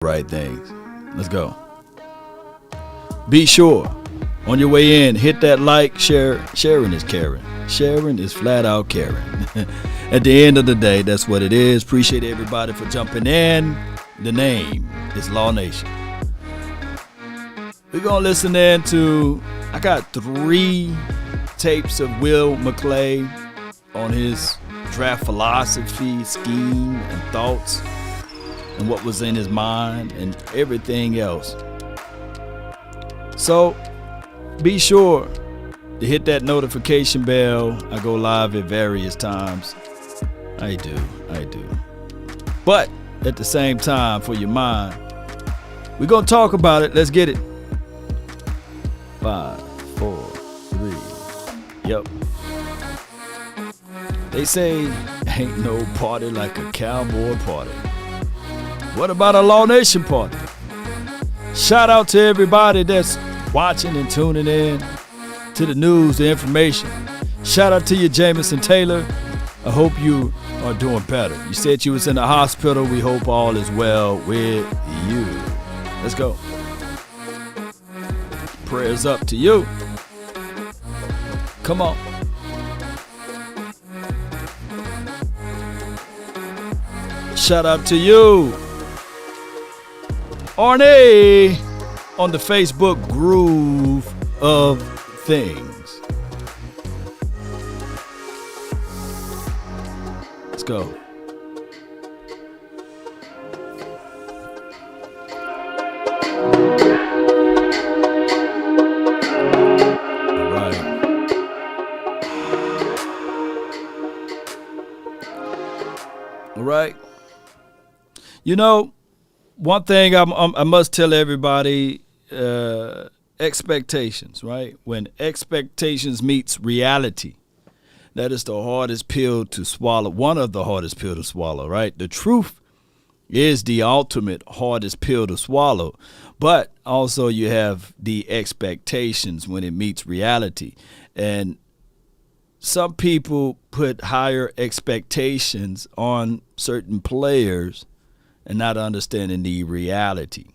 right things. Let's go. Be sure, on your way in, hit that like, share. Sharing is caring. Sharing is flat out caring. At the end of the day, that's what it is. Appreciate everybody for jumping in. The name is Law Nation. We're going to listen in to, I got 3 tapes of Will McClay on his draft philosophy, scheme, and thoughts, and what was in his mind, and everything else. So, be sure to hit that notification bell. I go live at various times. I do. But at the same time, for your mind, we're going to talk about it. Let's get it. 5, 4, 3. Yep. They say ain't no party like a cowboy party. What about a Law Nation party? Shout out to everybody that's watching and tuning in to the news, the information. Shout out to you, Jameson Taylor. I hope you are doing better. You said you was in the hospital. We hope all is well with you. Let's go. Prayers up to you. Come on. Shout out to you, Arnie, on the Facebook Groove of Things. Let's go. All right. You know, one thing I must tell everybody, expectations, right? When expectations meets reality, that is the hardest pill to swallow, one of the hardest pill to swallow, right? The truth is the ultimate hardest pill to swallow, but also you have the expectations when it meets reality. And some people put higher expectations on certain players and not understanding the reality.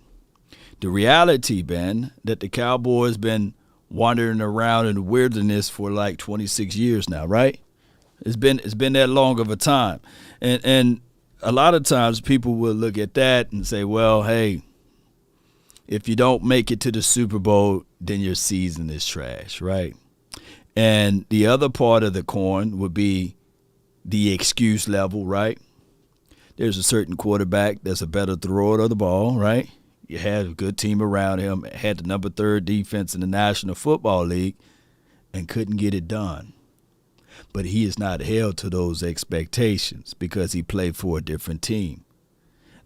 The reality, Ben, that the Cowboys been wandering around in the wilderness for like 26 years now, right? It's been that long of a time. And a lot of times people will look at that and say, well, hey, if you don't make it to the Super Bowl, then your season is trash, right? And the other part of the coin would be the excuse level, right? There's a certain quarterback that's a better thrower of the ball, right? You had a good team around him, had the number 3 defense in the National Football League, and couldn't get it done. But he is not held to those expectations because he played for a different team.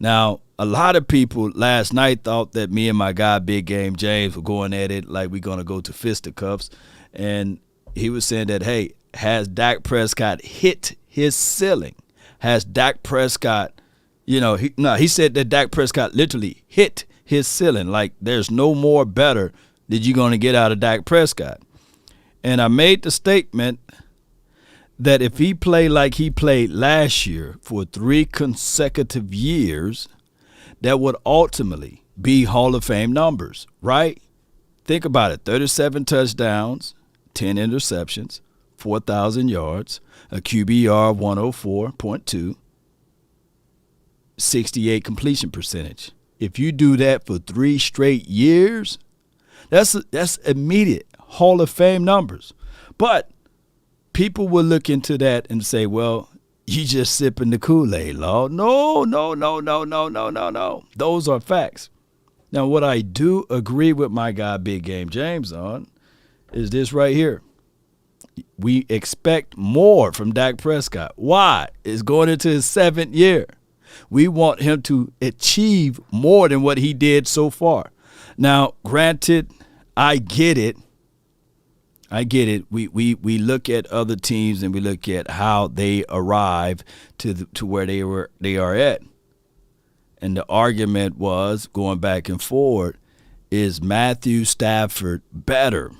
Now, a lot of people last night thought that me and my guy, Big Game James, were going at it like we're going to go to fisticuffs. And he was saying that, hey, has Dak Prescott hit his ceiling? Has Dak Prescott, he said that Dak Prescott literally hit his ceiling. Like there's no more better that you're going to get out of Dak Prescott. And I made the statement that if he played like he played last year for 3 consecutive years, that would ultimately be Hall of Fame numbers, right? Think about it. 37 touchdowns, 10 interceptions, 4,000 yards, a QBR of 104.2, 68 completion percentage. If you do that for 3 straight years, that's immediate Hall of Fame numbers. But people will look into that and say, well, you just sipping the Kool-Aid, Law. No. Those are facts. Now, what I do agree with my guy, Big Game James, on is this right here. We expect more from Dak Prescott. Why? It's going into his 7th year. We want him to achieve more than what he did so far. Now, granted, I get it. We look at other teams and we look at how they arrive to where they are at. And the argument was, going back and forward, is Matthew Stafford better?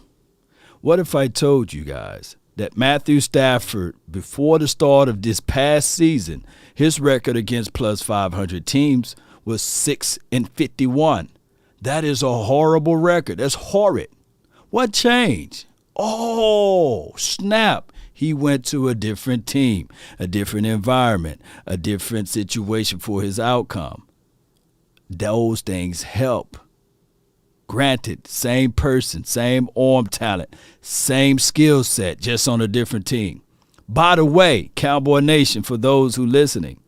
What if I told you guys that Matthew Stafford, before the start of this past season, his record against plus 500 teams was 6-51. That is a horrible record. That's horrid. What changed? Oh, snap. He went to a different team, a different environment, a different situation for his outcome. Those things help. Granted, same person, same arm talent, same skill set, just on a different team. By the way, Cowboy Nation, for those who listening,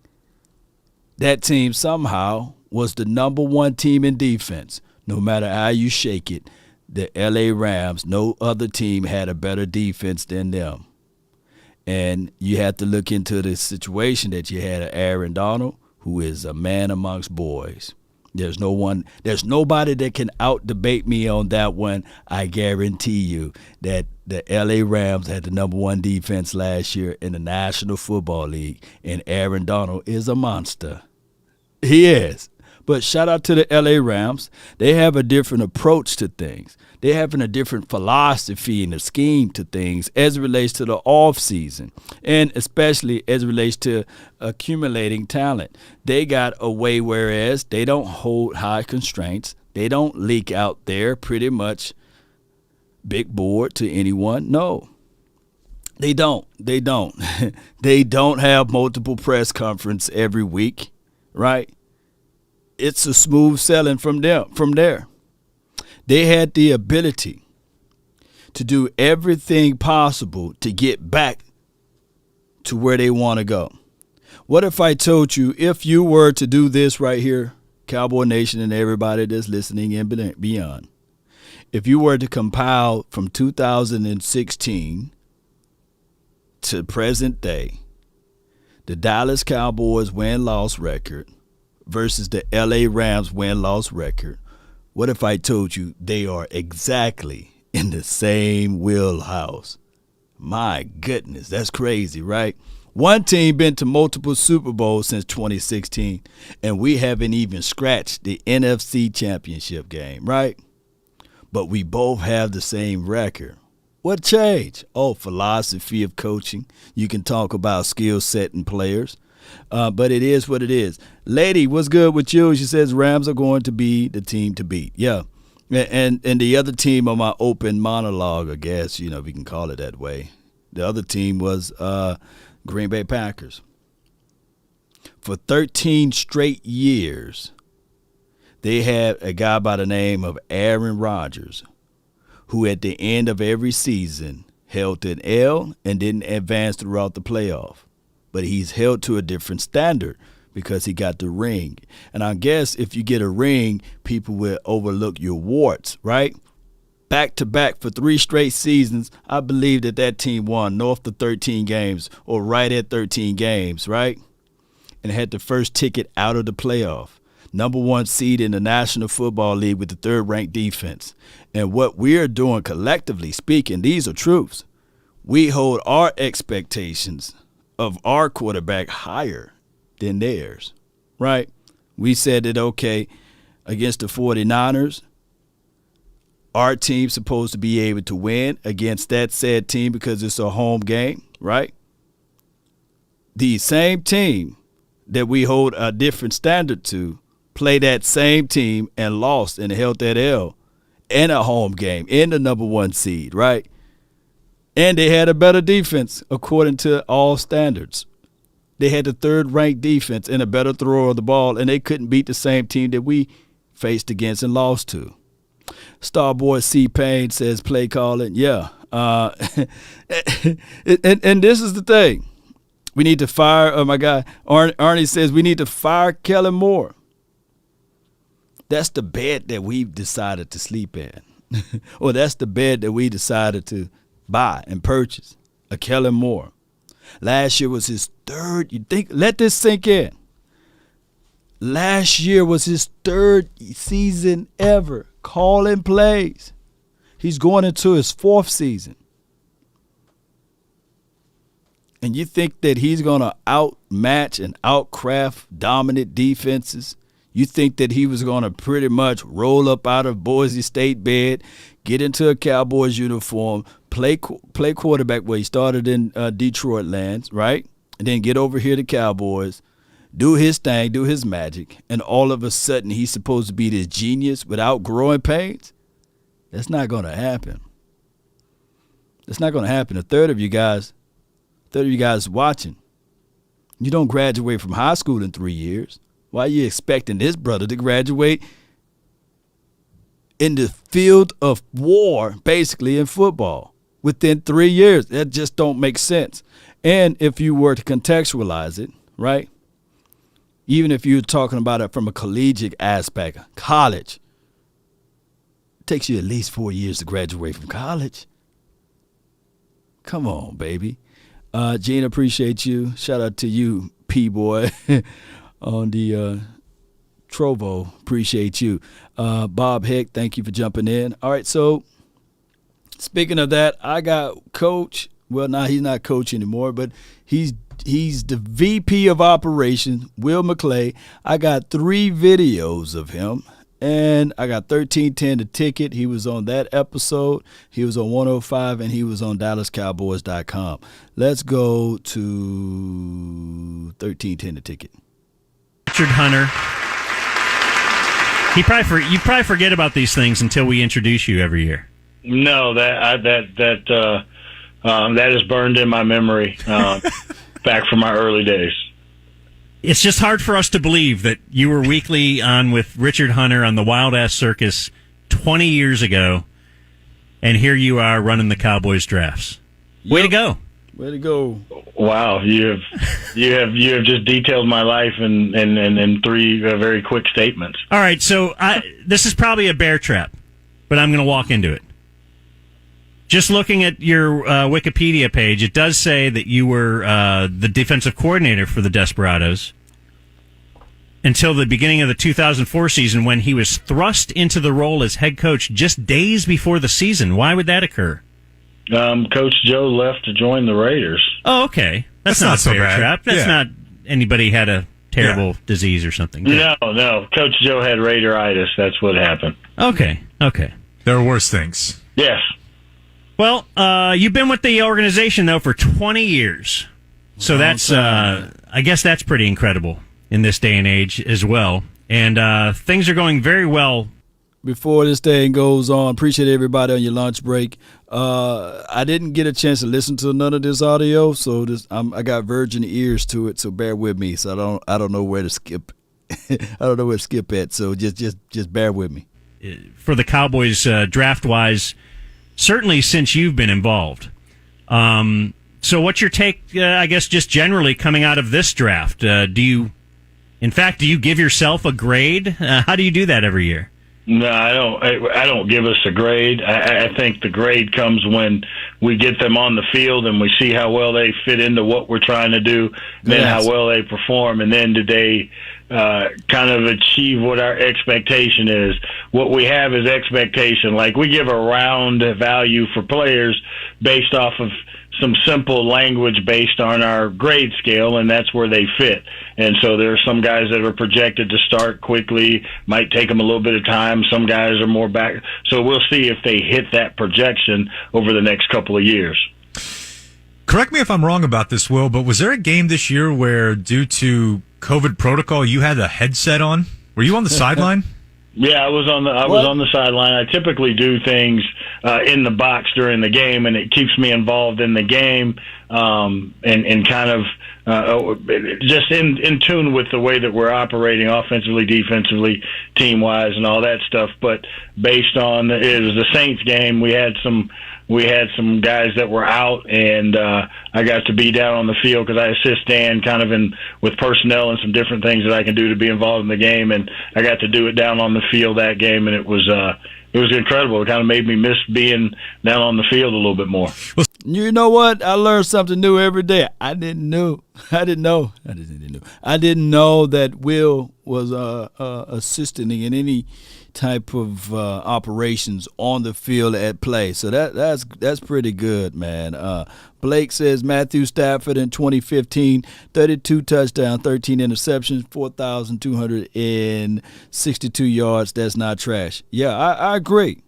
that team somehow was the number one team in defense. No matter how you shake it, the LA Rams, no other team had a better defense than them. And you have to look into the situation that you had Aaron Donald, who is a man amongst boys. There's nobody that can out-debate me on that one. I guarantee you that the LA Rams had the number one defense last year in the National Football League, and Aaron Donald is a monster. He is. But shout out to the LA Rams. They have a different approach to things. They're having a different philosophy and a scheme to things as it relates to the offseason, and especially as it relates to accumulating talent. They got a way, whereas they don't hold high constraints. They don't leak out there pretty much big board to anyone. No, they don't. They don't. They don't have multiple press conference every week, right? It's a smooth selling from there. They had the ability to do everything possible to get back to where they want to go. What if I told you, if you were to do this right here, Cowboy Nation and everybody that's listening and beyond, if you were to compile from 2016 to present day, the Dallas Cowboys win-loss record versus the LA Rams win-loss record, what if I told you they are exactly in the same wheelhouse? My goodness, that's crazy, right? One team been to multiple Super Bowls since 2016, and we haven't even scratched the NFC Championship game, right? But we both have the same record. What changed? Oh, philosophy of coaching. You can talk about skill set and players. But it is what it is. Lady, what's good with you? She says Rams are going to be the team to beat. Yeah. And the other team on my open monologue, I guess, if you can call it that way, the other team was Green Bay Packers. For 13 straight years, they had a guy by the name of Aaron Rodgers, who at the end of every season held an L and didn't advance throughout the playoff. But he's held to a different standard because he got the ring. And I guess if you get a ring, people will overlook your warts, right? Back to back for 3 straight seasons, I believe that team won north of 13 games or right at 13 games, right? And had the first ticket out of the playoff. Number 1 seed in the National Football League with the 3rd-ranked defense. And what we're doing collectively speaking, these are truths. We hold our expectations of our quarterback higher than theirs, right? We said that, okay, against the 49ers, our team's supposed to be able to win against that said team because it's a home game, right? The same team that we hold a different standard to play that same team and lost and held that L in a home game in the number 1 seed, right? And they had a better defense according to all standards. They had the 3rd-ranked defense and a better thrower of the ball, and they couldn't beat the same team that we faced against and lost to. Starboy C. Payne says play calling. Yeah. And this is the thing. We need to fire, my guy, Arnie says we need to fire Kellen Moore. That's the bed that we've decided to sleep in. Or that's the bed that we decided to buy and purchase, a Kellen Moore. Last year was his 3rd. Let this sink in. Last year was his 3rd season ever calling plays. He's going into his 4th season. And you think that he's going to outmatch and outcraft dominant defenses? You think that he was going to pretty much roll up out of Boise State bed, get into a Cowboys uniform, play quarterback where he started in Detroit lands, right? And then get over here to Cowboys, do his thing, do his magic, and all of a sudden he's supposed to be this genius without growing pains? That's not going to happen. That's not going to happen. A third of you guys watching, you don't graduate from high school in 3 years. Why are you expecting this brother to graduate in the field of war, basically in football, within 3 years? That just don't make sense. And if you were to contextualize it, right, even if you're talking about it from a collegiate aspect, college, it takes you at least 4 years to graduate from college. Come on, baby. Gene, appreciate you. Shout out to you, P-Boy, on the Trovo. Appreciate you. Bob Hick, thank you for jumping in. All right, so speaking of that, I got Coach. Well, now he's not coach anymore, but he's the VP of operations, Will McClay. I got 3 videos of him, and I got 1310 The Ticket. He was on that episode. He was on 105, and he was on DallasCowboys.com. Let's go to 1310 The Ticket. Richard Hunter. You probably forget about these things until we introduce you every year. No, that is burned in my memory back from my early days. It's just hard for us to believe that you were weekly on with Richard Hunter on the Wild Ass Circus 20 years ago, and here you are running the Cowboys drafts. Way to go! Way to go! Wow, you have just detailed my life in 3 very quick statements. All right, so this is probably a bear trap, but I'm going to walk into it. Just looking at your Wikipedia page, it does say that you were the defensive coordinator for the Desperados until the beginning of the 2004 season, when he was thrust into the role as head coach just days before the season. Why would that occur? Coach Joe left to join the Raiders. Oh, okay. That's not a so bear bad. trap. That's not anybody had a terrible disease or something. Good. No. Coach Joe had Raideritis. That's what happened. Okay. There are worse things. Yes. Well, you've been with the organization, though, for 20 years. So that's, I guess that's pretty incredible in this day and age as well. And things are going very well. Before this thing goes on, appreciate everybody on your lunch break. I didn't get a chance to listen to none of this audio, so I got virgin ears to it, so bear with me. So I don't know where to skip. I don't know where to skip at, so just bear with me. For the Cowboys, draft-wise, certainly since you've been involved. So what's your take, I guess, just generally coming out of this draft? Do you give yourself a grade? How do you do that every year? No, I don't give us a grade. I think the grade comes when we get them on the field and we see how well they fit into what we're trying to do, then how well they perform, and then do they kind of achieve what our expectation is. What we have is expectation. Like, we give a round value for players based off of some simple language based on our grade scale, and that's where they fit. And so there are some guys that are projected to start quickly, might take them a little bit of time. Some guys are more back. So we'll see if they hit that projection over the next couple of years. Correct me if I'm wrong about this, Will, but was there a game this year where, due to COVID protocol, you had a headset on? Were you on the sideline? Yeah, I was on the sideline. I typically do things in the box during the game, and it keeps me involved in the game and kind of just in tune with the way that we're operating offensively, defensively, team-wise, and all that stuff. But based on it was the Saints game, we had some guys that were out, and I got to be down on the field because I assist Dan kind of with personnel and some different things that I can do to be involved in the game, and I got to do it down on the field that game, and it was incredible. It kind of made me miss being down on the field a little bit more. You know what? I learned something new every day. I didn't know that Will was assisting in any type of operations on the field at play. So that's pretty good, man. Blake says Matthew Stafford in 2015, 32 touchdowns, 13 interceptions, 4,262 yards. That's not trash. Yeah, I agree.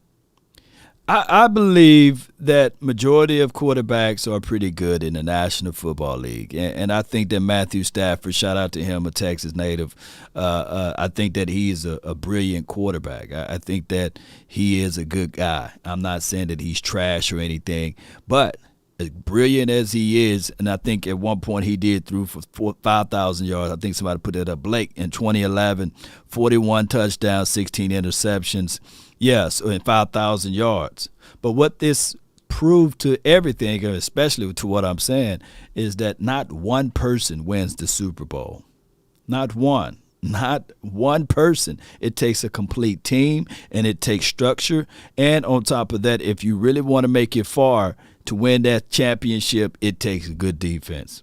I believe that majority of quarterbacks are pretty good in the National Football League, and I think that Matthew Stafford, shout out to him, a Texas native, I think that he is a brilliant quarterback. I think that he is a good guy. I'm not saying that he's trash or anything, but as brilliant as he is, and I think at one point he did throw for 5,000 yards. I think somebody put it up. Blake in 2011, 41 touchdowns, 16 interceptions. Yes, and 5,000 yards. But what this proved to everything, especially to what I'm saying, is that not one person wins the Super Bowl. Not one. Not one person. It takes a complete team, and it takes structure. And on top of that, if you really want to make it far to win that championship, it takes a good defense.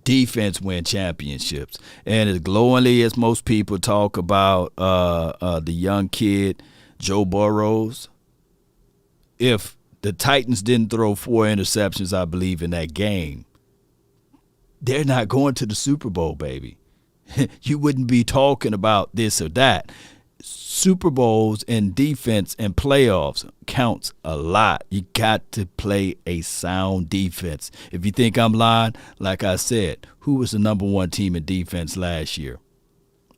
Defense win championships. And as glowingly as most people talk about the young kid, Joe Burrows, if the Titans didn't throw 4 interceptions, I believe, in that game, they're not going to the Super Bowl, baby. You wouldn't be talking about this or that. Super Bowls and defense and playoffs counts a lot. You got to play a sound defense. If you think I'm lying, like I said, who was the number one team in defense last year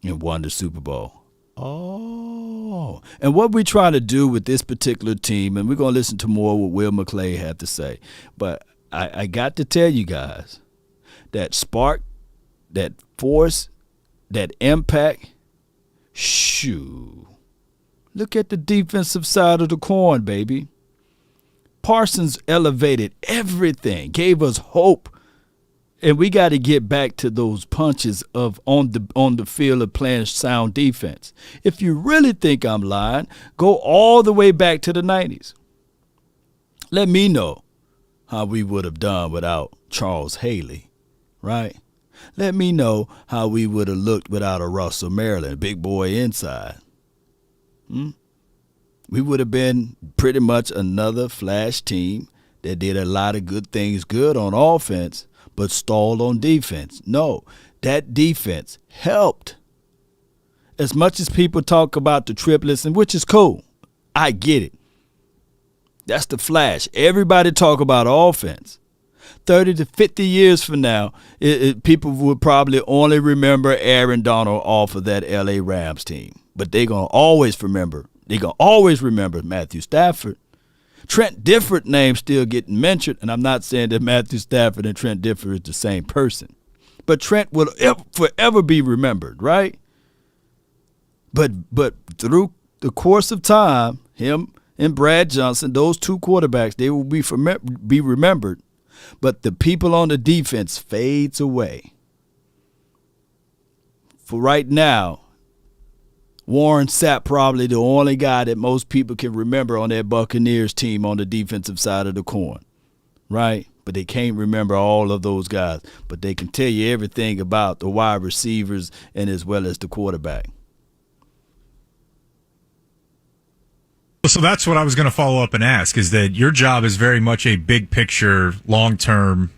and won the Super Bowl? Oh, and what we try to do with this particular team, and we're going to listen to more what Will McClay had to say, but I got to tell you guys, that spark, that force, that impact, shoo. Look at the defensive side of the coin, baby. Parsons elevated everything, gave us hope. And we got to get back to those punches of on the field of playing sound defense. If you really think I'm lying, go all the way back to the 90s. Let me know how we would have done without Charles Haley, right? Let me know how we would have looked without a Russell Maryland, big boy inside. We would have been pretty much another flash team that did a lot of good things good on offense, but stalled on defense. No, that defense helped. As much as people talk about the triplets, and which is cool, I get it. That's the flash. Everybody talk about offense. 30 to 50 years from now, people would probably only remember Aaron Donald off of that L.A. Rams team. But they're going to always remember. They're going to always remember Matthew Stafford. Trent Difford name still getting mentioned, and I'm not saying that Matthew Stafford and Trent Difford is the same person. But Trent will forever be remembered, right? But through the course of time, him and Brad Johnson, those two quarterbacks, they will be remembered. But the people on the defense fades away. For right now, Warren Sapp probably the only guy that most people can remember on that Buccaneers team on the defensive side of the coin, right? But they can't remember all of those guys. But they can tell you everything about the wide receivers and as well as the quarterback. So that's what I was going to follow up and ask, is that your job is very much a big picture, long-term,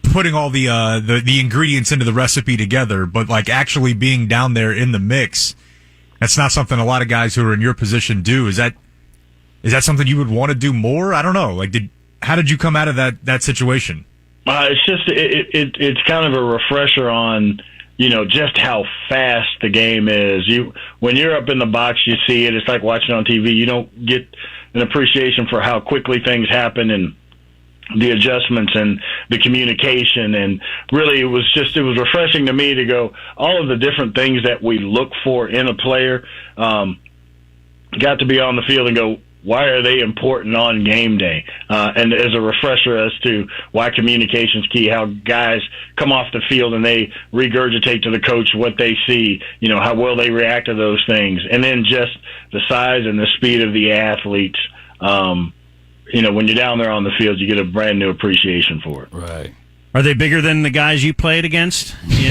putting all the ingredients into the recipe together, but like actually being down there in the mix. That's not something a lot of guys who are in your position do. Is that something you would want to do more? I don't know. Like, how did you come out of that situation? It's just it's kind of a refresher on just how fast the game is. When you're up in the box, you see it. It's like watching on TV. You don't get an appreciation for how quickly things happen and the adjustments and the communication. And really, it was refreshing to me to go all of the different things that we look for in a player. Got to be on the field and go, why are they important on game day? And as a refresher as to why communication's key, how guys come off the field and they regurgitate to the coach what they see, how well they react to those things. And then just the size and the speed of the athletes. When you're down there on the field, you get a brand new appreciation for it. Right. Are they bigger than the guys you played against? You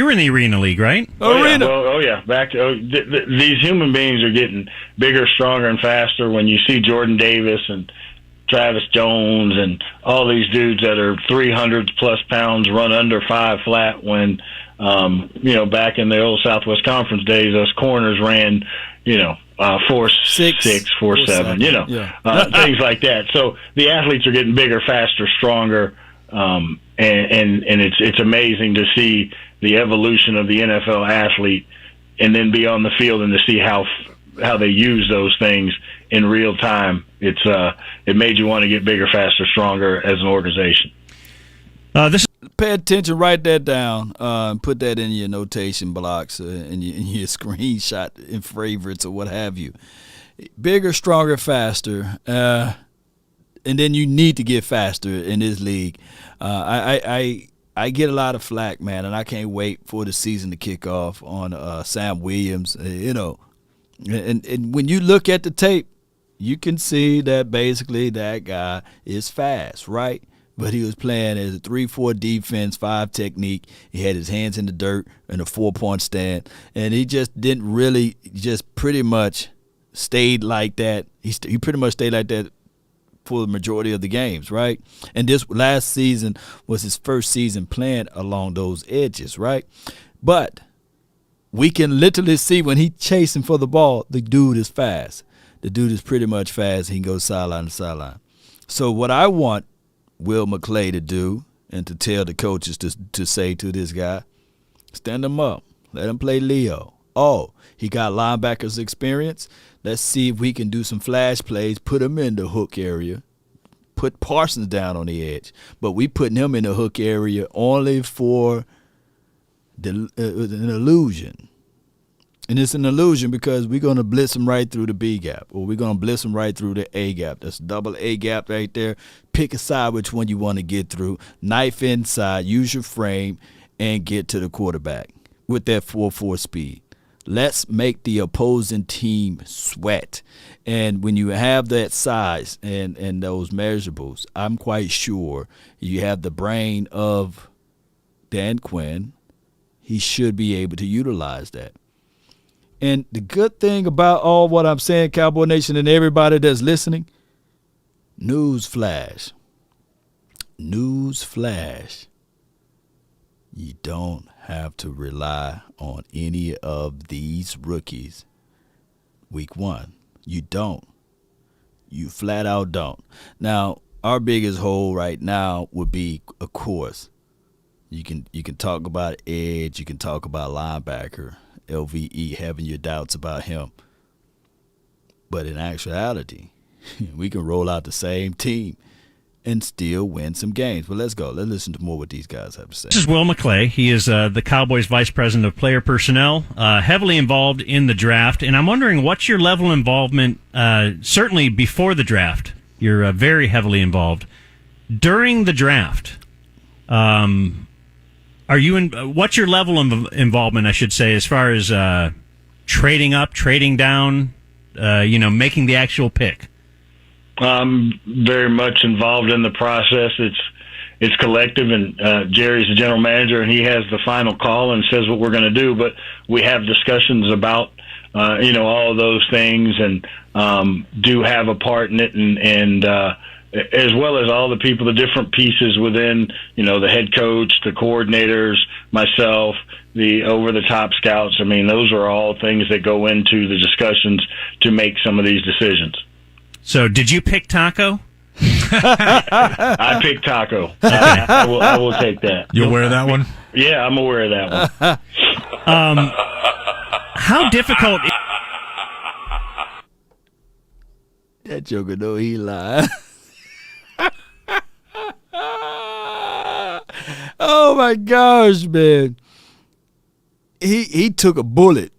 were in the Arena League, right? Arena. Yeah. These human beings are getting bigger, stronger, and faster. When you see Jordan Davis and Travis Jones and all these dudes that are 300 plus pounds run under 5 flat, when Back in the old Southwest Conference days, us corners ran, 4.6, 4.7, things like that. So the athletes are getting bigger, faster, stronger, and it's amazing to see the evolution of the NFL athlete, and then be on the field and to see how they use those things in real time. It made you want to get bigger, faster, stronger as an organization. Pay attention, write that down, and put that in your notation blocks, in your screenshot in favorites or what have you. Bigger, stronger, faster, and then you need to get faster in this league. I get a lot of flack, man, and I can't wait for the season to kick off on Sam Williams. And when you look at the tape, you can see that basically that guy is fast, right? But he was playing as a 3-4 defense, 5 technique. He had his hands in the dirt and a 4-point stand. And he just didn't really just pretty much stayed like that. He pretty much stayed like that for the majority of the games, right? And this last season was his first season playing along those edges, right? But we can literally see when he's chasing for the ball, the dude is fast. The dude is pretty much fast. He can go sideline to sideline. So what I want Will McClay to do and to tell the coaches to say to this guy, stand him up. Let him play Leo. Oh, he got linebackers experience. Let's see if we can do some flash plays, put him in the hook area, put Parsons down on the edge. But we putting him in the hook area only for an illusion. And it's an illusion because we're going to blitz him right through the B gap, or we're going to blitz him right through the A gap. That's double A gap right there. Pick a side which one you want to get through. Knife inside, use your frame, and get to the quarterback with that 4.4 speed. Let's make the opposing team sweat. And when you have that size and those measurables, I'm quite sure you have the brain of Dan Quinn. He should be able to utilize that. And the good thing about all what I'm saying, Cowboy Nation and everybody that's listening, newsflash, you don't have to rely on any of these rookies week one. You don't. You flat out don't. Now, our biggest hole right now would be, of course, you can talk about edge, you can talk about linebacker, LVE, having your doubts about him. But in actuality, we can roll out the same team and still win some games. But let's go. Let's listen to more what these guys have to say. This is Will McClay. He is the Cowboys Vice President of Player Personnel, heavily involved in the draft. And I'm wondering, what's your level of involvement, certainly before the draft? You're very heavily involved. During the draft, what's your level of involvement, I should say, as far as trading up, trading down, making the actual pick? I'm very much involved in the process. It's collective, and Jerry's the general manager, and he has the final call and says what we're going to do. But we have discussions about all of those things, and do have a part in it, and as well as all the people, the different pieces within, the head coach, the coordinators, myself, the over-the-top scouts. I mean, those are all things that go into the discussions to make some of these decisions. So, did you pick Taco? I picked Taco. I will take that. You aware of that one? Yeah, I'm aware of that one. How difficult? That joker know he lied. Oh my gosh, man. He took a bullet.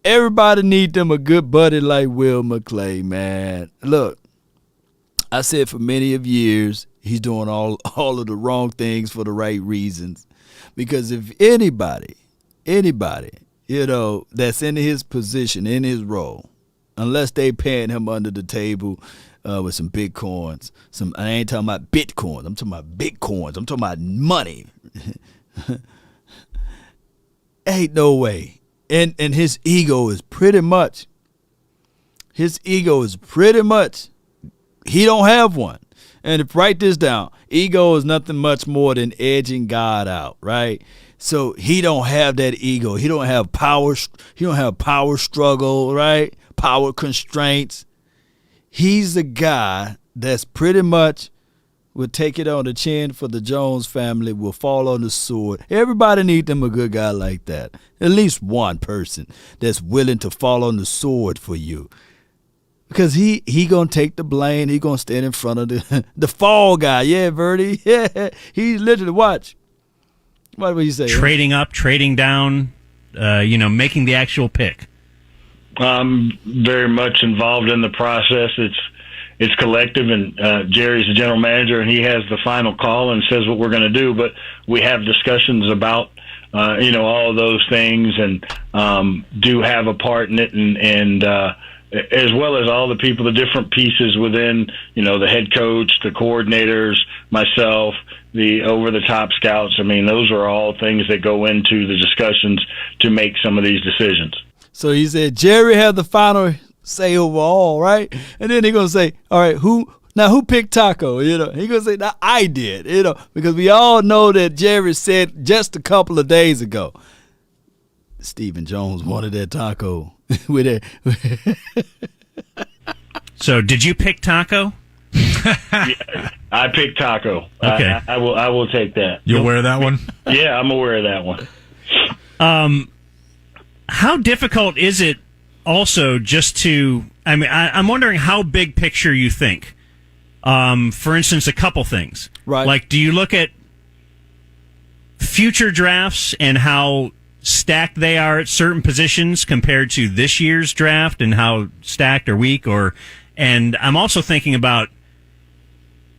Everybody need them a good buddy like Will McClay, man. Look, I said for many of years he's doing all of the wrong things for the right reasons. Because if anybody, that's in his position, in his role, unless they paying him under the table with some bitcoins, I ain't talking about bitcoins, I'm talking about bitcoins, I'm talking about money. Ain't no way. And his ego is pretty much, he don't have one. And if write this down, ego is nothing much more than edging God out, right? So he don't have that ego. He don't have power. He don't have power struggle, right? Power constraints. He's the guy that's pretty much will take it on the chin for the Jones family, will fall on the sword. Everybody needs them a good guy like that. At least one person that's willing to fall on the sword for you. Because he going to take the blame. He going to stand in front of the fall guy. Yeah, Verdi. Yeah, he literally, watch. What would you say? Trading up, trading down, making the actual pick. I'm very much involved in the process. It's collective, and Jerry's the general manager, and he has the final call and says what we're going to do. But we have discussions about, all of those things, and do have a part in it, and as well as all the people, the different pieces within, the head coach, the coordinators, myself, the over-the-top scouts. I mean, those are all things that go into the discussions to make some of these decisions. So he said, Jerry had the final say overall, right? And then they're going to say, all right, who picked Taco? He's going to say, now I did, because we all know that Jerry said just a couple of days ago, Stephen Jones wanted that taco. with it. So did you pick Taco? Yeah, I picked Taco. Okay. I will take that. You're aware of that one? Yeah, I'm aware of that one. How difficult is it also just to, I'm wondering how big picture you think. For instance, a couple things. Right. Like, do you look at future drafts and how stacked they are at certain positions compared to this year's draft and how stacked or weak? And I'm also thinking about,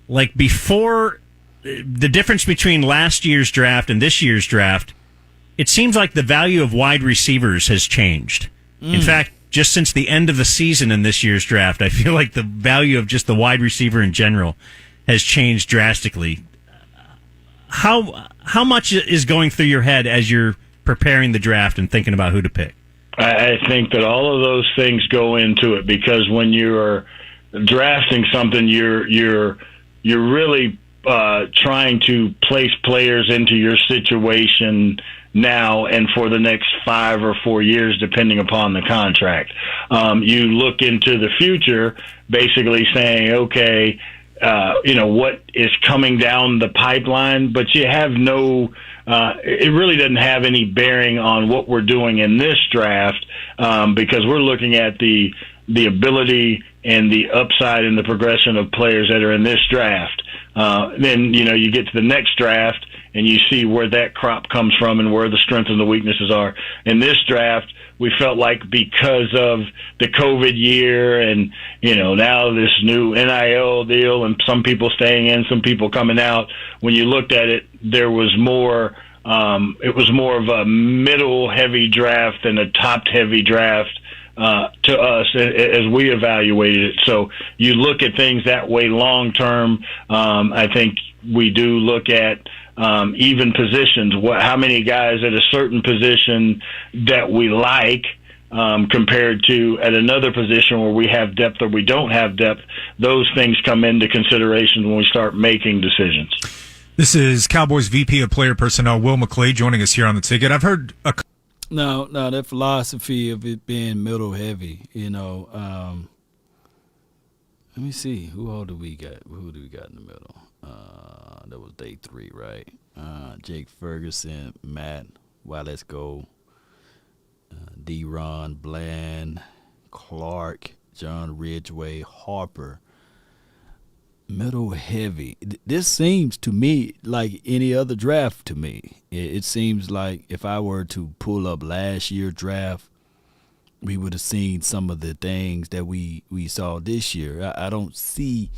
like, before the difference between last year's draft and this year's draft, it seems like the value of wide receivers has changed. In fact, just since the end of the season in this year's draft, I feel like the value of just the wide receiver in general has changed drastically. How much is going through your head as you're preparing the draft and thinking about who to pick? I think that all of those things go into it, because when you're drafting something, you're really trying to place players into your situation now and for the next 5 or 4 years, depending upon the contract. You look into the future, basically saying, okay, what is coming down the pipeline, but you have no, it really doesn't have any bearing on what we're doing in this draft, because we're looking at the ability and the upside and the progression of players that are in this draft. Then, you get to the next draft and you see where that crop comes from and where the strengths and the weaknesses are. In this draft, we felt like because of the COVID year and, now this new NIL deal and some people staying in, some people coming out, when you looked at it, there was more, it was more of a middle heavy draft than a top heavy draft to us as we evaluated it. So you look at things that way long term. I think we do look at even positions, how many guys at a certain position that we like compared to at another position where we have depth or we don't have depth. Those things come into consideration when we start making decisions. This is Cowboys VP of Player Personnel, Will McClay, joining us here on The Ticket. I've heard No, that philosophy of it being middle heavy, let me see. Who do we got in the middle? That was day 3, right? Jake Ferguson, Matt, let's go. D-Ron, Bland, Clark, John Ridgway, Harper. Middle heavy. This seems to me like any other draft to me. It seems like if I were to pull up last year's draft, we would have seen some of the things that we saw this year. I don't see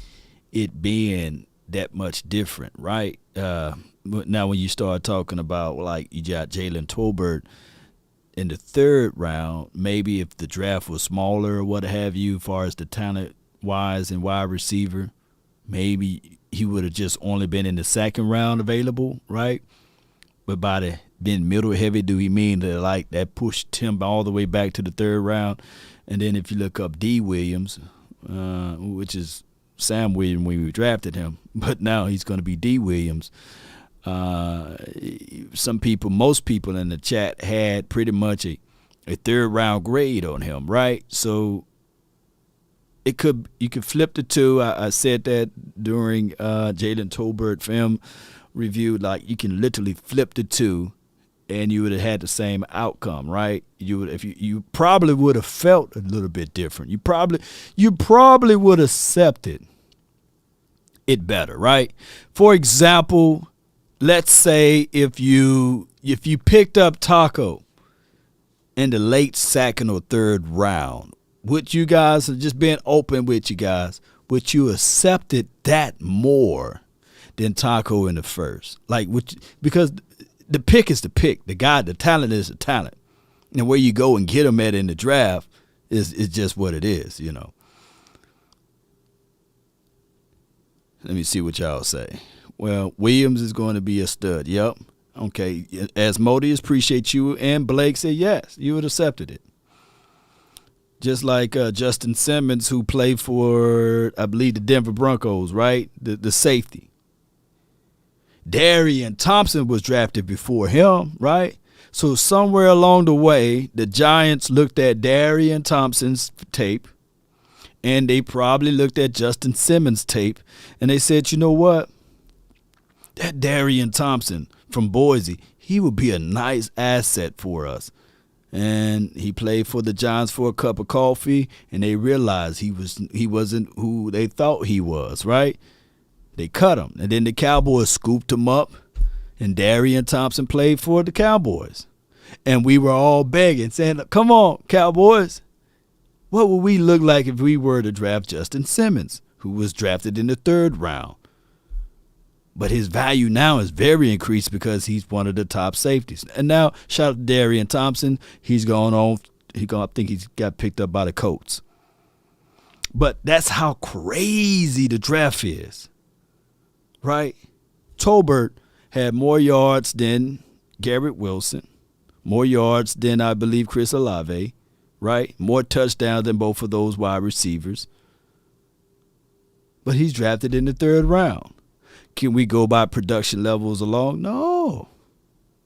it being that much different, right? But now when you start talking about, like, you got Jalen Talbot in the 3rd round, maybe if the draft was smaller or what have you, as far as the talent-wise and wide receiver, maybe he would have just only been in the 2nd round available, right? But by the being middle heavy, do he mean that, like, that pushed him all the way back to the 3rd round? And then if you look up D. Williams, which is Sam Williams when we drafted him, but now he's going to be D. Williams. most people in the chat had pretty much a third round grade on him, right? So you could flip the two. I said that during Jalen Talbot film review, like you can literally flip the two and you would have had the same outcome, right? You probably would have felt a little bit different. You probably would have accepted it better, right? For example, let's say if you picked up Taco in the late second or third round, would you guys, just being open with you guys, would you accepted that more than Taco in the first? Like, because the pick is the pick. The talent is the talent. And where you go and get him at in the draft is just what it is, you know. Let me see what y'all say. Well, Williams is going to be a stud. Yep. Okay. Asmodeus, appreciate you. And Blake said yes, you would have accepted it. Just like Justin Simmons, who played for, I believe, the Denver Broncos, right? The safety. Darian Thompson was drafted before him, right? So somewhere along the way, the Giants looked at Darian Thompson's tape, and they probably looked at Justin Simmons' tape, and they said, you know what? That Darian Thompson from Boise, he would be a nice asset for us. And he played for the Giants for a cup of coffee, and they realized he wasn't who they thought he was, right? They cut him, and then the Cowboys scooped him up, and Darian Thompson played for the Cowboys. And we were all begging, saying, come on, Cowboys. What would we look like if we were to draft Justin Simmons, who was drafted in the third round? But his value now is very increased because he's one of the top safeties. And now, shout out to Darian Thompson. He's gone on. I think he's got picked up by the Colts. But that's how crazy the draft is. Right? Tolbert had more yards than Garrett Wilson, more yards than, I believe, Chris Olave, right? More touchdowns than both of those wide receivers. But he's drafted in the third round. Can we go by production levels alone? No.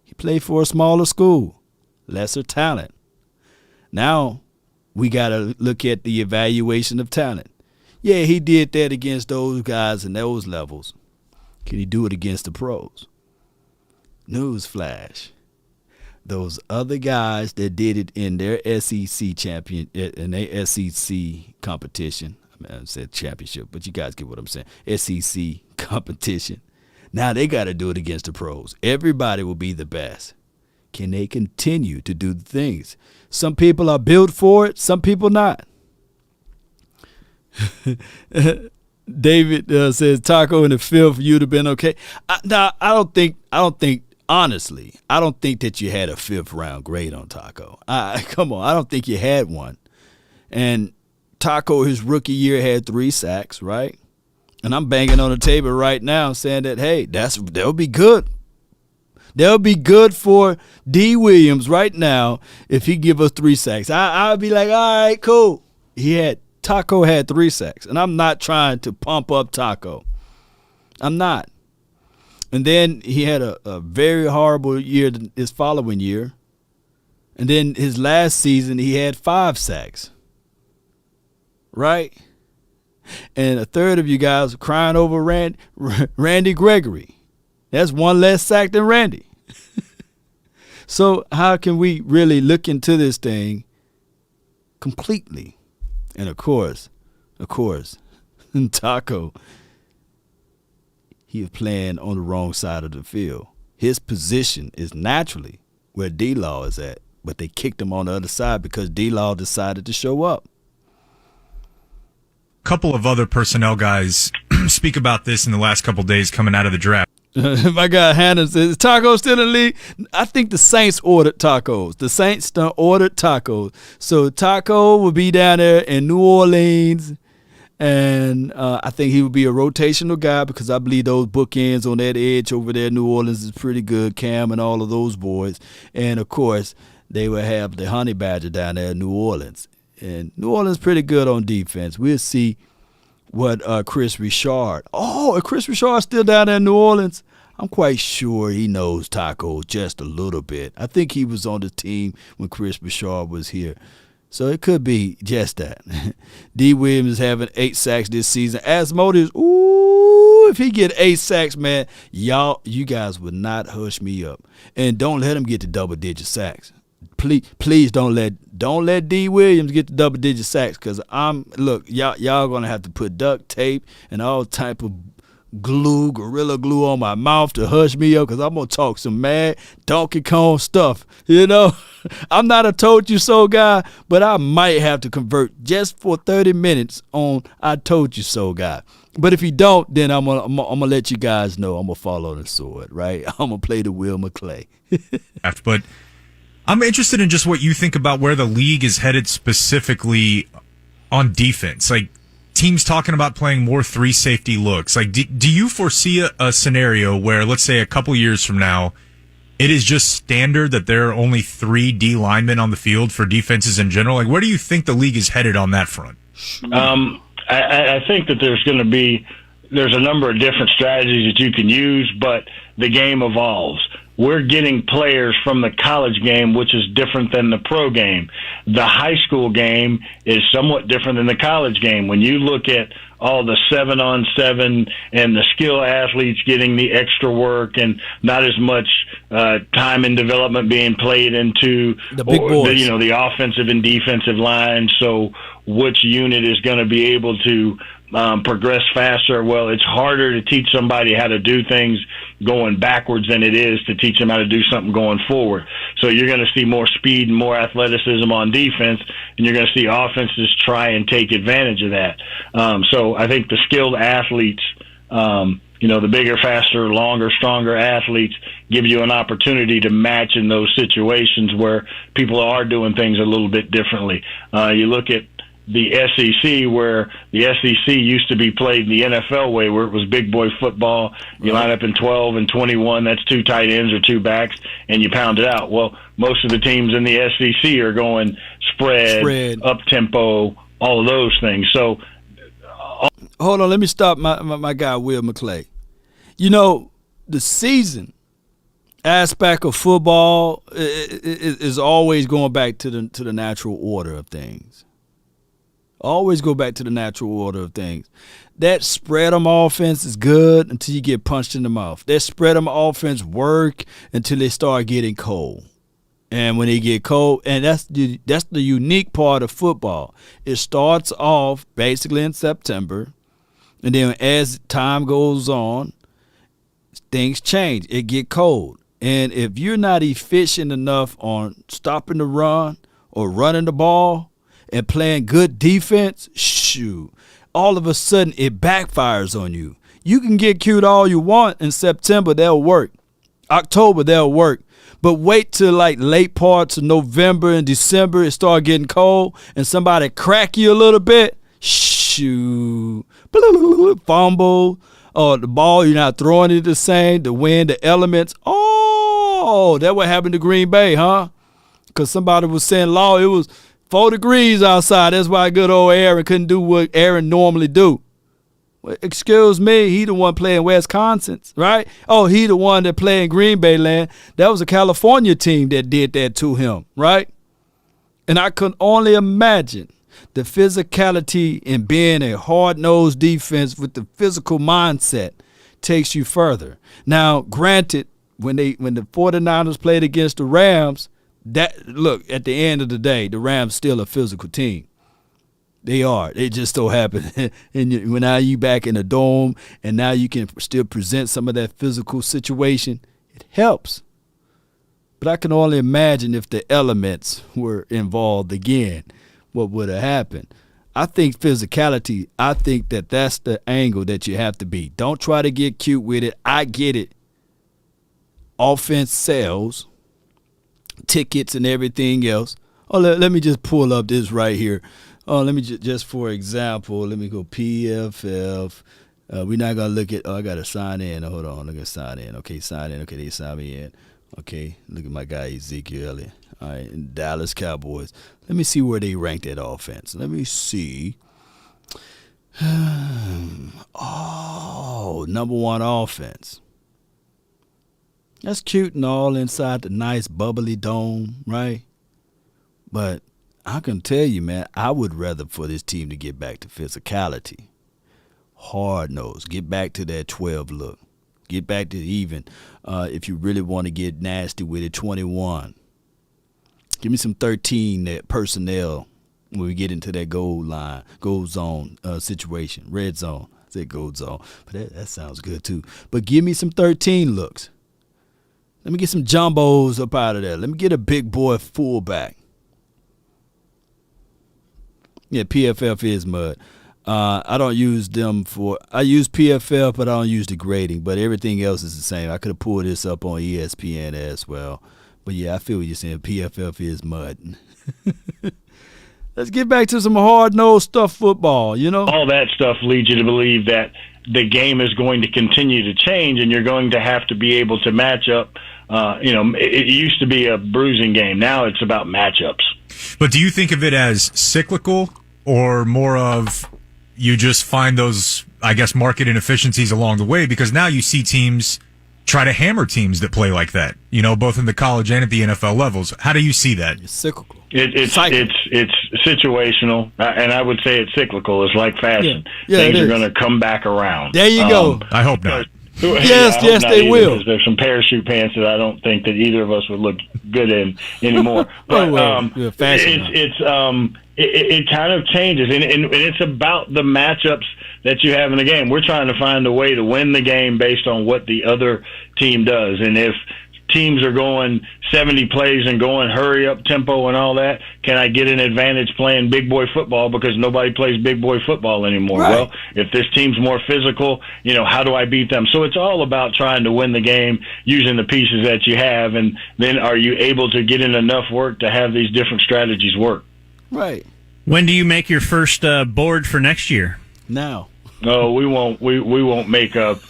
He played for a smaller school, lesser talent. Now we got to look at the evaluation of talent. Yeah, he did that against those guys in those levels. Can he do it against the pros? Newsflash. Those other guys that did it in their SEC competition. I said championship, but you guys get what I'm saying. SEC competition. Now they got to do it against the pros. Everybody will be the best. Can they continue to do the things? Some people are built for it. Some people not. David says Taco in the fifth, you'd have been okay. I don't think. Honestly, I don't think that you had a fifth round grade on Taco. Come on, I don't think you had one. And Taco, his rookie year, had 3 sacks, right? And I'm banging on the table right now saying that, hey, that'll be good. That'll be good for D. Williams right now if he give us 3 sacks. I'll be like, all right, cool. Taco had 3 sacks, and I'm not trying to pump up Taco. I'm not. And then he had a very horrible year his following year. And then his last season, he had 5 sacks. Right? And a third of you guys are crying over Randy Gregory. That's 1 less sack than Randy. So how can we really look into this thing completely? And of course, Taco, he was playing on the wrong side of the field. His position is naturally where D-Law is at, but they kicked him on the other side because D-Law decided to show up. A couple of other personnel guys speak about this in the last couple of days coming out of the draft. My guy Hannah says, Taco still in the league? I think the Saints ordered tacos. The Saints ordered tacos. So Taco will be down there in New Orleans, and I think he would be a rotational guy because I believe those bookends on that edge over there in New Orleans is pretty good, Cam and all of those boys. And, of course, they will have the Honey Badger down there in New Orleans. And New Orleans pretty good on defense. We'll see what Chris Richard. Oh, Chris Richard's still down there in New Orleans. I'm quite sure he knows Taco just a little bit. I think he was on the team when Chris Bouchard was here. So it could be just that. D. Williams is having 8 sacks this season. Asmodeus, if he get 8 sacks, man, you guys would not hush me up. And don't let him get to double-digit sacks. Please don't let D. Williams get to double-digit sacks, because y'all gonna have to put duct tape and all type of glue, Gorilla Glue on my mouth to hush me up, because I'm going to talk some mad Donkey Kong stuff. I'm not a told you so guy, but I might have to convert just for 30 minutes on I told you so guy. But if you don't, then I'm gonna let you guys know I'm going to fall on the sword, right? I'm going to play the Will McClay. But I'm interested in just what you think about where the league is headed specifically on defense. Like, teams talking about playing more 3 safety looks. Like, do you foresee a scenario where, let's say, a couple years from now, it is just standard that there are only 3 D linemen on the field for defenses in general? Like, where do you think the league is headed on that front? I think that there's a number of different strategies that you can use, but the game evolves. We're getting players from the college game, which is different than the pro game. The high school game is somewhat different than the college game. When you look at all the 7-on-7 and the skill athletes getting the extra work and not as much time and development being played into the big boys, the offensive and defensive line. So which unit is going to be able to progress faster? Well, it's harder to teach somebody how to do things going backwards than it is to teach them how to do something going forward. So you're going to see more speed and more athleticism on defense, and you're going to see offenses try and take advantage of that. So I think the skilled athletes, the bigger, faster, longer, stronger athletes give you an opportunity to match in those situations where people are doing things a little bit differently. You look at the SEC, where the SEC used to be played the NFL way, where it was big boy football. You line up in 12 and 21, that's 2 tight ends or 2 backs, and you pound it out. Well, most of the teams in the SEC are going spread. Up-tempo, all of those things. So, hold on, let me stop my guy, Will McClay. The season aspect of football is always going back to the natural order of things. Always go back to the natural order of things. That spread 'em offense is good until you get punched in the mouth. That spread 'em offense work until they start getting cold. And when they get cold, and that's the unique part of football. It starts off basically in September, and then as time goes on, things change. It get cold. And if you're not efficient enough on stopping the run or running the ball and playing good defense, shoot, all of a sudden it backfires on you. You can get cute all you want in September, they'll work. October, they'll work. But wait till like late parts of November and December, it start getting cold, and somebody crack you a little bit, shoot, fumble, or the ball, you're not throwing it the same, the wind, the elements. Oh, that what happened to Green Bay, huh? Because somebody was saying, Law, it was 4 degrees outside. That's why good old Aaron couldn't do what Aaron normally do. Well, excuse me, he the one playing Wisconsin, right? Oh, he the one that played in Green Bay land. That was a California team that did that to him, right? And I could only imagine the physicality in being a hard-nosed defense with the physical mindset takes you further. Now, granted, when the 49ers played against the Rams, at the end of the day, the Rams still a physical team. They are. They just so happen. And when now you back in the dome, and now you can still present some of that physical situation, it helps. But I can only imagine if the elements were involved again, what would have happened. I think physicality, I think that's the angle that you have to be. Don't try to get cute with it. I get it. Offense sells. Tickets and everything else. Oh, let me just pull up this right here. Oh, let me just for example, let me go PFF. We're not gonna look at. Oh, I gotta sign in. Hold on, look at sign in. Okay, sign in. Okay, they sign me in. Okay, look at my guy Ezekiel Elliott. All right, Dallas Cowboys. Let me see where they ranked that offense. Let me see. Oh, number 1 offense. That's cute and all inside the nice bubbly dome, right? But I can tell you, man, I would rather for this team to get back to physicality. Hard nose. Get back to that 12 look. Get back to even. If you really want to get nasty with it, 21. Give me some 13 that personnel when we get into that goal zone situation, red zone. I said gold zone, but that sounds good too. But give me some 13 looks. Let me get some jumbos up out of there. Let me get a big boy fullback. Yeah, PFF is mud. I don't use them I use PFF, but I don't use the grading. But everything else is the same. I could have pulled this up on ESPN as well. But yeah, I feel what you're saying. PFF is mud. Let's get back to some hard-nosed stuff football, you know? All that stuff leads you to believe that the game is going to continue to change, and you're going to have to be able to match up. It used to be a bruising game. Now it's about matchups. But do you think of it as cyclical or more of you just find those, I guess, market inefficiencies along the way? Because now you see teams try to hammer teams that play like that, both in the college and at the NFL levels. How do you see that? It's cyclical. It's situational, and I would say it's cyclical. It's like fashion. Yeah, things are going to come back around. There you go. I hope not. Yes, they will. There's some parachute pants that I don't think that either of us would look good in anymore. But it kind of changes, and it's about the matchups that you have in the game. We're trying to find a way to win the game based on what the other team does, and if teams are going 70 plays and going hurry up tempo and all that, can I get an advantage playing big boy football because nobody plays big boy football anymore? Right. Well, if this team's more physical, how do I beat them? So it's all about trying to win the game using the pieces that you have, and then are you able to get in enough work to have these different strategies work? Right. When do you make your first board for next year? Now. No, we won't make a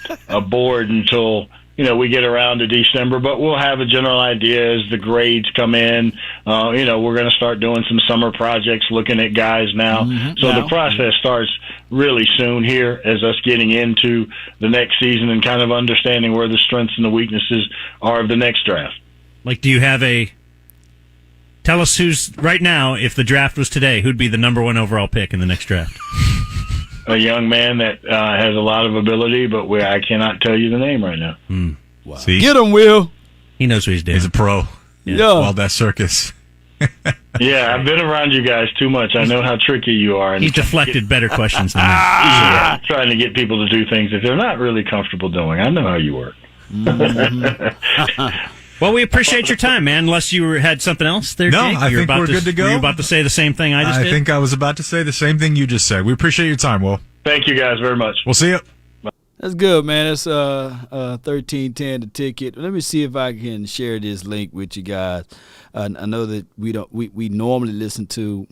board until we get around to December, but we'll have a general idea as the grades come in. We're going to start doing some summer projects, looking at guys now. Mm-hmm. So the process starts really soon here as us getting into the next season and kind of understanding where the strengths and the weaknesses are of the next draft. Like, do you have tell us who's, right now, if the draft was today, who'd be the number one overall pick in the next draft? A young man that has a lot of ability, but I cannot tell you the name right now. Wow. See? Get him, Will. He knows what he's doing. He's a pro. Yeah. Wild Ass Circus. Yeah, I've been around you guys too much. I know how tricky you are. And he's deflected better questions than that. Trying to get people to do things that they're not really comfortable doing. I know how you work. Mm-hmm. Well, we appreciate your time, man. Unless you had something else there, No, Jake? I think we're good to go. Were you about to say the same thing I just did? I think I was about to say the same thing you just said. We appreciate your time, Will. Thank you guys very much. We'll see you. That's good, man. That's 1310 the ticket. Let me see if I can share this link with you guys. I know that we normally listen to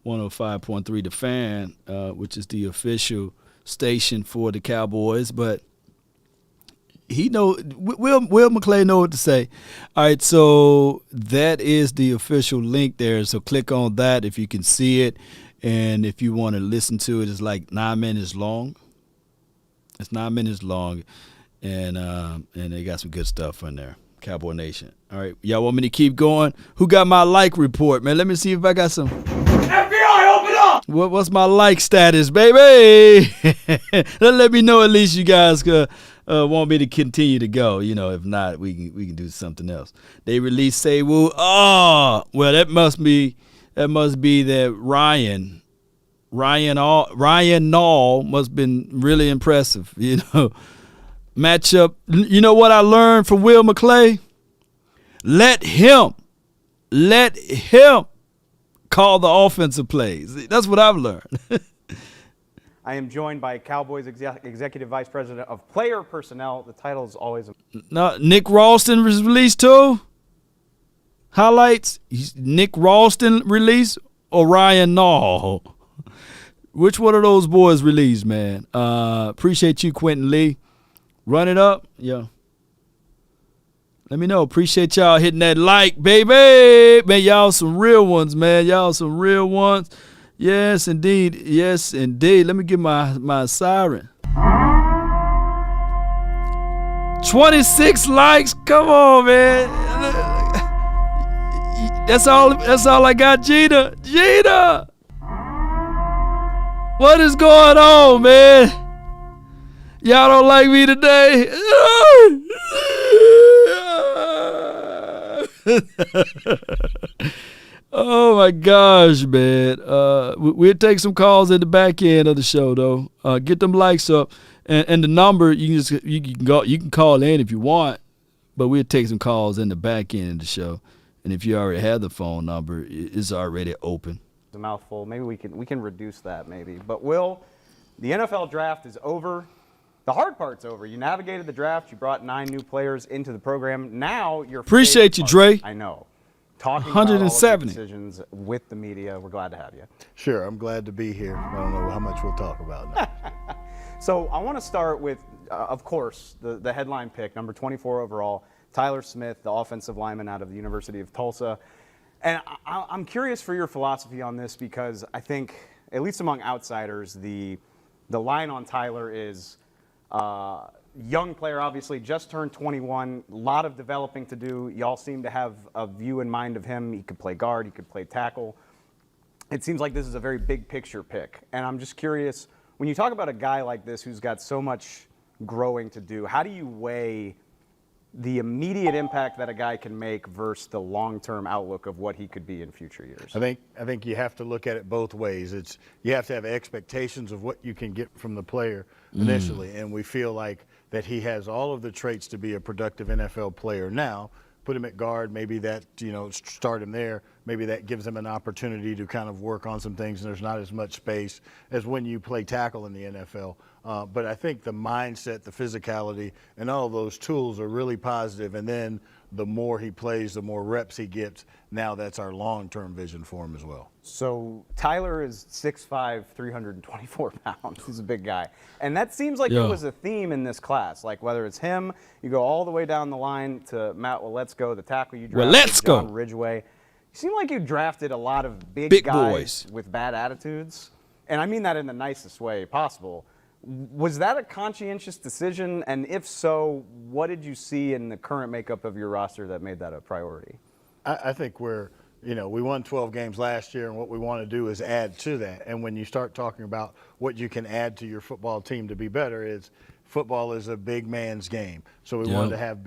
105.3 The Fan, which is the official station for the Cowboys, but Will McClay know what to say. All right, so that is the official link there. So click on that if you can see it, and if you want to listen to it, it's like 9 minutes long. It's 9 minutes long, and they got some good stuff in there. Cowboy Nation. All right, y'all want me to keep going? Who got my like report, man? Let me see if I got some. FBI, open up! What's my like status, baby? Let me know at least you guys want me to continue to go. If not, we can do something else. They released Say Woo. Oh, well, that must be that Ryan Nall must have been really impressive. Matchup. You know what I learned from Will McClay? Let him call the offensive plays. That's what I've learned. I am joined by Cowboys Executive Vice President of Player Personnel. The title is always... No, Nick Ralston was released too? Highlights? Nick Ralston released or Ryan Nall? Which one of those boys released, man? Appreciate you, Quentin Lee. Run it up. Yeah. Let me know. Appreciate y'all hitting that like, baby. Man, y'all some real ones, man. Y'all some real ones. Yes, indeed. Yes, indeed. Let me get my siren. 26 likes. Come on, man. That's all I got, Gina. Gina! What is going on, man? Y'all don't like me today? Oh my gosh, man. We'll take some calls at the back end of the show, though. Get them likes up. And the number, you can call in if you want, but we'll take some calls in the back end of the show. And if you already have the phone number, it's already open. A mouthful. Maybe we can reduce that, maybe. But Will, the NFL draft is over. The hard part's over. You navigated the draft. You brought 9 new players into the program. Now you're appreciate you, Dre. I know. Talking 170 about all of your decisions with the media. We're glad to have you. Sure, I'm glad to be here. I don't know how much we'll talk about now. So I want to start with, of course, the headline pick, number 24 overall, Tyler Smith, the offensive lineman out of the University of Tulsa. And I'm curious for your philosophy on this because I think, at least among outsiders, the line on Tyler is young player, obviously, just turned 21, a lot of developing to do. Y'all seem to have a view in mind of him. He could play guard, he could play tackle. It seems like this is a very big picture pick. And I'm just curious, when you talk about a guy like this who's got so much growing to do, how do you weigh the immediate impact that a guy can make versus the long-term outlook of what he could be in future years? I think you have to look at it both ways. You have to have expectations of what you can get from the player initially, and we feel like that he has all of the traits to be a productive NFL player now. Put him at guard, maybe that, start him there. Maybe that gives him an opportunity to kind of work on some things, and there's not as much space as when you play tackle in the NFL. But I think the mindset, the physicality, and all of those tools are really positive. And then the more he plays, the more reps he gets. Now that's our long-term vision for him as well. So Tyler is 6'5", 324 pounds. He's a big guy. And that seems like it was a theme in this class. Like whether it's him, you go all the way down the line to Matt Waletzko, the tackle you drafted, John Ridgeway. You seem like you drafted a lot of big guys with bad attitudes. And I mean that in the nicest way possible. Was that a conscientious decision? And if so, what did you see in the current makeup of your roster that made that a priority? I think we won 12 games last year, and what we want to do is add to that. And when you start talking about what you can add to your football team to be better, football is a big man's game. So we wanted to have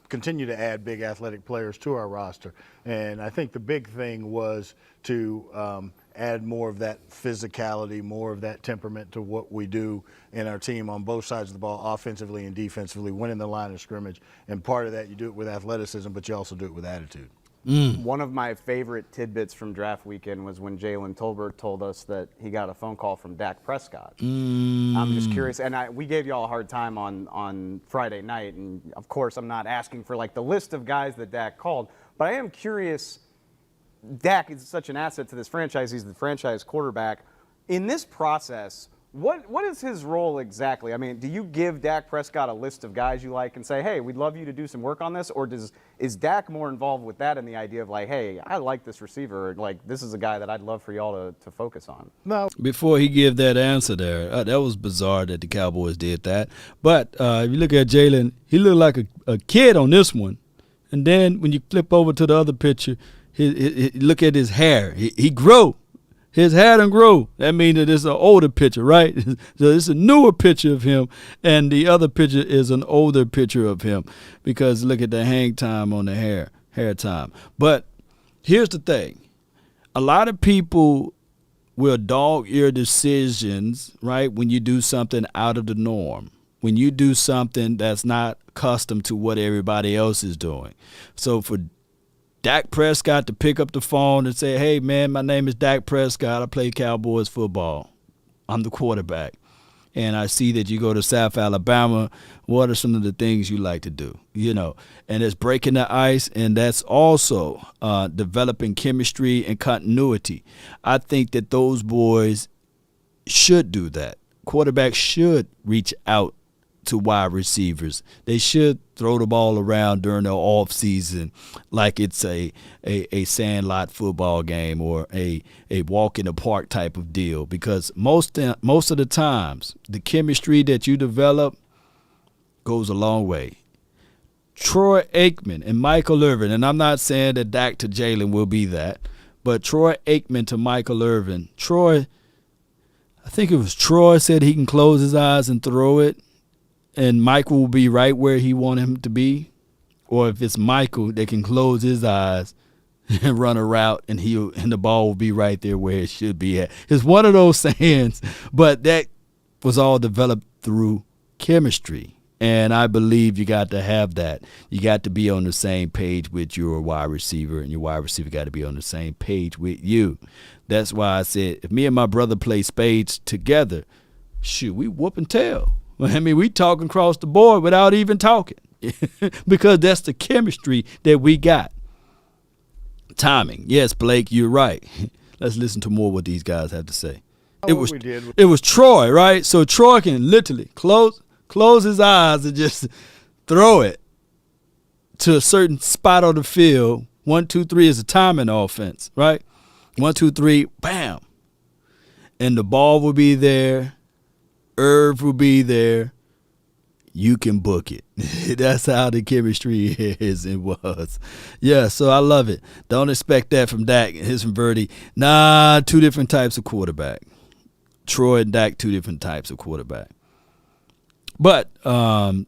continue to add big athletic players to our roster. And I think the big thing was to add more of that physicality, more of that temperament to what we do in our team on both sides of the ball, offensively and defensively, winning the line of scrimmage. And part of that, you do it with athleticism, but you also do it with attitude. One of my favorite tidbits from draft weekend was when Jalen Talbot told us that he got a phone call from Dak Prescott. I'm just curious, and we gave you all a hard time on Friday night, and of course I'm not asking for like the list of guys that Dak called, but I am curious. Dak is such an asset to this franchise. He's the franchise quarterback. In this process, what is his role exactly? I mean, do you give Dak Prescott a list of guys you like and say, hey, we'd love you to do some work on this? Or is Dak more involved with that in the idea of like, hey, I like this receiver. Like, this is a guy that I'd love for y'all to focus on? No. Before he give that answer there, that was bizarre that the Cowboys did that. But if you look at Jalen, he looked like a kid on this one. And then when you flip over to the other picture, look at his hair. He grew. His hair done grow. That means that it's an older picture, right? So it's a newer picture of him, and the other picture is an older picture of him because look at the hang time on the hair time. But here's the thing. A lot of people will dog your decisions, right, when you do something out of the norm, when you do something that's not accustomed to what everybody else is doing. So for Dak Prescott to pick up the phone and say, hey, man, my name is Dak Prescott. I play Cowboys football. I'm the quarterback. And I see that you go to South Alabama. What are some of the things you like to do? And it's breaking the ice, and that's also developing chemistry and continuity. I think that those boys should do that. Quarterbacks should reach out to wide receivers. They should throw the ball around during the off season like it's a sandlot football game or a walk in the park type of deal, because most of the times the chemistry that you develop goes a long way. Troy Aikman and Michael Irvin, and I'm not saying that Dak to Jalen will be that, but Troy Aikman to Michael Irvin. Troy, I think it was Troy said he can close his eyes and throw it, and Michael will be right where he wanted him to be. Or if it's Michael that can close his eyes and run a route, and the ball will be right there where it should be at. It's one of those sayings, but that was all developed through chemistry. And I believe you got to have that. You got to be on the same page with your wide receiver, and your wide receiver got to be on the same page with you. That's why I said, if me and my brother play spades together, shoot, we whoop and tell. I mean, we talking across the board without even talking because that's the chemistry that we got. Timing. Yes, Blake, you're right. Let's listen to more what these guys have to say. It was Troy, right? So Troy can literally close his eyes and just throw it to a certain spot on the field. 1, 2, 3 is a timing offense, right? 1, 2, 3, bam. And the ball will be there. Irv will be there. You can book it. That's how the chemistry is and was. Yeah, so I love it. Don't expect that from Dak. His from Verdi. Nah, two different types of quarterback. Troy and Dak, two different types of quarterback. But to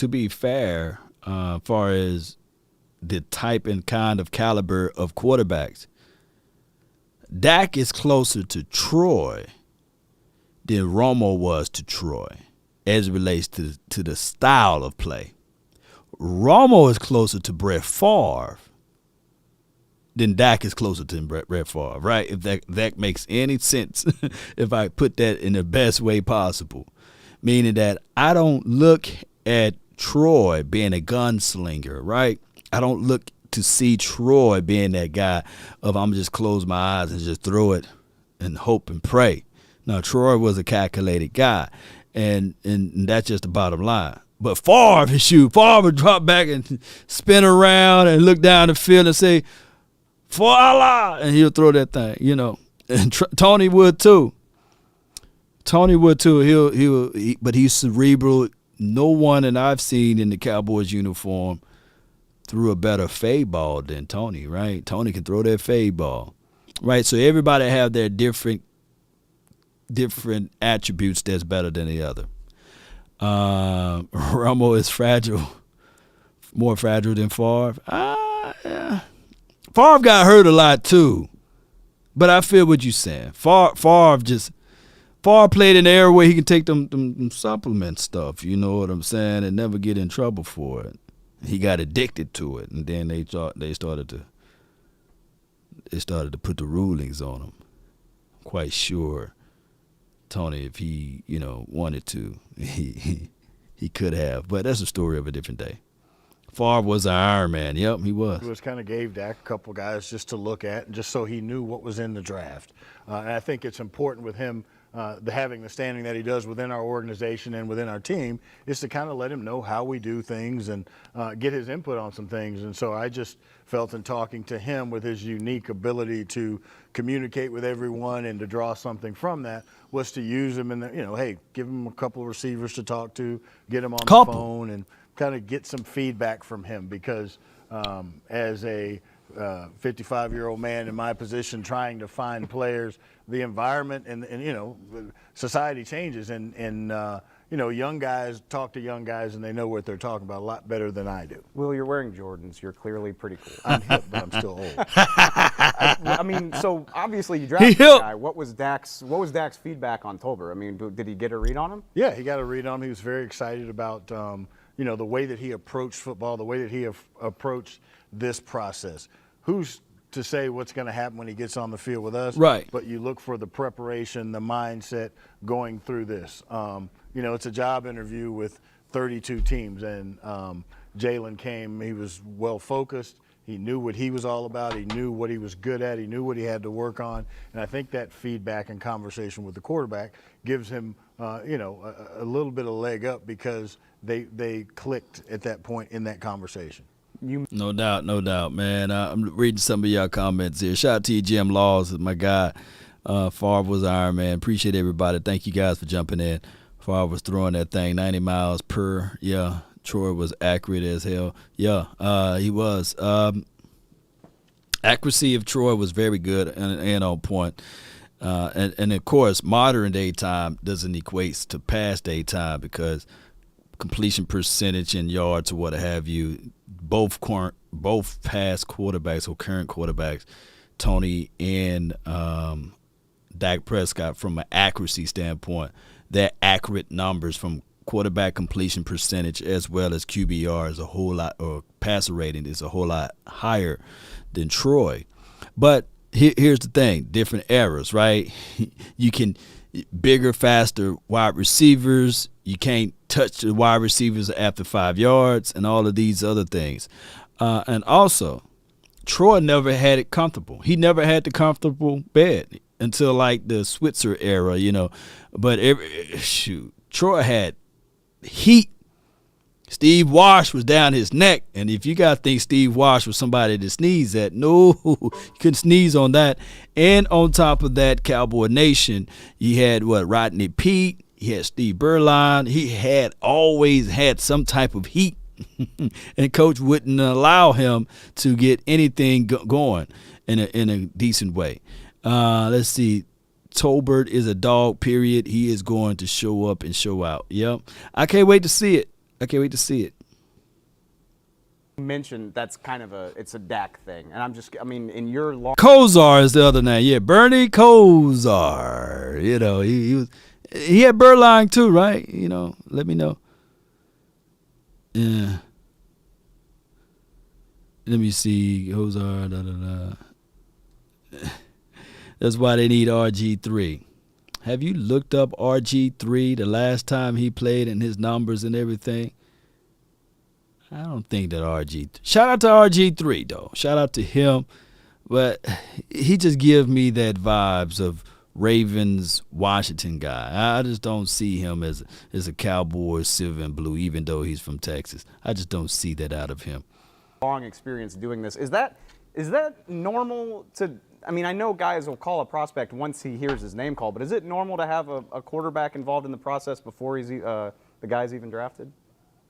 be fair, as far as the type and kind of caliber of quarterbacks, Dak is closer to Troy than Romo was to Troy as it relates to the style of play. Romo is closer to Brett Favre than Dak is closer to Brett Favre, right? If that makes any sense, if I put that in the best way possible. Meaning that I don't look at Troy being a gunslinger, right? I don't look to see Troy being that guy of I'm just close my eyes and just throw it and hope and pray. Now, Troy was a calculated guy, and that's just the bottom line. But Favre would drop back and spin around and look down the field and say, "For Allah," and he'll throw that thing, you know. And Tony would too. But he's cerebral. No one that I've seen in the Cowboys uniform threw a better fade ball than Tony, right? Tony can throw that fade ball, right? So everybody have their different attributes that's better than the other. Romo is fragile, more fragile than Favre. Yeah. Favre got hurt a lot too, but I feel what you're saying. Favre played in the era where he can take them supplement stuff, you know what I'm saying, and never get in trouble for it. He got addicted to it, and then they started to put the rulings on him. I'm quite sure Tony, if he wanted to, he could have, but that's a story of a different day. Favre was an Iron Man. Yep, he was. He was kind of gave Dak a couple guys just to look at, just so he knew what was in the draft. And I think it's important with him having the standing that he does within our organization and within our team is to kind of let him know how we do things and get his input on some things. And so I just felt in talking to him with his unique ability to communicate with everyone and to draw something from that was to use him in the, hey, give him a couple of receivers to talk to, get him on the phone and kind of get some feedback from him because as a 55-year-old man in my position trying to find players, the environment and society changes and young guys talk to young guys and they know what they're talking about a lot better than I do. Will, you're wearing Jordans. You're clearly pretty cool. I'm hip, but I'm still old. I mean, so obviously you drafted the guy. What was Dak's feedback on Tolbert? I mean, did he get a read on him? Yeah, he got a read on him. He was very excited about the way that he approached football, the way that he approached this process. Who's to say what's going to happen when he gets on the field with us? Right. But you look for the preparation, the mindset going through this. It's a job interview with 32 teams, and Jalen came. He was well focused. He knew what he was all about. He knew what he was good at. He knew what he had to work on. And I think that feedback and conversation with the quarterback gives him, a little bit of leg up because they clicked at that point in that conversation. No doubt, man. I'm reading some of y'all comments here. Shout out to you, Jim Laws, my guy. Favre was Iron Man. Appreciate everybody. Thank you guys for jumping in. before I was throwing that thing 90 miles per. Yeah, Troy was accurate as hell. Yeah, he was. Accuracy of Troy was very good and on point. And of course, modern day time doesn't equate to past day time because completion percentage and yards or what have you, both past quarterbacks or current quarterbacks, Tony and Dak Prescott, from an accuracy standpoint, their accurate numbers from quarterback completion percentage as well as QBR is a whole lot, or passer rating is a whole lot higher than Troy. But here's the thing, different eras, right? You can bigger, faster wide receivers. You can't touch the wide receivers after 5 yards and all of these other things. And also, Troy never had it comfortable. He never had the comfortable bed until like the Switzer era, But Troy had heat. Steve Wash was down his neck, and if you guys think Steve Wash was somebody to sneeze at, no, you couldn't sneeze on that. And on top of that, Cowboy Nation, you had Rodney Peete, he had Steve Berline, he had always had some type of heat, and Coach wouldn't allow him to get anything going in a decent way. Let's see. Tolbert is a dog, period. He is going to show up and show out. Yep. I can't wait to see it. You mentioned that's kind of it's a Dak thing. And in your long. Kosar is the other name. Yeah, Bernie Kosar. He had Berline too, right? Let me know. Yeah. Let me see. Kosar, That's why they need RG3. Have you looked up RG3 the last time he played and his numbers and everything? I don't think that shout out to RG3 though. Shout out to him. But he just gives me that vibes of Ravens Washington guy. I just don't see him as a Cowboys silver and blue, even though he's from Texas. I just don't see that out of him. Long experience doing this. Is that normal to? I know guys will call a prospect once he hears his name called, but is it normal to have a quarterback involved in the process before the guy's even drafted?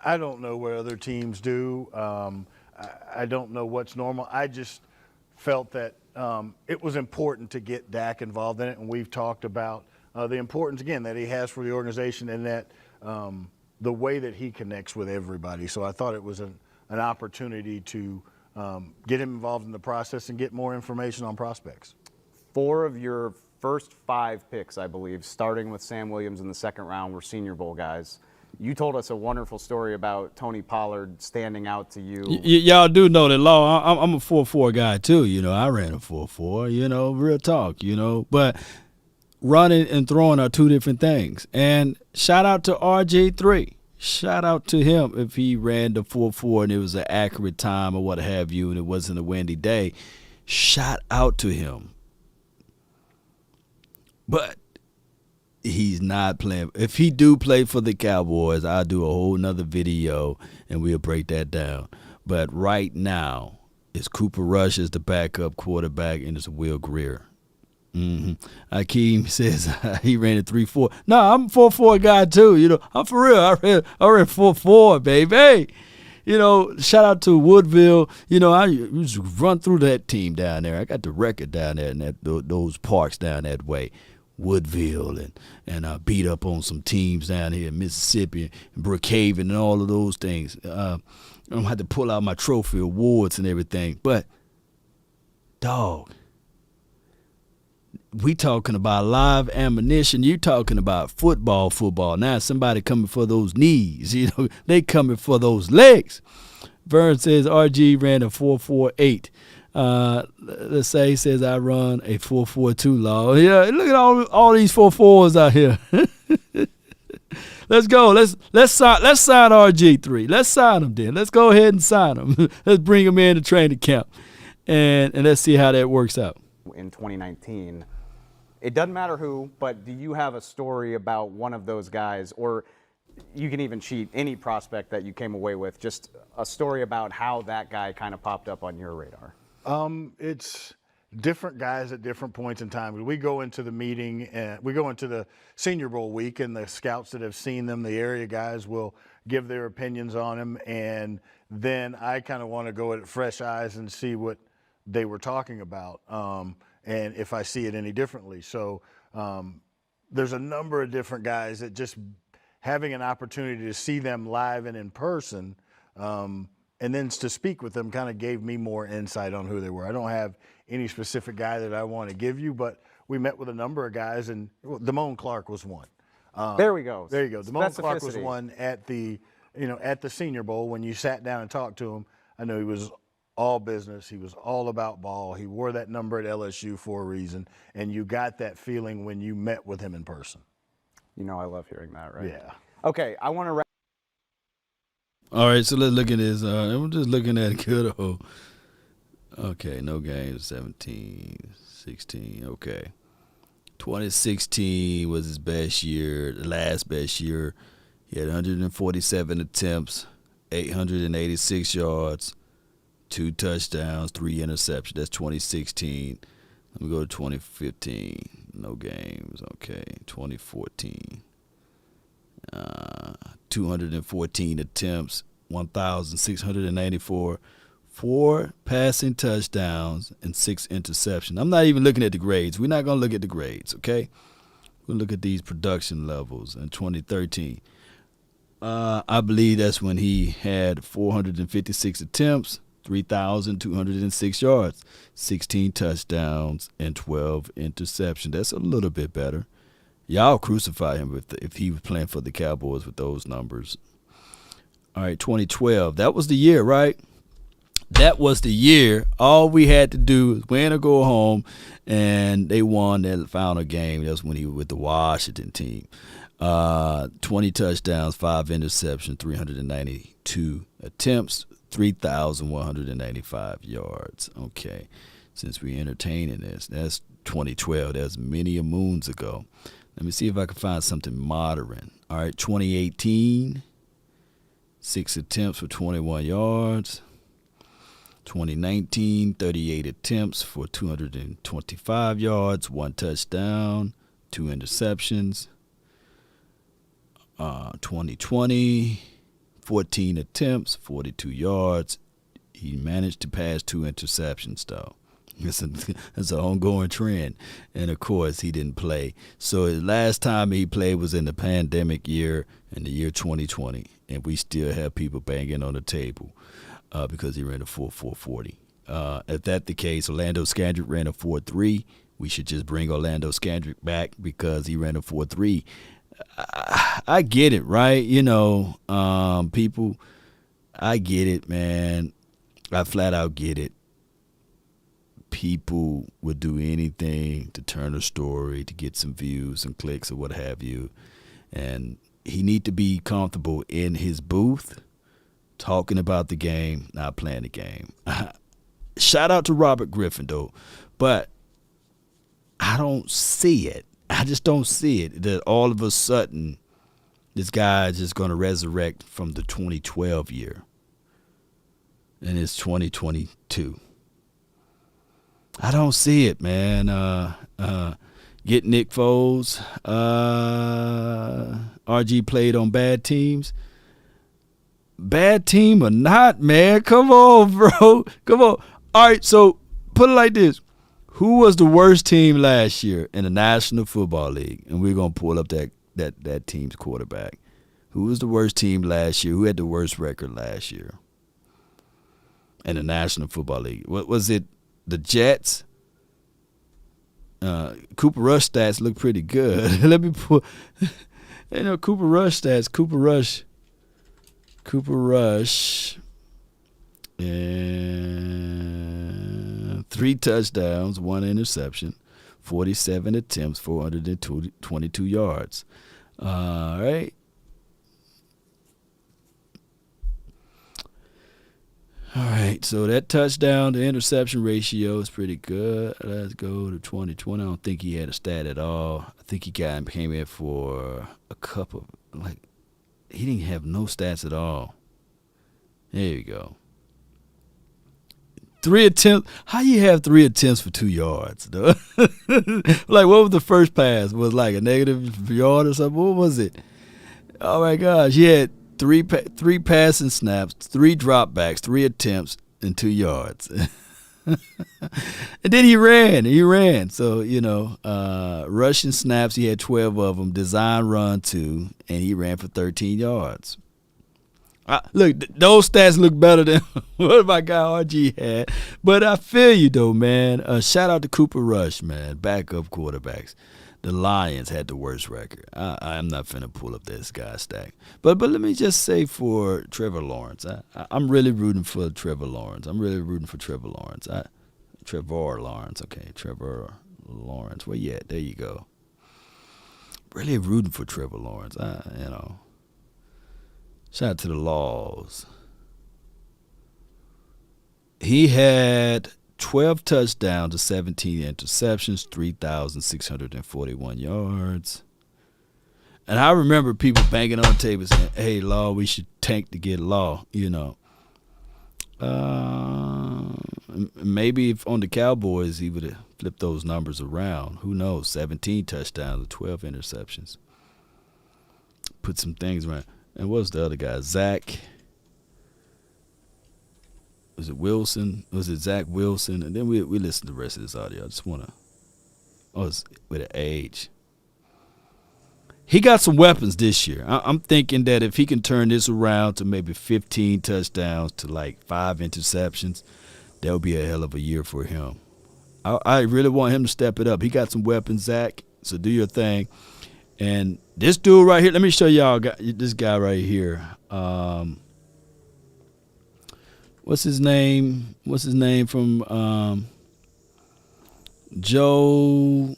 I don't know what other teams do. I don't know what's normal. I just felt that it was important to get Dak involved in it, and we've talked about the importance, again, that he has for the organization and that the way that he connects with everybody. So I thought it was an opportunity to get him involved in the process and get more information on prospects. 4 of your first 5 picks, I believe, starting with Sam Williams in the second round, were Senior Bowl guys. You told us a wonderful story about Tony Pollard standing out to you. Y'all do know that law. I'm a 4.4 guy too. I ran a 4.4. Real talk. But running and throwing are two different things. And shout out to RJ3. Shout out to him if he ran the 4.4 and it was an accurate time or what have you, and it wasn't a windy day. Shout out to him. But he's not playing. If he do play for the Cowboys, I'll do a whole nother video and we'll break that down. But right now, it's Cooper Rush as the backup quarterback and it's Will Greer. Akeem says he ran a 3.4. No, I'm a 4.4 guy too. I'm for real. I ran 4.4, baby. Shout out to Woodville. I used to run through that team down there. I got the record down there in those parks down that way. Woodville and I beat up on some teams down here in Mississippi and Brookhaven and all of those things. I'm going to have to pull out my trophy awards and everything. But, dog, we talking about live ammunition. You talking about football. Now somebody coming for those knees. They coming for those legs. Vern says RG ran a 4.48. Let's say he says I run a 4.42 law. Yeah, look at all these 4.4s out here. Let's go. Let's sign RG3. Let's sign him then. Let's go ahead and sign him. Let's bring him in to training camp, and let's see how that works out. In 2019, it doesn't matter who, but do you have a story about one of those guys, or you can even cheat any prospect that you came away with, just a story about how that guy kind of popped up on your radar? It's different guys at different points in time. We go into the meeting and we go into the Senior Bowl week, and the scouts that have seen them, the area guys, will give their opinions on them, and then I kind of want to go at fresh eyes and see what they were talking about, and if I see it any differently. So there's a number of different guys that just having an opportunity to see them live and in person, and then to speak with them kind of gave me more insight on who they were. I don't have any specific guy that I want to give you, but we met with a number of guys, and Damone Clark was one. There we go. There you go. Damone Clark was Specificity. one at the Senior Bowl. When you sat down and talked to him, I know he was all business. He was all about ball. He wore that number at LSU for a reason, and you got that feeling when you met with him in person. You know I love hearing that, right? Yeah. Okay, I want to wrap. All right, so let's look at this. I'm just looking at good old. Okay, no games, 17, 16, okay. 2016 was his best year, the last best year. He had 147 attempts, 886 yards, 2 touchdowns, 3 interceptions. That's 2016. Let me go to 2015. No games, okay. 2014. 214 attempts, 1,694, 4 passing touchdowns, and 6 interceptions. I'm not even looking at the grades. We're not going to look at the grades, okay? We'll look at these production levels in 2013. I believe that's when he had 456 attempts, 3,206 yards, 16 touchdowns, and 12 interceptions. That's a little bit better. Y'all crucify him if he was playing for the Cowboys with those numbers. All right, 2012. That was the year, right? That was the year. All we had to do was win or go home, and they won that final game. That's when he was with the Washington team. 20 touchdowns, 5 interceptions, 392 attempts, 3,185 yards. Okay, since we're entertaining this, that's 2012. That's many a moons ago. Let me see if I can find something modern. All right, 2018, 6 attempts for 21 yards. 2019, 38 attempts for 225 yards, 1 touchdown, 2 interceptions. 2020, 14 attempts, 42 yards. He managed to pass 2 interceptions, though. It's an ongoing trend. And, of course, he didn't play. So the last time he played was in the pandemic year, in the year 2020. And we still have people banging on the table because he ran a 4.40. If that's the case, Orlando Scandrick ran a 4.3. We should just bring Orlando Scandrick back because he ran a 4.3. I get it, right? You know, people, I get it, man. I flat out get it. People would do anything to turn a story, to get some views and clicks or what have you. And he need to be comfortable in his booth, talking about the game, not playing the game. Shout out to Robert Griffin, though. But I don't see it. I just don't see it, that all of a sudden this guy is just going to resurrect from the 2012 year. And it's 2022. I don't see it, man. Get Nick Foles. RG played on bad teams. Bad team or not, man? Come on, bro. Come on. All right, so put it like this. Who was the worst team last year in the National Football League? And we're going to pull up that team's quarterback. Who was the worst team last year? Who had the worst record last year in the National Football League? What was it? The Jets? Cooper Rush stats look pretty good. Let me pull. Cooper Rush stats. Cooper Rush. And 3 touchdowns, 1 interception, 47 attempts, 422 yards. All right. All right, so that touchdown to interception ratio is pretty good. Let's go to 2020. I don't think he had a stat at all. I think he came in for a couple, he didn't have no stats at all. There you go. 3 attempts. How you have 3 attempts for 2 yards, though? Like, what was the first pass? Was like a negative yard or something? What was it? Oh my gosh, he had 3 passing snaps, 3 dropbacks, 3 attempts, and 2 yards. And then he ran. So, rushing snaps, he had 12 of them, design run 2, and he ran for 13 yards. Look, those stats look better than what my guy RG had. But I feel you, though, man. Shout out to Cooper Rush, man, backup quarterbacks. The Lions had the worst record. I'm not finna pull up this guy's stack. But let me just say for Trevor Lawrence, I'm really rooting for Trevor Lawrence. Trevor Lawrence. Where you at? There you go. Really rooting for Trevor Lawrence. Shout out to the Laws. He had 12 touchdowns to 17 interceptions, 3,641 yards. And I remember people banging on the table saying, hey, Law, we should tank to get Law, Maybe if on the Cowboys he would have flipped those numbers around. Who knows? 17 touchdowns and 12 interceptions. Put some things around. And what was the other guy? Zach. Was it Wilson? Was it Zach Wilson? And then we listen to the rest of this audio. I just want to. Oh, it's with an age. He got some weapons this year. I'm thinking that if he can turn this around to maybe 15 touchdowns to like 5 interceptions, that would be a hell of a year for him. I really want him to step it up. He got some weapons, Zach, so do your thing. And this dude right here, let me show y'all this guy right here. What's his name? From Joe?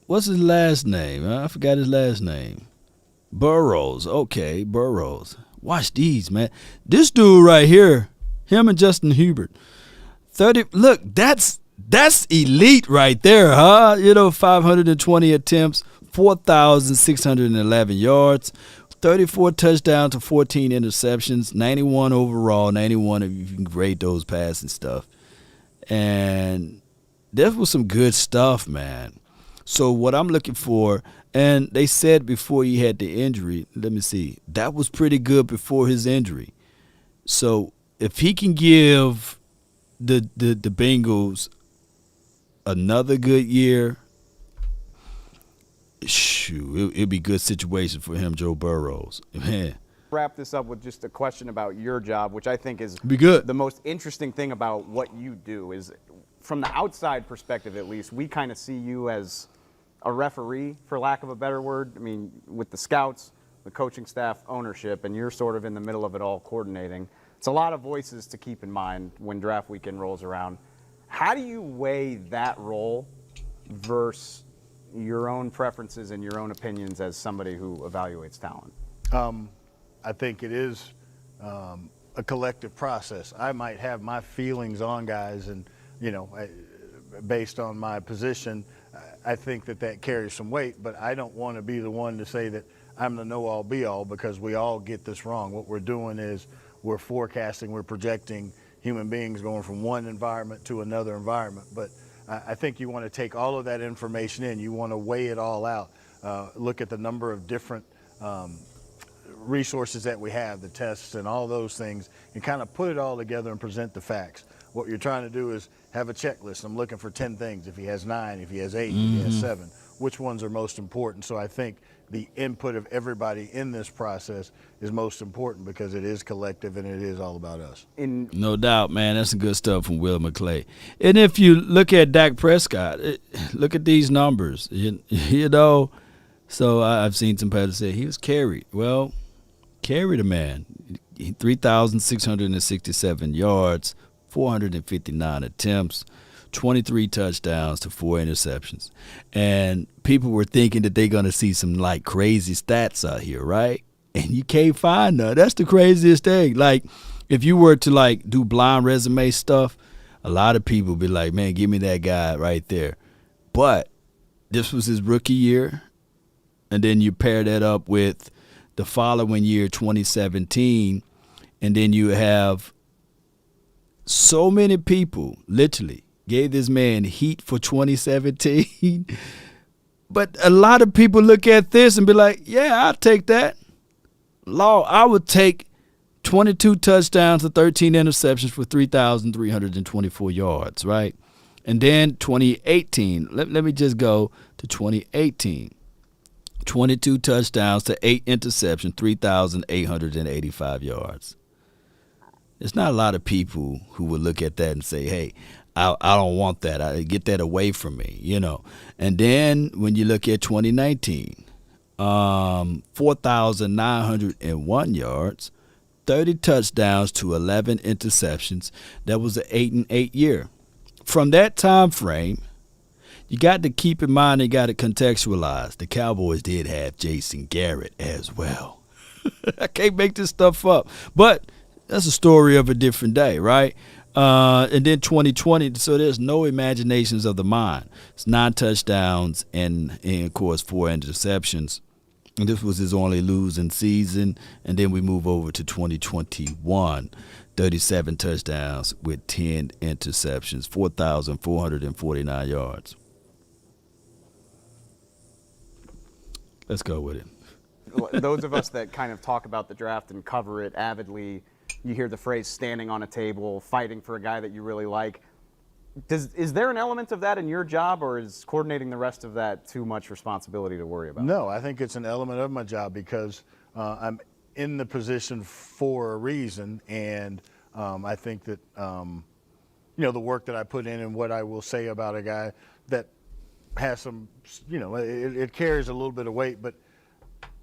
What's his last name? I forgot his last name. Burrows. Okay, Burrows. Watch these, man. This dude right here, him and Justin Herbert. 30. Look, that's elite right there, huh? 520 attempts, 4,611 yards, 34 touchdowns to 14 interceptions, 91 overall, 91 if you can grade those passing stuff. And that was some good stuff, man. So what I'm looking for, and they said before he had the injury, let me see, that was pretty good before his injury. So if he can give the Bengals another good year, it'd be a good situation for him, Joe Burrows. Man. Wrap this up with just a question about your job, which I think is be good. The most interesting thing about what you do is, from the outside perspective at least, we kind of see you as a referee, for lack of a better word. I mean, with the scouts, the coaching staff, ownership, and you're sort of in the middle of it all coordinating. It's a lot of voices to keep in mind when draft weekend rolls around. How do you weigh that role versus your own preferences and your own opinions as somebody who evaluates talent? I think it is a collective process. I might have my feelings on guys, and based on my position, I think that carries some weight. But I don't want to be the one to say that I'm the know-all, be-all, because we all get this wrong. What we're doing is we're forecasting, we're projecting human beings going from one environment to another environment. But I think you want to take all of that information in. You want to weigh it all out. Look at the number of different resources that we have, the tests and all those things, and kind of put it all together and present the facts. What you're trying to do is have a checklist. I'm looking for 10 things. If he has 9, if he has 8, if he has 7, which ones are most important? So I think the input of everybody in this process is most important because it is collective and it is all about us. No doubt, man. That's some good stuff from Will McClay. And if you look at Dak Prescott, look at these numbers. So I've seen some players say he was carried. Well, carried a man. 3,667 yards, 459 attempts, 23 touchdowns to 4 interceptions. And people were thinking that they're going to see some like crazy stats out here, right? And you can't find none. That's the craziest thing. Like, if you were to like do blind resume stuff, a lot of people be like, man, give me that guy right there. But this was his rookie year. And then you pair that up with the following year, 2017, and then you have so many people literally gave this man heat for 2017. But a lot of people look at this and be like, yeah, I'll take that. Law, I would take 22 touchdowns and 13 interceptions for 3,324 yards, right? And then 2018, let me just go to 2018. 22 touchdowns to 8 interceptions, 3,885 yards. There's not a lot of people who would look at that and say, hey, I don't want that. I get that away from me, you know. And then when you look at 2019, 4,901 yards, 30 touchdowns to 11 interceptions. That was an 8-8 year. From that time frame, you got to keep in mind, you got to contextualize. The Cowboys did have Jason Garrett as well. I can't make this stuff up. But that's a story of a different day, right? And then 2020, so there's no imaginations of the mind. It's 9 touchdowns and of course, 4 interceptions. And this was his only losing season. And then we move over to 2021, 37 touchdowns with 10 interceptions, 4,449 yards. Let's go with it. Those of us that kind of talk about the draft and cover it avidly, you hear the phrase standing on a table, fighting for a guy that you really like. Is there an element of that in your job, or is coordinating the rest of that too much responsibility to worry about? No, I think it's an element of my job because I'm in the position for a reason, and I think that the work that I put in and what I will say about a guy that has some, it carries a little bit of weight, but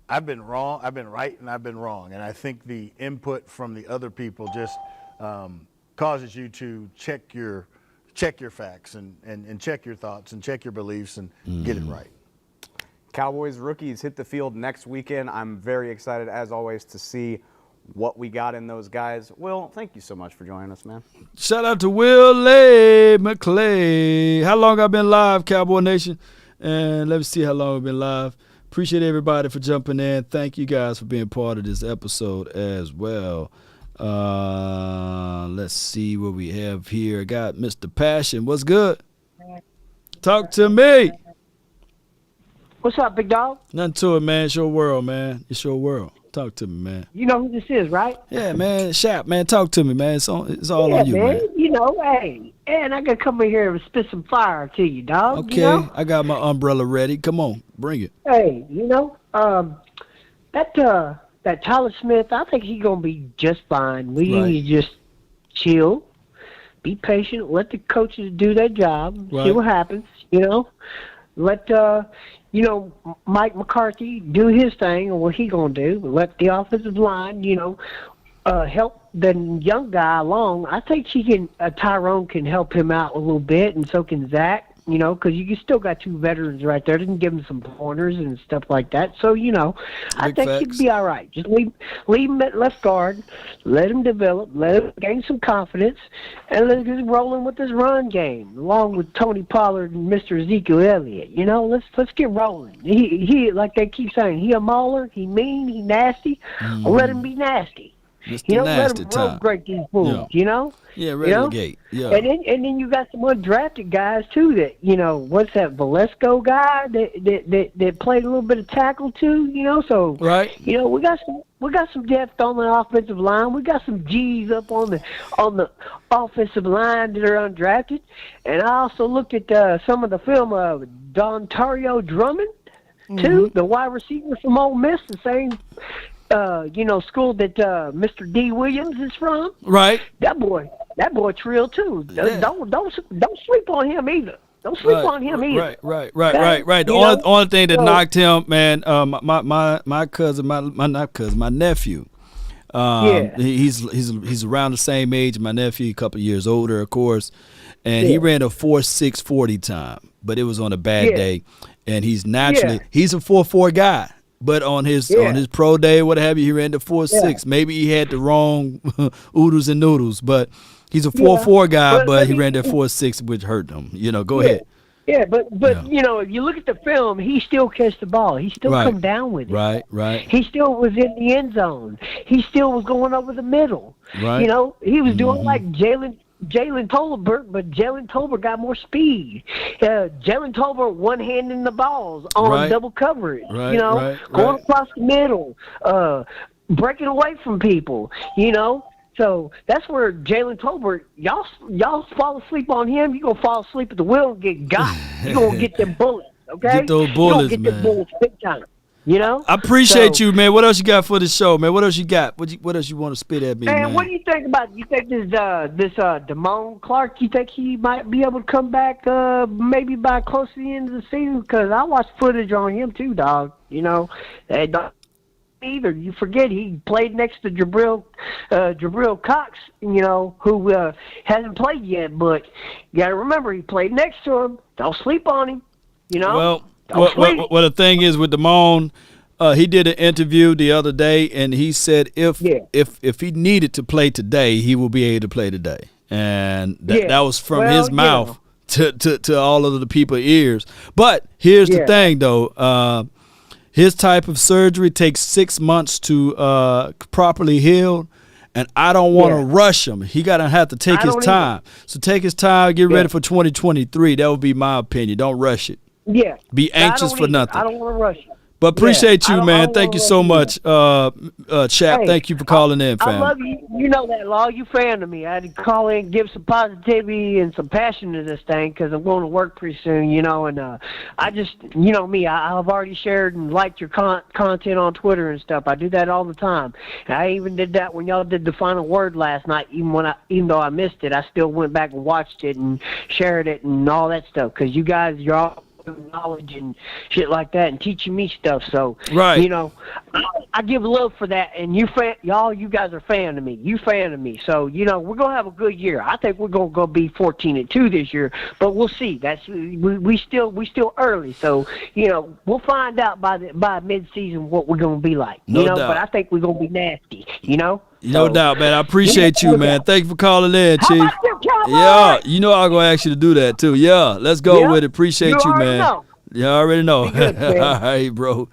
I've been wrong, I've been right, and I've been wrong, and I think the input from the other people just causes you to check your facts and check your thoughts and check your beliefs and get it right. Cowboys rookies hit the field next weekend. I'm very excited, as always, to see what we got in those guys. Will, thank you so much for joining us, man. Shout out to Willie McClay. How long I've been live, Cowboy Nation? And let me see how long I've been live. Appreciate everybody for jumping in. Thank you guys for being part of this episode as well. Let's see what we have here. I got Mr. Passion. What's good? Talk to me. What's up, big dog? Nothing to it, man. It's your world, man. It's your world. Talk to me, man. You know who this is, right? Yeah, man. Shap, man. Talk to me, man. It's all on you, man. Hey, and I gotta come in here and spit some fire to you, dog. Okay, I got my umbrella ready. Come on, bring it. Hey, that Tyler Smith, I think he's gonna be just fine. We need to just chill, be patient, let the coaches do their job, see what happens. Let Mike McCarthy do his thing, or what he gonna do. Let the offensive line, help the young guy along. I think Tyrone can help him out a little bit, and so can Zach. Because you still got 2 veterans right there. Didn't give him some pointers and stuff like that. So, I think he'd be all right. Just leave him at left guard, let him develop, let him gain some confidence, and let's get rolling with this run game, along with Tony Pollard and Mr. Ezekiel Elliott. Let's get rolling. He like they keep saying, he a mauler, he mean, he nasty. I'll let him be nasty. Let him road break these fools, Yeah, relegate. Yeah. And then you got some undrafted guys too that, what's that Valesco guy that played a little bit of tackle too, so right. We got some depth on the offensive line. We got some G's up on the offensive line that are undrafted. And I also looked at some of the film of Dontario Drummond too, the wide receiver from Ole Miss, the same school that Mr. D. Williams is from. Right. That boy's real too. Yeah. Don't sleep on him either. Don't sleep on him either. Right. The only thing that knocked him, man, my nephew. He's around the same age as my nephew, a couple of years older, of course, and he ran a 4.6 40 time, but it was on a bad day, and he's naturally he's a 4.4 guy. But on his pro day, what have you, he ran the 4.6. Maybe he had the wrong oodles and noodles, but he's a 4.4 guy, but he ran that 4.6, which hurt him. Go ahead. Yeah, but if you look at the film, he still catch the ball. He still come down with it. Right. He still was in the end zone. He still was going over the middle. Right. He was doing like Jalen Jalen Talbot, but Jalen Talbot got more speed. Jalen Talbot one-handing the balls on double coverage. Going across the middle, breaking away from people. So that's where Jalen Talbot, y'all fall asleep on him, you're going to fall asleep at the wheel and get got. You're going to get them bullets, okay? Get those bullets, man. Them bullets big time, I appreciate you, man. What else you got for the show, man? What else you got? What else you want to spit at me, man? What do you think about it? You think this Damone Clark, you think he might be able to come back maybe by close to the end of the season? Because I watched footage on him too, dog. Either you forget he played next to Jabril Cox, who hasn't played yet, but you got to remember he played next to him. Don't sleep on him, Well, the thing is with Damone, he did an interview the other day, and he said if he needed to play today, he will be able to play today, and that was from his mouth to all of the people's ears. But here's the thing, though. His type of surgery takes 6 months to properly heal, and I don't want to rush him. He got to have to take his time. So take his time, get ready for 2023. That would be my opinion. Don't rush it. Yeah. Be anxious for nothing. I don't want to rush it. But appreciate you, man. Thank you so much, Chap. Thank you for calling in, fam. I love you. You know that, Law. You fan of me. I had to call in, give some positivity and some passion to this thing because I'm going to work pretty soon, and I just, me, I've already shared and liked your content on Twitter and stuff. I do that all the time. And I even did that when y'all did the final word last night. Even though I missed it, I still went back and watched it and shared it and all that stuff because you guys, you're all knowledge and shit like that and teaching me stuff, so I give love for that, and you guys are fan of me. You fan of me, so we're gonna have a good year. I think we're gonna go be 14-2 this year, but we'll see. That's we still early, so we'll find out by mid-season what we're gonna be like. No doubt. But I think we're gonna be nasty. No doubt, man. I appreciate you, man. Thank you for calling in, Chief. How about them Cowboys? Yeah, I'm going to ask you to do that, too. Yeah, let's go with it. Appreciate you, man. Know. Yeah, I already know. Good, all right, bro.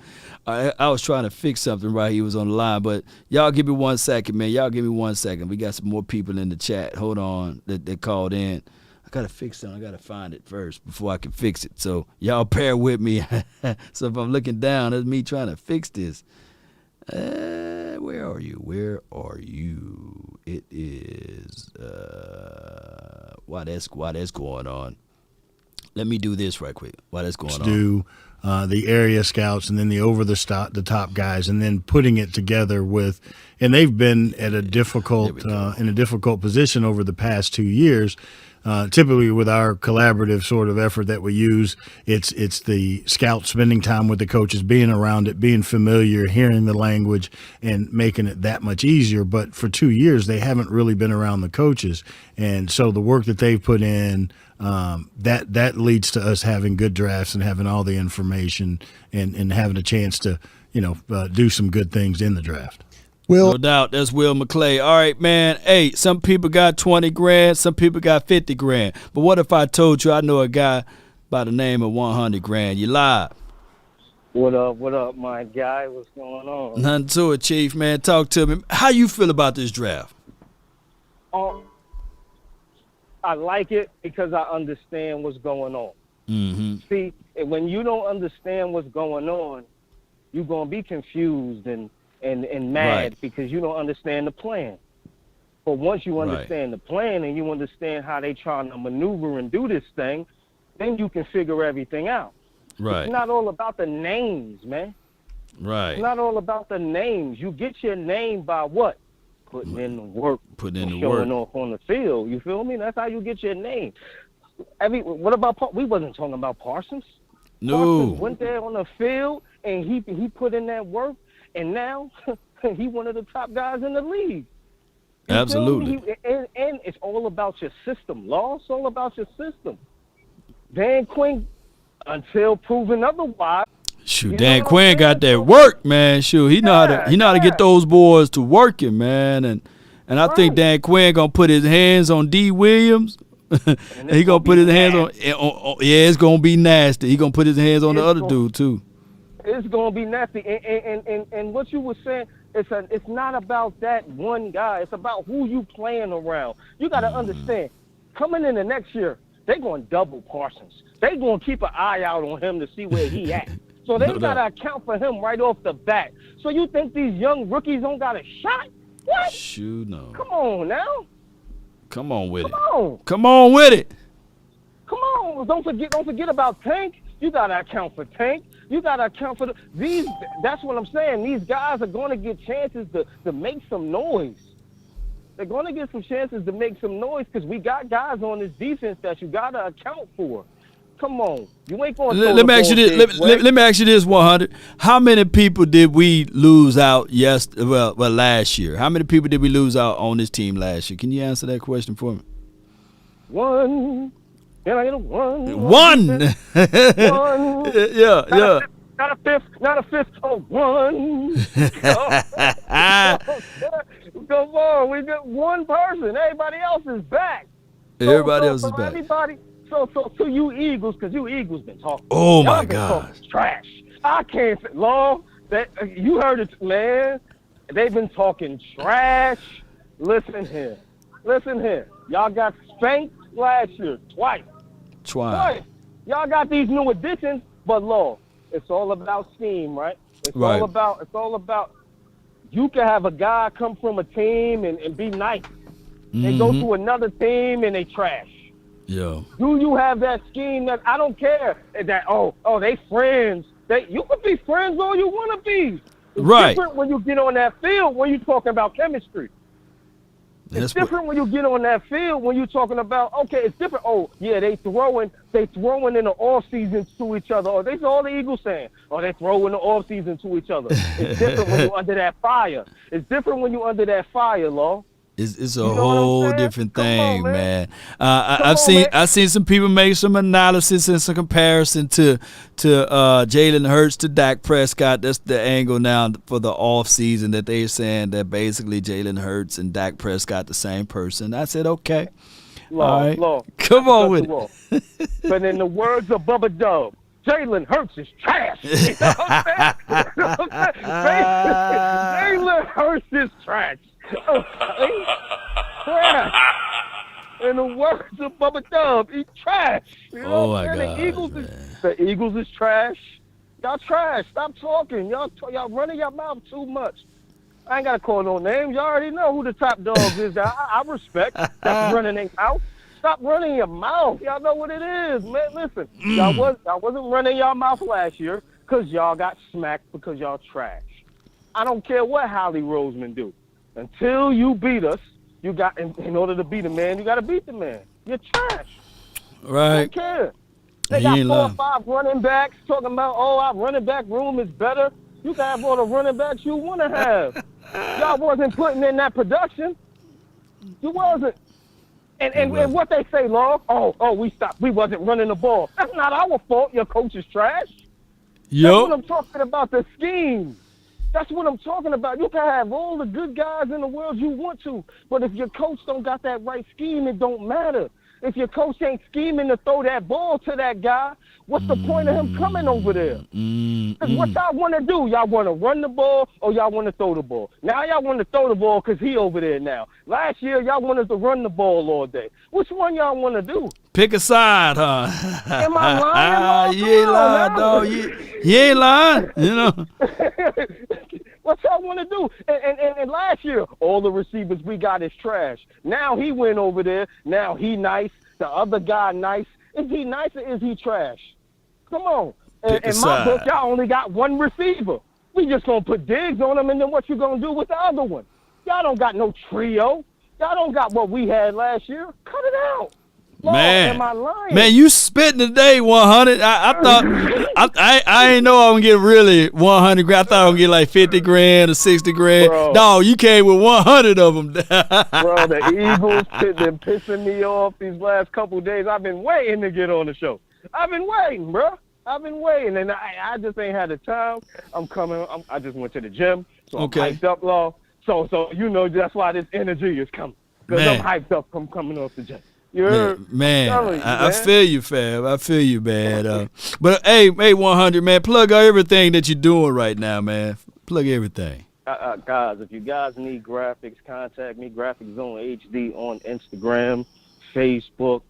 I was trying to fix something right. He was on the line, but y'all give me 1 second, man. Y'all give me 1 second. We got some more people in the chat. Hold on. That called in. I got to fix something. I got to find it first before I can fix it. So y'all pair with me. So if I'm looking down, that's me trying to fix this. Where are you? Where are you? It is why that's going on. Let me do this right quick. Why that's going on. Do the area scouts and then the top guys, and then putting it together with, and they've been at a difficult in a difficult position over the past 2 years. Typically with our collaborative sort of effort that we use, it's the scout spending time with the coaches, being around it, being familiar, hearing the language, and making it that much easier. But for 2 years, they haven't really been around the coaches. And so the work that they've put in, that leads to us having good drafts and having all the information and having a chance to, do some good things in the draft. No doubt. That's Will McClay. All right, man. Hey, some people got 20 grand. Some people got 50 grand. But what if I told you I know a guy by the name of 100 grand? You live. What up, my guy? What's going on? Nothing to it, Chief, man. Talk to me. How you feel about this draft? I like it because I understand what's going on. Mm-hmm. See, when you don't understand what's going on, you're going to be confused and mad because you don't understand the plan. But once you understand the plan and you understand how they trying to maneuver and do this thing, then you can figure everything out. Right. It's not all about the names, man. Right. It's not all about the names. You get your name by what? Putting in the work. Showing off on the field. You feel me? That's how you get your name. What about we wasn't talking about Parsons. No. Parsons went there on the field and he put in that work. And now he one of the top guys in the league. Absolutely. And it's all about your system, Law. It's all about your system. Dan Quinn, until proven otherwise. Shoot, Dan Quinn got that work, man. Shoot, he know how to get those boys to working, man. And I think Dan Quinn gonna put his hands on D. Williams. He gonna put his hands on. Yeah, it's gonna be nasty. He gonna put his hands on the other dude too. It's gonna be nasty, and what you were saying, it's not about that one guy. It's about who you playing around. You got to understand. coming into next year, they're going to double Parsons. They're going to keep an eye out on him to see where he at. So they got to account for him right off the bat. So you think these young rookies don't got a shot? What? Shoot, no. Come on now. Come on with it. Come on. Come on with it. Come on. Don't forget about Tank. You got to account for Tank. You got to account for these. That's what I'm saying. These guys are going to get chances to make some noise. They're going to get some chances to make some noise because we got guys on this defense that you got to account for. Come on. You ain't going to let me ask you this. Let me ask you this, 100. How many people did we lose out last year? How many people did we lose out on this team last year? Can you answer that question for me? One. Can I get a one? One. One. Yeah. Not a fifth. Oh, one. Come on. We got one person. Everybody else is back. Everybody else is back. Everybody. So you Eagles, because you Eagles been talking. Oh, my God. Trash. I can't say, Long, you heard it, man. They've been talking trash. Listen here. Y'all got spanked last year twice. Y'all got these new additions, but Law, it's all about scheme, right? It's all about you can have a guy come from a team and be nice. They go to another team and they trash. Yeah. Do you have that scheme that I don't care that they friends. You can be friends all you want to be. It's different when you get on that field when you're talking about chemistry. It's different when you get on that field when you're talking about it's different. Oh yeah, they throwing in the off season to each other. That's all the Eagles saying. Oh, they throw in the off season to each other. It's different when you're under that fire. Law. It's a whole different thing, man. I've seen some people make some analysis and some comparison to Jalen Hurts to Dak Prescott. That's the angle now for the off season that they're saying that basically Jalen Hurts and Dak Prescott the same person. I said okay. All right. Come on with it. But in the words of Bubba Dub, Jalen Hurts is trash. You know what I'm saying? Jalen Hurts is trash. Trash. In the words of Bubba Dub, he's trash. You know what I'm saying? The Eagles is trash. Y'all trash. Stop talking. Y'all running your mouth too much. I ain't got to call no names. Y'all already know who the top dogs is. I respect. That's running their mouth. Stop running your mouth. Y'all know what it is, man. Listen, y'all wasn't running y'all mouth last year because y'all got smacked because y'all trash. I don't care what Holly Roseman do. Until you beat us, you got in order to beat a man, you got to beat the man. You're trash. Right. I don't care. They got 4 or 5 running backs talking about, our running back room is better. You can have all the running backs you want to have. Y'all wasn't putting in that production. You wasn't. And what they say, Law, we stopped. We wasn't running the ball. That's not our fault. Your coach is trash. Yep. That's what I'm talking about, the scheme. That's what I'm talking about. You can have all the good guys in the world you want to, but if your coach don't got that right scheme, it don't matter. If your coach ain't scheming to throw that ball to that guy, what's the point of him coming over there? Because what y'all want to do? Y'all want to run the ball or y'all want to throw the ball? Now y'all want to throw the ball because he over there now. Last year, y'all wanted to run the ball all day. Which one y'all want to do? Pick a side, huh? Am I lying? You ain't lying, dog. You ain't lying, you know. What y'all want to do? And last year, all the receivers we got is trash. Now he went over there. Now he nice. The other guy nice. Is he nice or is he trash? Come on. In my book, y'all only got one receiver. We just going to put Diggs on him, and then what you going to do with the other one? Y'all don't got no trio. Y'all don't got what we had last year. Cut it out. Lord, am I lying? Man, you spitting today, 100. I thought I ain't know I would get really 100 grand. I thought I would get like 50 grand or 60 grand. Bro. No, you came with 100 of them. Bro, the Eagles been pissing me off these last couple of days. I've been waiting to get on the show. I've been waiting, bro. I've been waiting, and I just ain't had the time. I'm coming. I just went to the gym, so I'm hyped up, Law. So you know that's why this energy is coming, because I'm hyped up from coming off the gym. Man, I feel you, fam. I feel you, man. But hey, 100, man, plug everything that you're doing right now, man. Plug everything. Guys, if you guys need graphics, contact me. Graphics Zone HD on Instagram, Facebook,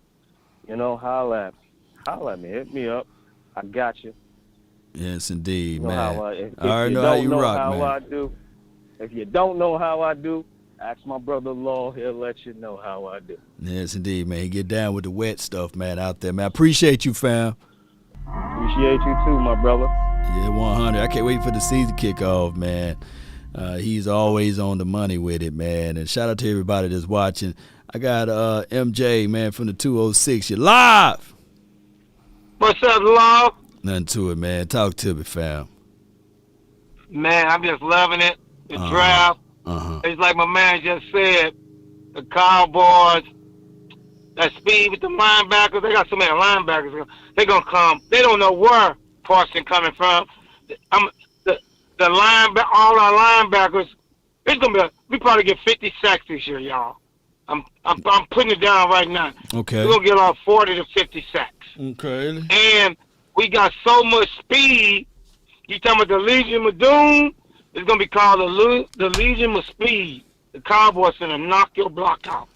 holla at me. Hit me up. I got you. Yes, indeed, You know man. how if I already you know how don't you know rock, how man. I do, if you don't know how I do, ask my brother-in-law. He'll let you know how I do. Yes, indeed, man. Get down with the wet stuff, man, out there, man. I appreciate you, fam. Appreciate you too, my brother. Yeah, 100. I can't wait for the season kick off, man. He's always on the money with it, man. And shout out to everybody that's watching. I got MJ, man, from the 206. You're live. What's up, Law? Nothing to it, man. Talk to me, fam. Man, I'm just loving it. The draft. It's like my man just said. The Cowboys, that speed with the linebackers. They got so many linebackers. They're going to come. They don't know where Parson coming from. All our linebackers, it's going to be, we probably get 50 sacks this year, y'all. I'm putting it down right now. Okay. We're going to get about 40 to 50 sacks. Okay. And we got so much speed. You talking about the Legion of Doom? It's going to be called the Legion of Speed. The Cowboys going to knock your block out.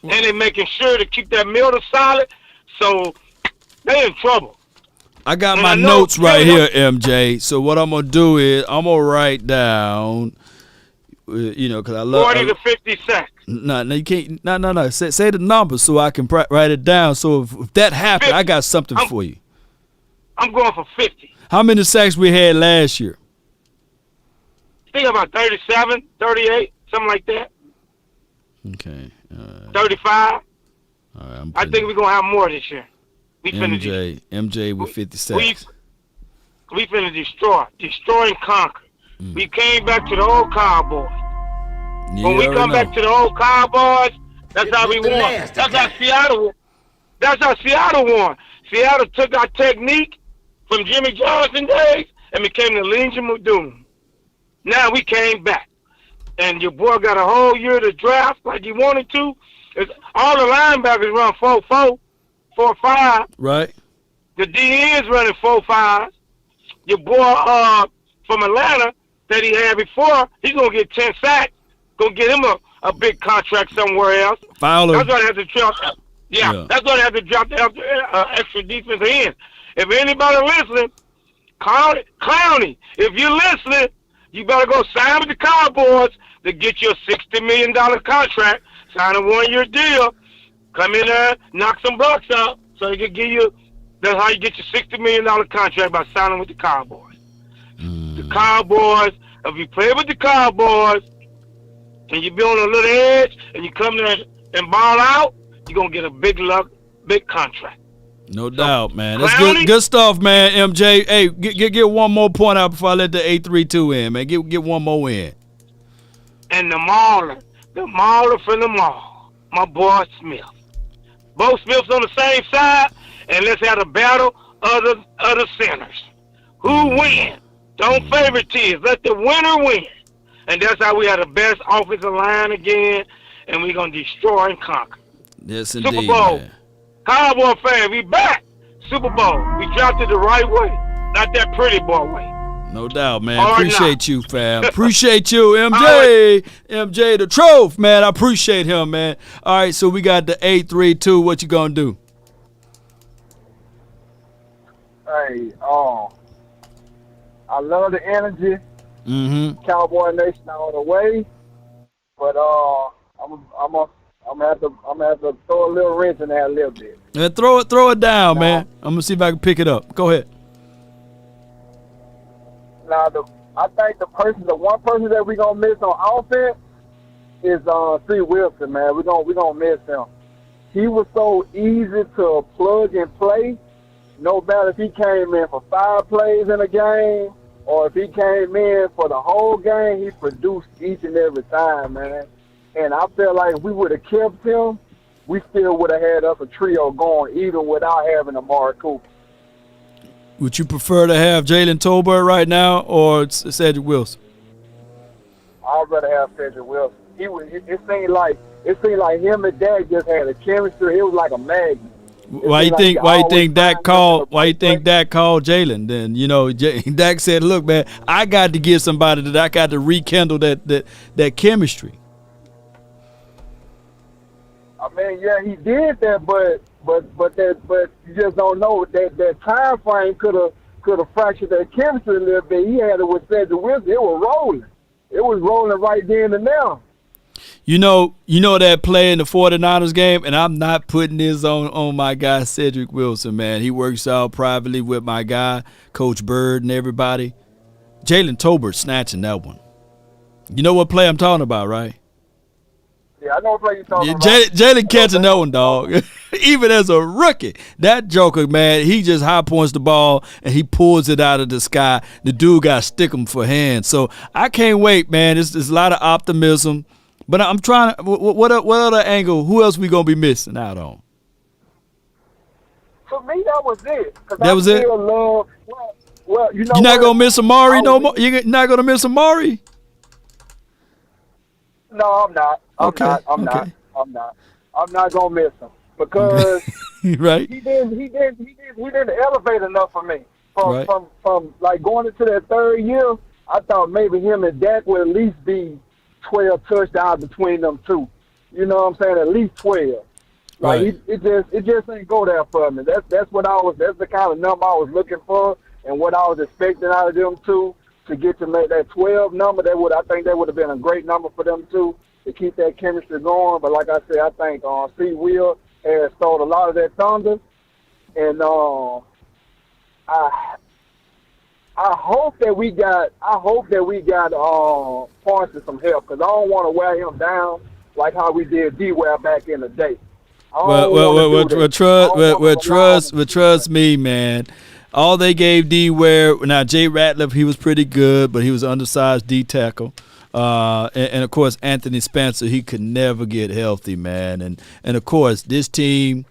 And they're making sure to keep that middle solid, so they're in trouble. I got my notes right here, MJ. So what I'm going to do is I'm going to write down, because I love 40 to 50 sacks. No, you can't. No. Say the number so I can write it down. So if that happens, I got something for you. I'm going for 50. How many sacks we had last year? I think about 37, 38, something like that. Okay. 35. All right, I think we're going to have more this year. MJ with 50 sacks. We finna destroy and conquer. We came back to the old Cowboys. When we come back to the old Cowboys, that's how we won. That's how Seattle won. Seattle took our technique from Jimmy Johnson days and became the Legion of Doom. Now we came back. And your boy got a whole year to draft like he wanted to. All the linebackers run 4-4, 4-5. Right. The DN's running 4-5. Your boy from Atlanta that he had before, he's going to get 10 sacks. Going to get him a big contract somewhere else. Fowler. That's why they have to drop. Yeah, that's why they have to drop the extra defense in. If anybody listening, Clowney, if you're listening, you better go sign with the Cowboys to get your $60 million contract. Sign a 1-year deal. Come in there, knock some bucks out so they can give you. That's how you get your $60 million contract, by signing with the Cowboys. The Cowboys, if you play with the Cowboys and you be on a little edge and you come there and ball out, you're going to get a big contract. No doubt, man. That's good stuff, man, MJ. Hey, get one more point out before I let the 832 in, man. Get one more in. And the mauler from the mall, my boy Smith. Both Smiths on the same side, and let's have a battle of the centers. Who win? Don't favoritism. Let the winner win. And that's how we have the best offensive line again, and we're going to destroy and conquer. Yes, indeed, Super Bowl. man. Cowboy fan, we back. Super Bowl. We dropped it the right way, not that pretty boy way. No doubt, man. Or Appreciate you, fam. Appreciate you, MJ. MJ the Troph, man. I appreciate him, man. All right, so we got the 832. What you gonna do? Hey, I love the energy. Mm-hmm. Cowboy Nation all the way, but I'm gonna have to throw a little wrench in there a little bit. Yeah, throw it down, man. I'm gonna see if I can pick it up. Go ahead. Now, I think the one person that we're gonna miss on offense is C. Wilson, man. We're gonna miss him. He was so easy to plug and play. No matter if he came in for 5 plays in a game or if he came in for the whole game, he produced each and every time, man. And I feel like if we would have kept him, we still would have had us a trio going, even without having Amari Cooper. Would you prefer to have Jalen Talbot right now or Cedric Wilson? I'd rather have Cedric Wilson. It seemed like him and Dak just had a chemistry. It was like a magnet. Why you think Dak called Jalen? Then Dak said, "Look, man, I got to get somebody that I got to rekindle that chemistry." I mean, yeah, he did that, but you just don't know that time frame could have fractured that chemistry a little bit. He had it with Cedric Wilson. It was rolling. It was rolling right then and now. You know that play in the 49ers game, and I'm not putting this on my guy Cedric Wilson, man. He works out privately with my guy, Coach Bird, and everybody. Jalen Talbot snatching that one. You know what play I'm talking about, right? Yeah, I know what play you're talking about. Jalen catching that one, dog. Even as a rookie, that joker, man, he just high points the ball and he pulls it out of the sky. The dude got to stick him for hands. So I can't wait, man. There's a lot of optimism. But I'm trying – what other angle, who else we going to be missing out on? For me, that was it. That was it? Well, you know You're not going to miss Amari no more? You're not going to miss Amari? No, I'm not. I'm not. I'm not gonna miss him because right. He didn't elevate enough for me. From like going into that third year, I thought maybe him and Dak would at least be 12 touchdowns between them two. You know what I'm saying? At least 12. Right. It just ain't go there for me. That's the kind of number I was looking for and what I was expecting out of them two. To get to make that 12 number, I think that would have been a great number for them too to keep that chemistry going. But like I said, I think C. Will has stole a lot of that thunder, and I hope that we got Parsons some help because I don't want to wear him down like how we did D-Ware back in the day. Trust me, man. All they gave D-Ware, now Jay Ratliff, he was pretty good, but he was undersized D-tackle. And, of course, Anthony Spencer, he could never get healthy, man. And, of course, this team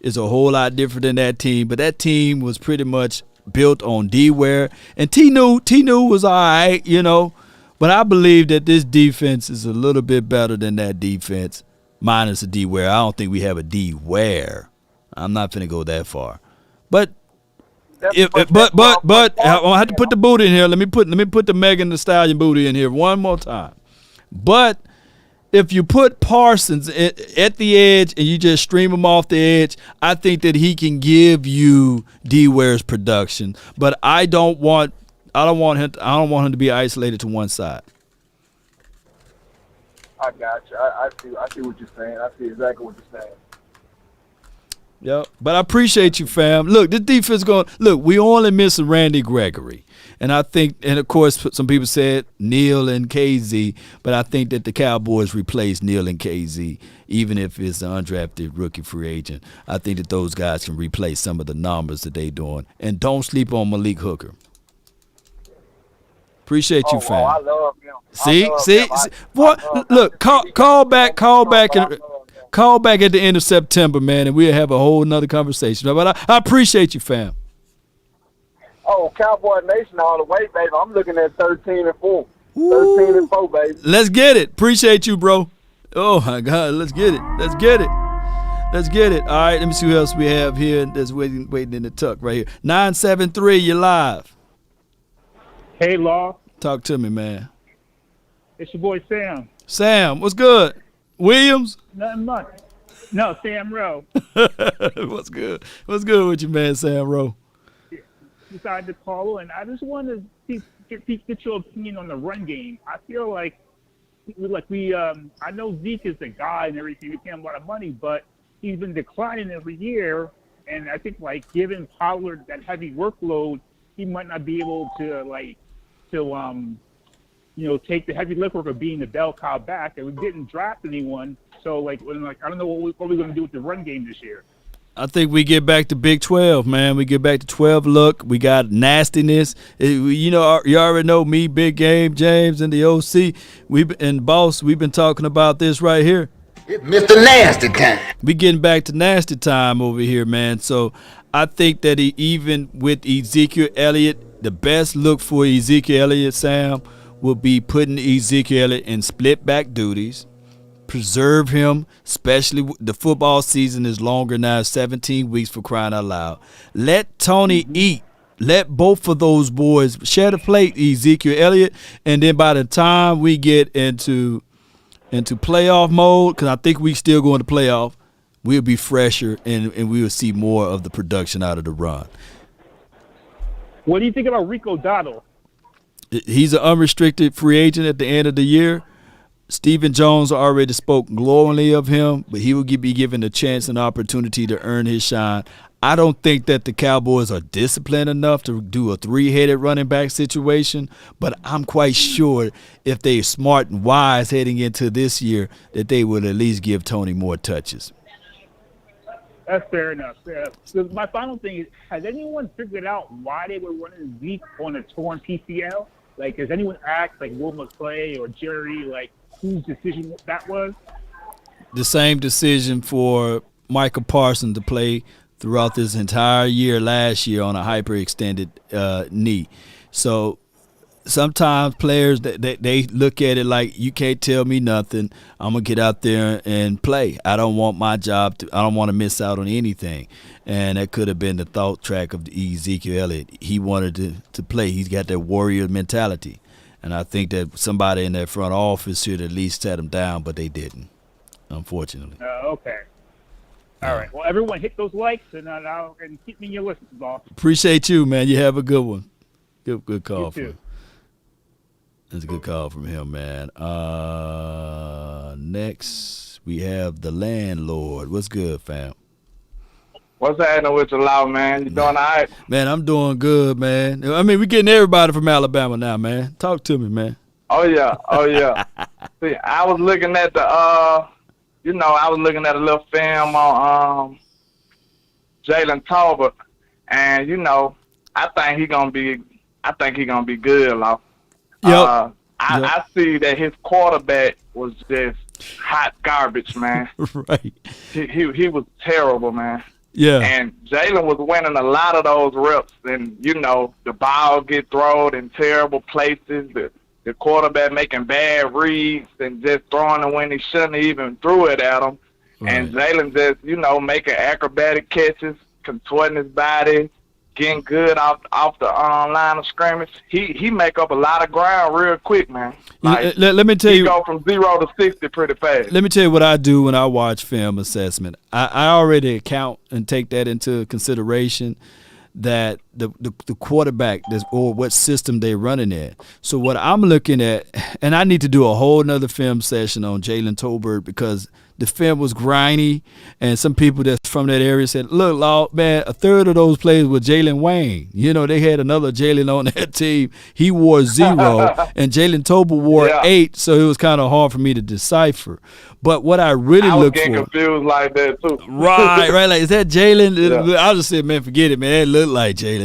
is a whole lot different than that team, but that team was pretty much built on D-Ware. And T-New was all right, you know, but I believe that this defense is a little bit better than that defense, minus a D-Ware. I don't think we have a D-Ware. I'm not going to go that far. But I have to put the booty in here. Let me put the Megan Thee Stallion booty in here one more time. But if you put Parsons at the edge and you just stream him off the edge, I think that he can give you D-Ware's production. But I don't want him to be isolated to one side. I got you. I see what you're saying. I see exactly what you're saying. Yep, but I appreciate you, fam. Look, this defense we only missing Randy Gregory. And I think, and of course, some people said Neal and KZ, but I think that the Cowboys replace Neal and KZ, even if it's an undrafted rookie free agent. I think that those guys can replace some of the numbers that they're doing. And don't sleep on Malik Hooker. Appreciate you, fam. I love him. See? What? Look, call back at the end of September, man, and we'll have a whole nother conversation. But I appreciate you, fam. Oh, Cowboy Nation all the way, baby. I'm looking at 13-4. 13-4, baby. Let's get it. Appreciate you, bro. Oh, my God. Let's get it. All right, let me see who else we have here that's waiting in the tuck right here. 973, you're live. Hey, Law. Talk to me, man. It's your boy Sam. Sam, what's good? Williams? Nothing much. No, Sam Rowe. What's good? What's good with you, man, Sam Rowe? Decided to call, and I just wanted to get your opinion on the run game. I feel like I know Zeke is the guy and everything. We pay him a lot of money, but he's been declining every year. And I think giving Pollard that heavy workload, he might not be able to take the heavy lift work of being the bell cow back. And we didn't draft anyone, so I don't know what we're going to do with the run game this year. I think we get back to Big 12, man. We get back to 12 look. We got nastiness. You already know me, Big Game, James, and the OC. Boss, we've been talking about this right here. It's Mr. Nasty time. We getting back to nasty time over here, man. So I think that even with Ezekiel Elliott, the best look for Ezekiel Elliott, Sam, will be putting Ezekiel Elliott in split back duties. Preserve him, especially the football season is longer now, 17 weeks for crying out loud. Let Tony eat. Let both of those boys share the plate, Ezekiel Elliott, and then by the time we get into playoff mode, because I think we still going to playoff, we'll be fresher and we will see more of the production out of the run. What do you think about Rico Donald? He's an unrestricted free agent at the end of the year. Stephen Jones already spoke glowingly of him, but he will be given a chance and opportunity to earn his shine. I don't think that the Cowboys are disciplined enough to do a three-headed running back situation, but I'm quite sure if they're smart and wise heading into this year that they would at least give Tony more touches. That's fair enough. Yeah. So my final thing is, has anyone figured out why they were running Zeke on a torn PCL? Like, has anyone asked, like, Will McClay or Jerry, like, whose decision that was? The same decision for Michael Parsons to play throughout this entire year last year on a hyperextended knee. So sometimes players, they look at it like, you can't tell me nothing. I'm going to get out there and play. I don't want my job I don't want to miss out on anything. And that could have been the thought track of Ezekiel Elliott. He wanted to play. He's got that warrior mentality. And I think that somebody in that front office should at least set him down, but they didn't, unfortunately. Okay. All right. Well, everyone hit those likes and keep me in your listens, boss. Appreciate you, man. You have a good one. Good call. You too. That's a good call from him, man. Next, we have the landlord. What's good, fam? What's happening with you, Law, man? You doing all right? Man, I'm doing good, man. I mean, we're getting everybody from Alabama now, man. Talk to me, man. Oh, yeah. See, I was looking at I was looking at a little film on Jalen Talbot, and I think he gonna be good, Law. Yep. I see that his quarterback was just hot garbage, man. Right. He was terrible, man. Yeah. And Jalen was winning a lot of those reps, and the ball get thrown in terrible places. The quarterback making bad reads and just throwing it when he shouldn't have even threw it at him. Right. And Jalen just, making acrobatic catches, contorting his body, getting good off the line of scrimmage. He make up a lot of ground real quick, man. Like, let me tell you, he go from 0 to 60 pretty fast. Let me tell you what I do when I watch film assessment. I already account and take that into consideration, that the quarterback or what system they're running in. So what I'm looking at, and I need to do a whole nother film session on Jalen Talbot because the film was grimy, and some people that's from that area said, look, Law, man, a third of those players were Jalen Wayne. They had another Jalen on that team. He wore 0, and Jalen Talbot wore 8, so it was kind of hard for me to decipher. But what I really look for. I was getting confused like that, too. Right. Like, is that Jalen? Yeah. I just said, man, forget it, man. It looked like Jalen.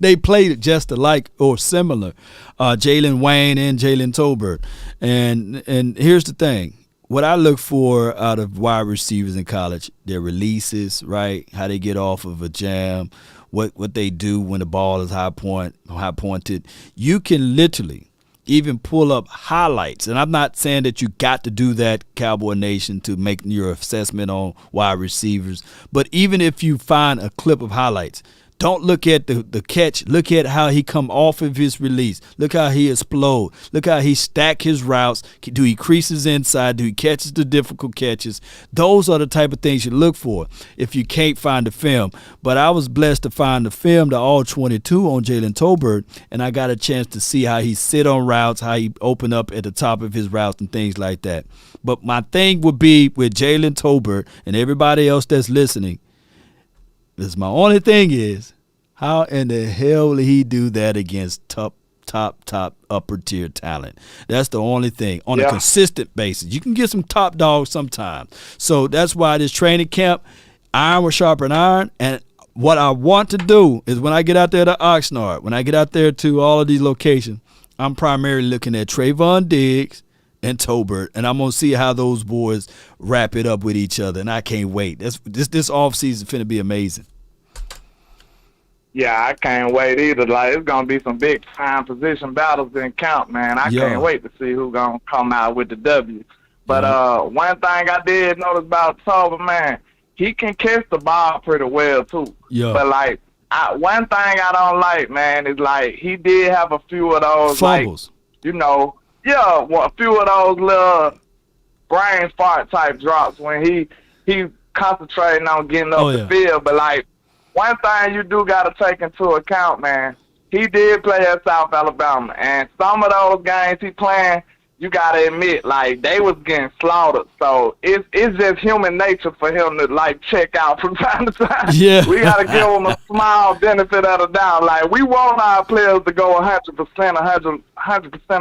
They played just alike or similar, Jalen Wayne and Jalen Talbot. And here's the thing. What I look for out of wide receivers in college, their releases, right? How they get off of a jam, what they do when the ball is high pointed. You can literally even pull up highlights. And I'm not saying that you got to do that, Cowboy Nation, to make your assessment on wide receivers. But even if you find a clip of highlights, don't look at the catch. Look at how he come off of his release. Look how he explode. Look how he stack his routes. Do he creases inside? Do he catches the difficult catches? Those are the type of things you look for if you can't find the film. But I was blessed to find the film, the all 22 on Jalen Talbot, and I got a chance to see how he sit on routes, how he open up at the top of his routes and things like that. But my thing would be with Jalen Talbot and everybody else that's listening, this my only thing is, how in the hell will he do that against top upper tier talent? That's the only thing on a consistent basis. You can get some top dogs sometimes. So that's why this training camp, iron will sharpen iron. And what I want to do is when I get out there to Oxnard, when I get out there to all of these locations, I'm primarily looking at Trayvon Diggs and Tolbert, and I'm going to see how those boys wrap it up with each other, and I can't wait. This offseason is finna be amazing. Yeah, I can't wait either. Like, it's going to be some big-time position battles in camp, man. I can't wait to see who's going to come out with the W. But one thing I did notice about Tolbert, man, he can catch the ball pretty well, too. Yeah. But, like, one thing I don't like, man, is, like, he did have a few of those, fumbles. Like, a few of those little brain fart type drops when he concentrating on getting up the field. But, like, one thing you do got to take into account, man, he did play at South Alabama. And some of those games he playing, you got to admit, like, they was getting slaughtered. So it's just human nature for him to, like, check out from time to time. Yeah. We got to give him a small benefit of the doubt. Like, we want our players to go 100%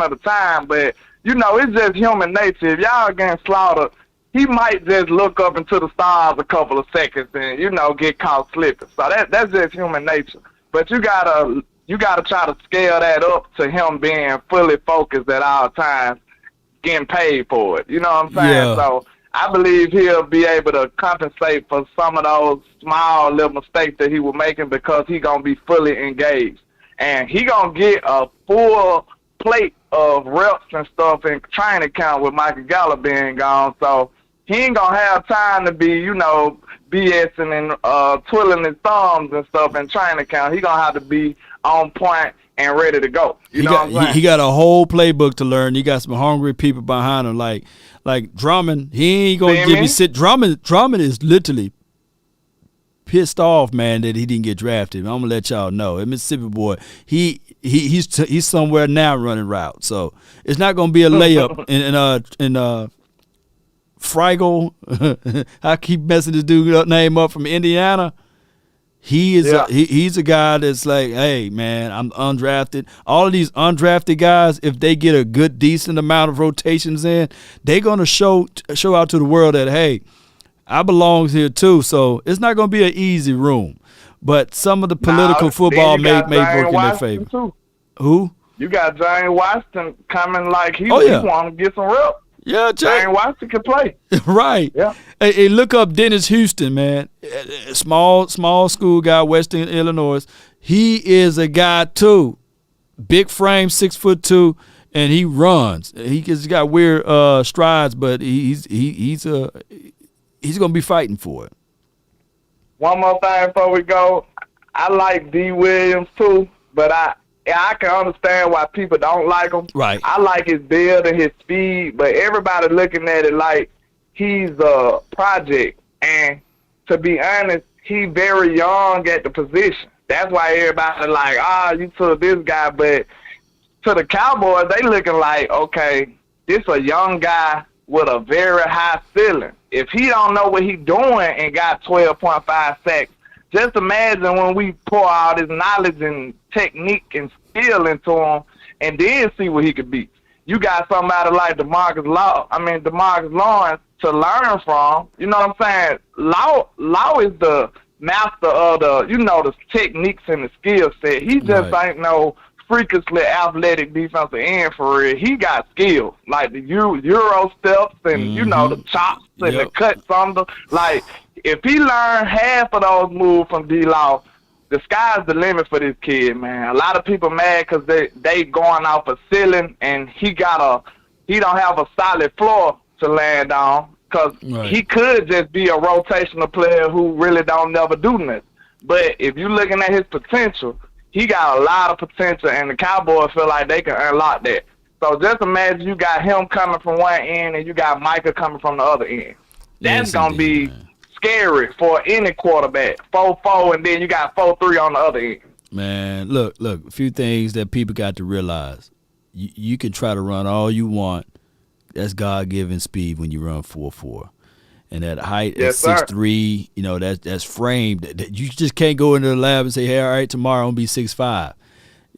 of the time, but, you know, it's just human nature. If y'all getting slaughtered, he might just look up into the stars a couple of seconds and, you know, get caught slipping. So that's just human nature. But you gotta try to scale that up to him being fully focused at all times, getting paid for it. You know what I'm saying? Yeah. So I believe he'll be able to compensate for some of those small little mistakes that he was making because he gonna be fully engaged. And he gonna get a full plate of reps and stuff in training camp with Michael Gallup being gone. So he ain't gonna have time to be, you know, BSing and twiddling his thumbs and stuff in training camp. He gonna have to be on point and ready to go. You know what I'm saying? He got a whole playbook to learn. He got some hungry people behind him, like Drummond. He ain't gonna give you sit. Drummond is literally pissed off, man, that he didn't get drafted. I'm gonna let y'all know. A Mississippi boy, he's somewhere now running routes. So it's not gonna be a layup in Frigel. I keep messing this dude name up from Indiana. He's a guy that's like, hey, man, I'm undrafted. All of these undrafted guys, if they get a good, decent amount of rotations in, they're going to show out to the world that, hey, I belong here too. So it's not going to be an easy room. But some of the political football may work in their favor. Too. Who? You got James Washington coming like he want to get some reps. Yeah, James Washington can play. Right. Yeah. Hey, look up Dennis Houston, man. Small school guy, Western Illinois. He is a guy too. Big frame, 6'2", and he runs. He's got weird strides, but he's gonna be fighting for it. One more thing before we go. I like D. Williams too, but I can understand why people don't like him. Right. I like his build and his speed, but everybody looking at it like he's a project. And to be honest, he's very young at the position. That's why everybody like, you took this guy. But to the Cowboys, they looking like, okay, this a young guy with a very high ceiling. If he don't know what he's doing and got 12.5 sacks, just imagine when we pour all this knowledge and technique and skill into him and then see what he could be. You got somebody like DeMarcus Lawrence to learn from. You know what I'm saying? Law is the master of the techniques and the skill set. He just ain't no freakishly athletic defensive end for real. He got skills like the Euro steps and, the chops and the cuts under. Like, if he learned half of those moves from D-Law, the sky's the limit for this kid, man. A lot of people mad because they going off a ceiling and he don't have a solid floor to land on because he could just be a rotational player who really don't never do nothing. But if you're looking at his potential, he got a lot of potential, and the Cowboys feel like they can unlock that. So just imagine you got him coming from one end and you got Micah coming from the other end. That's going to be scary for any quarterback. 4-4, and then you got 4-3 on the other end. Man, look, a few things that people got to realize. You can try to run all you want. That's God-given speed when you run 4-4. And that height at 6'3", that's framed. You just can't go into the lab and say, hey, all right, tomorrow I'm going to be 6'5".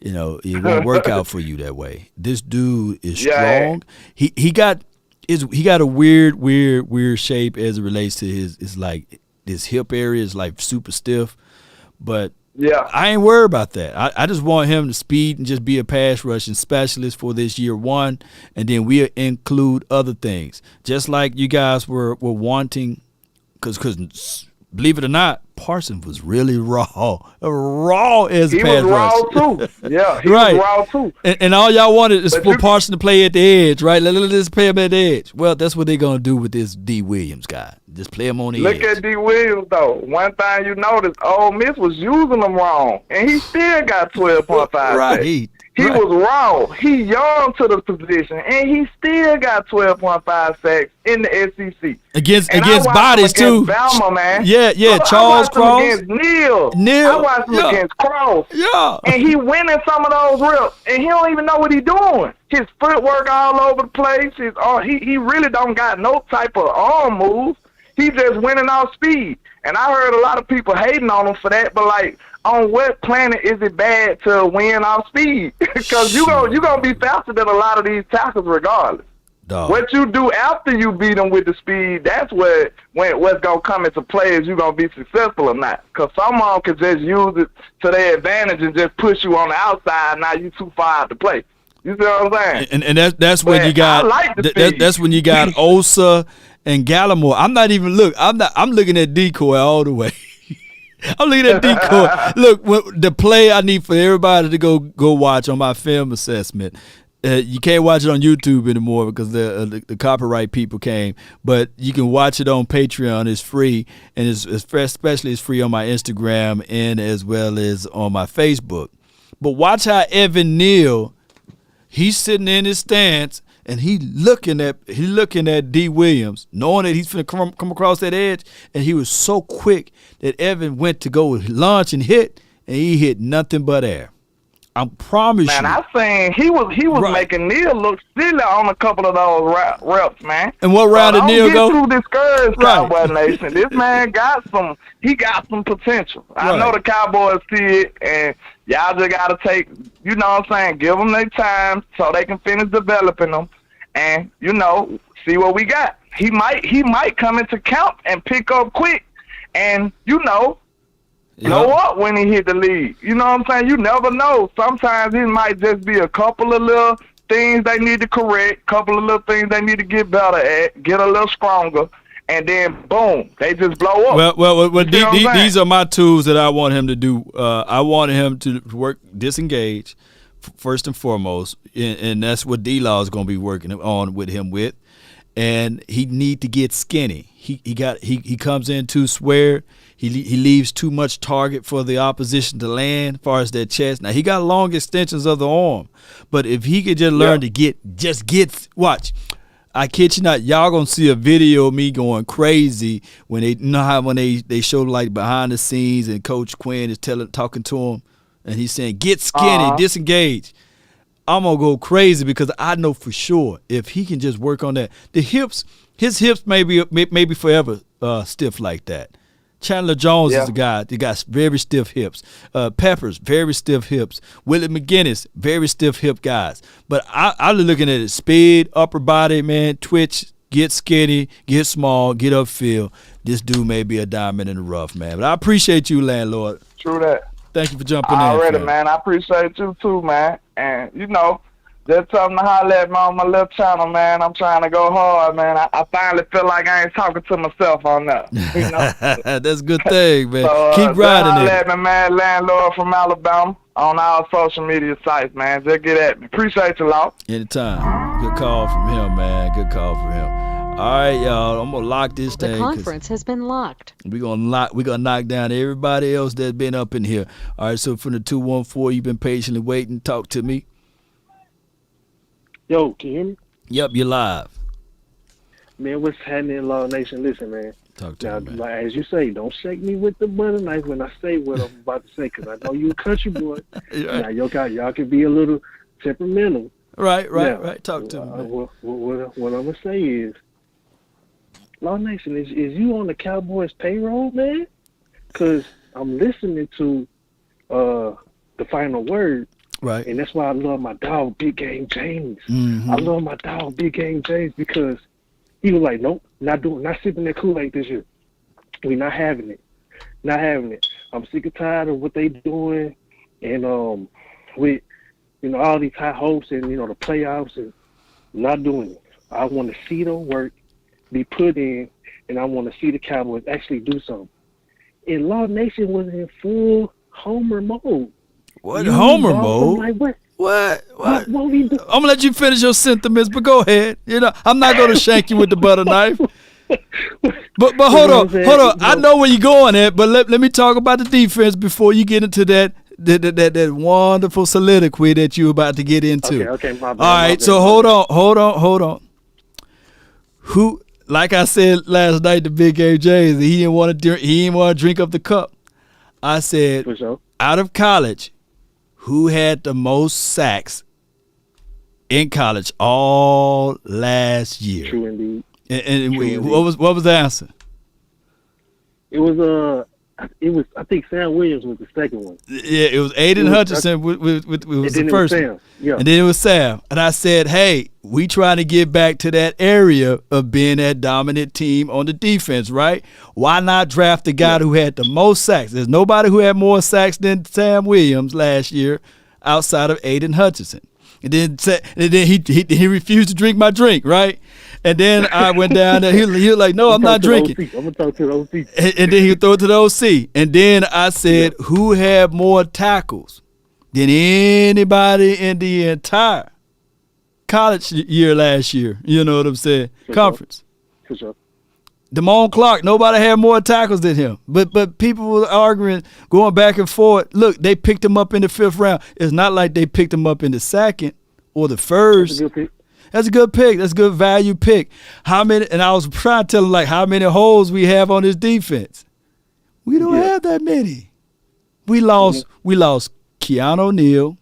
It won't work out for you that way. This dude is strong. He got a weird shape as it relates to his hip area is like super stiff. But I ain't worried about that. I just want him to speed and just be a pass rushing specialist for this year one, and then we'll include other things. Just like you guys were wanting, because believe it or not, Parsons was really raw as a pass rusher. He was raw too. Yeah, he was raw too. And all y'all wanted is for Parsons to play at the edge, right? Let's play him at the edge. Well, that's what they're going to do with this D. Williams guy. Just play him on the edge. Look at D. Williams, though. One thing you notice, Ole Miss was using him wrong, and he still got 12.5. Right. He was raw. He young to the position, and he still got 12.5 sacks in the SEC. Against against bodies, too. Bama, man. Yeah. Charles Cross. Against Neal. I watched him against Cross. Yeah. And he winning some of those reps, and he don't even know what he doing. His footwork all over the place. He really don't got no type of arm move. He just winning off speed. And I heard a lot of people hating on him for that, but like, on what planet is it bad to win off speed? Because you gonna be faster than a lot of these tackles regardless. Dog. What you do after you beat them with the speed, that's what's gonna come into play, is you gonna be successful or not. Because someone could just use it to their advantage and just push you on the outside. Now you too far out to play. You see what I'm saying? And that's when you got that's when you got Osa and Gallimore. I'm looking at decoy all the way. I'm looking at decoy. Look, the play I need for everybody to go watch on my film assessment. You can't watch it on YouTube anymore because the copyright people came. But you can watch it on Patreon. It's free, and especially it's free on my Instagram and as well as on my Facebook. But watch how Evan Neal, he's sitting in his stance and he looking at D. Williams, knowing that he's going to come across that edge, and he was so quick that Evan went to go launch and hit, and he hit nothing but air. I promise you. Man, I seen he was making Neal look silly on a couple of those reps, man. And what round did Neal go? Don't get too discouraged, Cowboy Nation. This man got some potential. I know the Cowboys see it, and y'all just got to take, you know what I'm saying, give them their time so they can finish developing them and, see what we got. He might come into camp and pick up quick and, blow up when he hit the league. You know what I'm saying? You never know. Sometimes it might just be a couple of little things they need to correct, couple of little things they need to get better at, get a little stronger, and then boom, they just blow up. Well these are my tools that I want him to do. I want him to work disengage first and foremost, and that's what D-Law is going to be working on with him with. And he need to get skinny. He comes in too square. He leaves too much target for the opposition to land as far as their chest. Now, he got long extensions of the arm, but if he could just learn to get watch. I kid you not, y'all gonna see a video of me going crazy when they show like behind the scenes and Coach Quinn is talking to him and he's saying get skinny, disengage. I'm gonna go crazy because I know for sure if he can just work on that, his hips may be forever stiff like that. Chandler Jones is a guy that got very stiff hips. Peppers, very stiff hips. Willie McGinnis, very stiff hip guys. But I'm looking at it: speed, upper body, man, twitch, get skinny, get small, get upfield. This dude may be a diamond in the rough, man. But I appreciate you, landlord. True that. Thank you for jumping Already, in. man. I appreciate you too, man. And just tell them to holler at me on my little channel, man. I'm trying to go hard, man. I finally feel like I ain't talking to myself on that. That's a good thing, man. So, keep riding holler it. At me, man. Landlord from Alabama on all social media sites, man. Just get at me. Appreciate you, Law. Anytime. Good call from him, man. Good call from him. All right, y'all. I'm gonna lock this thing. The conference has been locked. We're gonna knock down everybody else that's been up in here. All right, so from the 214, you've been patiently waiting. Talk to me. Yo, can you hear me? Yep, you're live. Man, what's happening in Law Nation? Listen, man. Talk to me, man. Like, as you say, don't shake me with the butter knife when I say what I'm about to say, because I know you a country boy. Now, y'all can be a little temperamental. Right. Talk to me, man. What I'm going to say is, Law Nation, is you on the Cowboys payroll, man? Because I'm listening to the final word. Right. And that's why I love my dog, Big Game James. Mm-hmm. I love my dog, Big Game James, because he was like, nope, not sipping that Kool-Aid this year. We're not having it. Not having it. I'm sick and tired of what they doing and with, all these high hopes and, the playoffs and not doing it. I want to see them work, be put in, and I want to see the Cowboys actually do something. And Law Nation was in full homer mode. What homer mode? Like, what? What we do? I'm gonna let you finish your sentiments, but go ahead. I'm not gonna shank you with the butter knife. But hold on. I know where you're going at, but let me talk about the defense before you get into that. that wonderful soliloquy that you're about to get into. Okay, my bad. All right, so hold on. Who, like I said last night to Big A. James, he didn't want to drink up the cup. I said, out of college, who had the most sacks in college all last year? True indeed. And what was the answer? It was I think Sam Williams was the second one. Yeah, it was Aiden Hutchinson was the first one. Yeah. And then it was Sam. And I said, hey, we trying to get back to that area of being that dominant team on the defense, right? Why not draft the guy who had the most sacks? There's nobody who had more sacks than Sam Williams last year outside of Aiden Hutchinson. And then he refused to drink my drink, right? And then I went down there. He was like, no, I'm not drinking. I'm going to talk to the OC. And then he throw it to the OC. And then I said, who had more tackles than anybody in the entire college year last year? You know what I'm saying? Conference. For sure. Damone Clark, nobody had more tackles than him. But people were arguing, going back and forth. Look, they picked him up in the 5th round. It's not like they picked him up in the 2nd or the 1st. That's a good pick. That's a good value pick. How many? And I was trying to tell him, like, how many holes we have on this defense. We don't have that many. We lost Keanu Neal,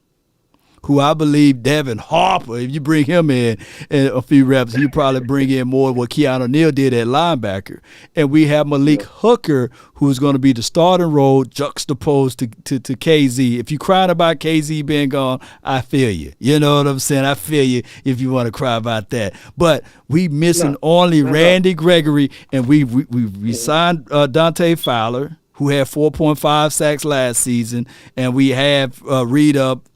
who I believe Devin Harper, if you bring him in a few reps, you probably bring in more of what Keanu Neal did at linebacker. And we have Malik Hooker, who's going to be the starting role juxtaposed to KZ. If you're crying about KZ being gone, I feel you. You know what I'm saying? I feel you if you want to cry about that. But we missing only Randy Gregory, and we signed Dante Fowler, who had 4.5 sacks last season, and we have Reed-Up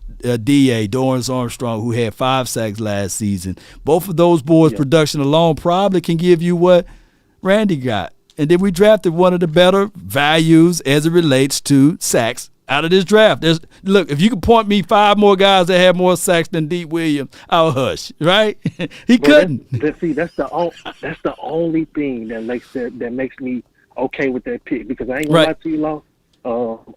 DA, Dorrance Armstrong, who had 5 sacks last season. Both of those boys' production alone probably can give you what Randy got. And then we drafted one of the better values as it relates to sacks out of this draft. Look, if you could point me 5 more guys that had more sacks than Deke Williams, I'll hush, right? He couldn't. That's the only thing that makes me okay with that pick, because I ain't gonna lie to you, Law.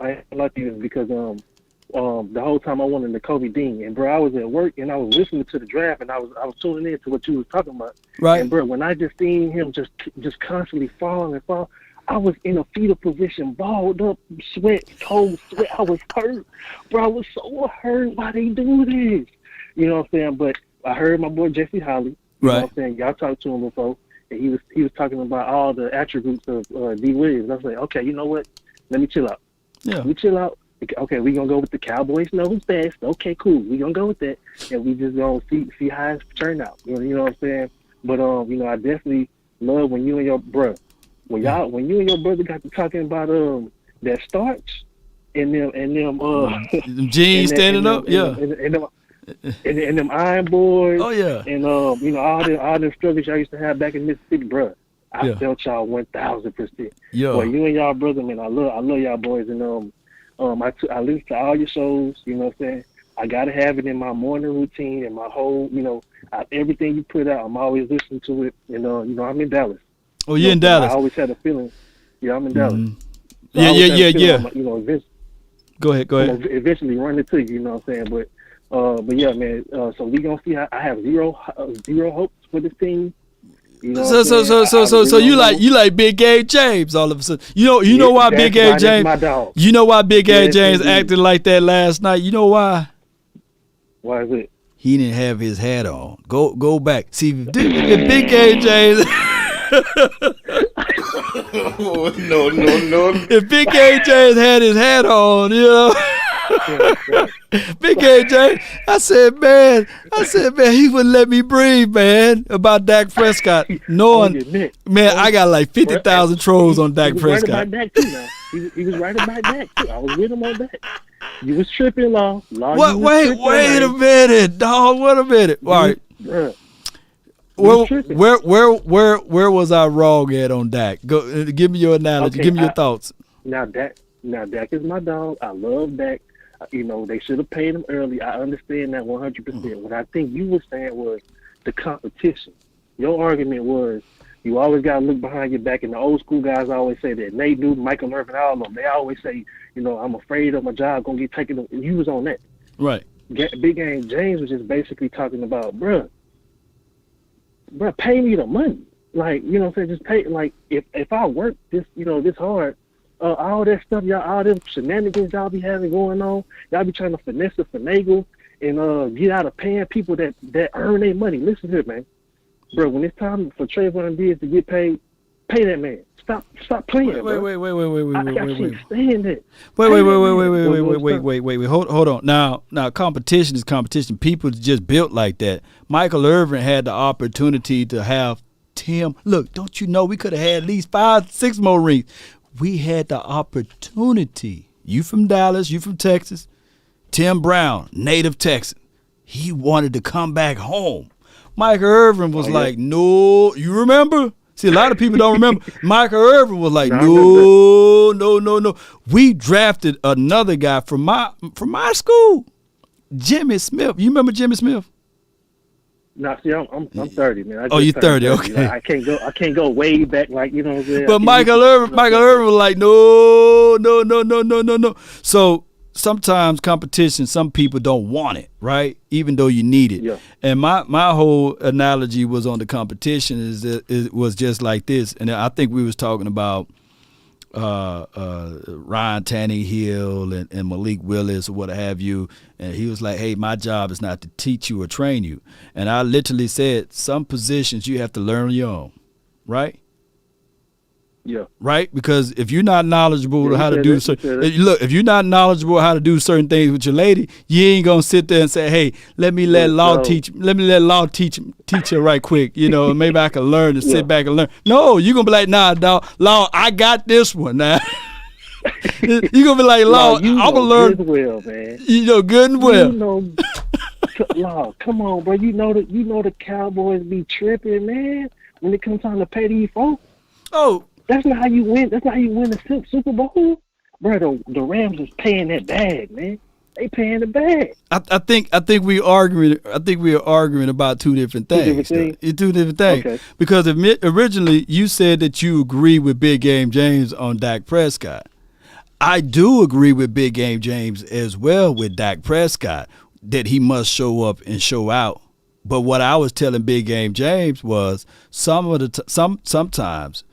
I ain't gonna lie to you because the whole time I wanted the Kobe Dean, and bro, I was at work and I was listening to the draft, and I was tuning in to what you was talking about. Right. And bro, when I just seen him just constantly fall, I was in a fetal position, balled up, cold sweat. I was hurt, bro. I was so hurt. Why they do this? You know what I'm saying? But I heard my boy Jesse Holly. You know what I'm saying? Y'all talked to him before, and he was talking about all the attributes of D. Williams. I was like, okay, you know what? Let me chill out. Yeah. Let me chill out. Okay, we're going to go with the Cowboys know who's best. Okay, cool. We're going to go with that. And we just going to see how it's turn out. You know what I'm saying? But, I definitely love when you and your brother, when you and your brother got to talking about that starch and them jeans standing up, and them iron boys. Oh, yeah. And, all the struggles y'all used to have back in Mississippi, bro. I felt y'all 1,000%. Yeah. Boy, you and y'all brother, man, I love y'all boys. And, I listen to all your shows, you know what I'm saying? I got to have it in my morning routine and my whole, everything you put out, I'm always listening to it. And, I'm in Dallas. Oh, you're in Dallas? I always had a feeling. Yeah, I'm in Dallas. So yeah. Go ahead. Eventually run into you, you know what I'm saying? But yeah, man, so we going to see how I have zero hopes for this team. You know so you like Big Game James all of a sudden. You know why Big Game James? You know why Big Game James acted like that last night? You know why? Why is it? He didn't have his hat on. Go back. See, if Big Game James. No. If Big Game James had his hat on, Big Game James, I said, man, he wouldn't let me breathe, man, about Dak Prescott. Knowing, man, I got like 50,000 trolls on Dak Prescott. He was right about Dak too. I was with him on that. You was tripping, Law. What? Wait a minute, dog. Wait a minute. All right. Where was I wrong at on Dak? Go, give me your analogy. Give me your thoughts. Now Dak is my dog. I love Dak. They should have paid him early. I understand that 100%. What I think you were saying was the competition. Your argument was You always got to look behind your back. And the old school guys always say that. Nate Newton, Michael Irvin, all of them. They always say, I'm afraid of my job going to get taken. And you was on that. Right. Big Game James was just basically talking about, bruh, pay me the money. Like, just pay. Like, if I work this, this hard, all that stuff, y'all, all them shenanigans y'all be having going on, y'all be trying to finesse and finagle and get out of paying people that earn their money. Listen here, man. Bro, when it's time for Trayvon Diggs to get paid, pay that man. Stop playing. Wait. I can't stand it. Wait. Hold on. Now, competition is competition. People just built like that. Michael Irvin had the opportunity to have Tim. Look, don't you know we could have had at least 5, 6 more rings. We had the opportunity. You from Dallas, you from Texas. Tim Brown, native Texan. He wanted to come back home. Michael Irvin was like, no. You remember? See, a lot of people don't remember. Michael Irvin was like, no. We drafted another guy from my school, Jimmy Smith. You remember Jimmy Smith? No, see, I'm 30, man. You're 30, okay. Like, I can't go way back, like, what I'm saying. But Michael Irvin was like, no. So sometimes competition, some people don't want it, right? Even though you need it. Yeah. And my whole analogy was on the competition it was just like this. And I think we was talking about Ryan Tannehill and Malik Willis or what have you. And he was like, hey, my job is not to teach you or train you. And I literally said, some positions you have to learn your own, right? Yeah. Right? Because if you're not knowledgeable how to do if you're not knowledgeable how to do certain things with your lady, you ain't gonna sit there and say, hey, let me let law teach her right quick, maybe I can learn and sit back and learn. No, you're gonna be like, nah, dog, law, I got this one now. You're gonna be like, law, I'm gonna learn good and well, man. Good and well. Law, come on, bro. You know the Cowboys be tripping, man, when it comes time to pay these folks. Oh. That's not how you win. That's not how you win the Super Bowl, bro. The Rams is paying that bag, man. They paying the bag. I think we arguing. I think we are arguing about two different things. Two different things. Okay. Because originally you said that you agree with Big Game James on Dak Prescott. I do agree with Big Game James as well with Dak Prescott that he must show up and show out. But what I was telling Big Game James was sometimes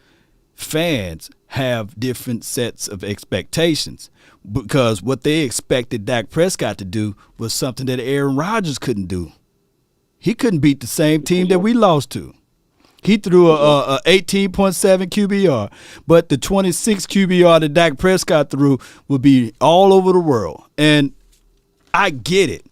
fans have different sets of expectations because what they expected Dak Prescott to do was something that Aaron Rodgers couldn't do. He couldn't beat the same team that we lost to. He threw a 18.7 QBR, but the 26 QBR that Dak Prescott threw would be all over the world. And I get it.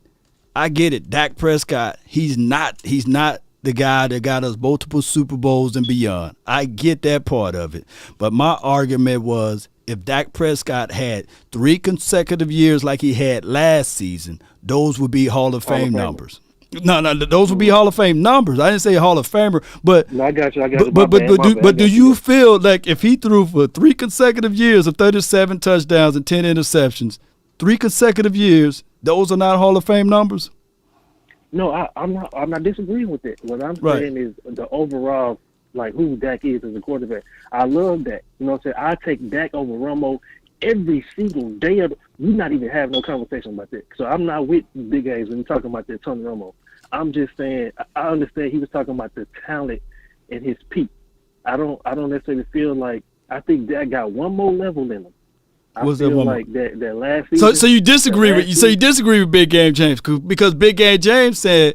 Dak Prescott, he's not the guy that got us multiple Super Bowls and beyond. I get that part of it. But my argument was if Dak Prescott had 3 consecutive years like he had last season, those would be Hall of Fame numbers. No, those would be Hall of Fame numbers. I didn't say Hall of Famer, but no, I got you. But do you feel like if he threw for 3 consecutive years of 37 touchdowns and 10 interceptions, 3 consecutive years, those are not Hall of Fame numbers? No, I'm not disagreeing with it. What I'm saying is the overall, like, who Dak is as a quarterback. I love Dak. You know what I'm saying? I take Dak over Romo every single day. We're not even having no conversation about that. So I'm not with Big A's when you're talking about that Tony Romo. I'm just saying I understand he was talking about the talent and his peak. I don't necessarily feel like I think Dak got one more level in him. I feel like that last season. So you disagree with Big Game James because Big Game James said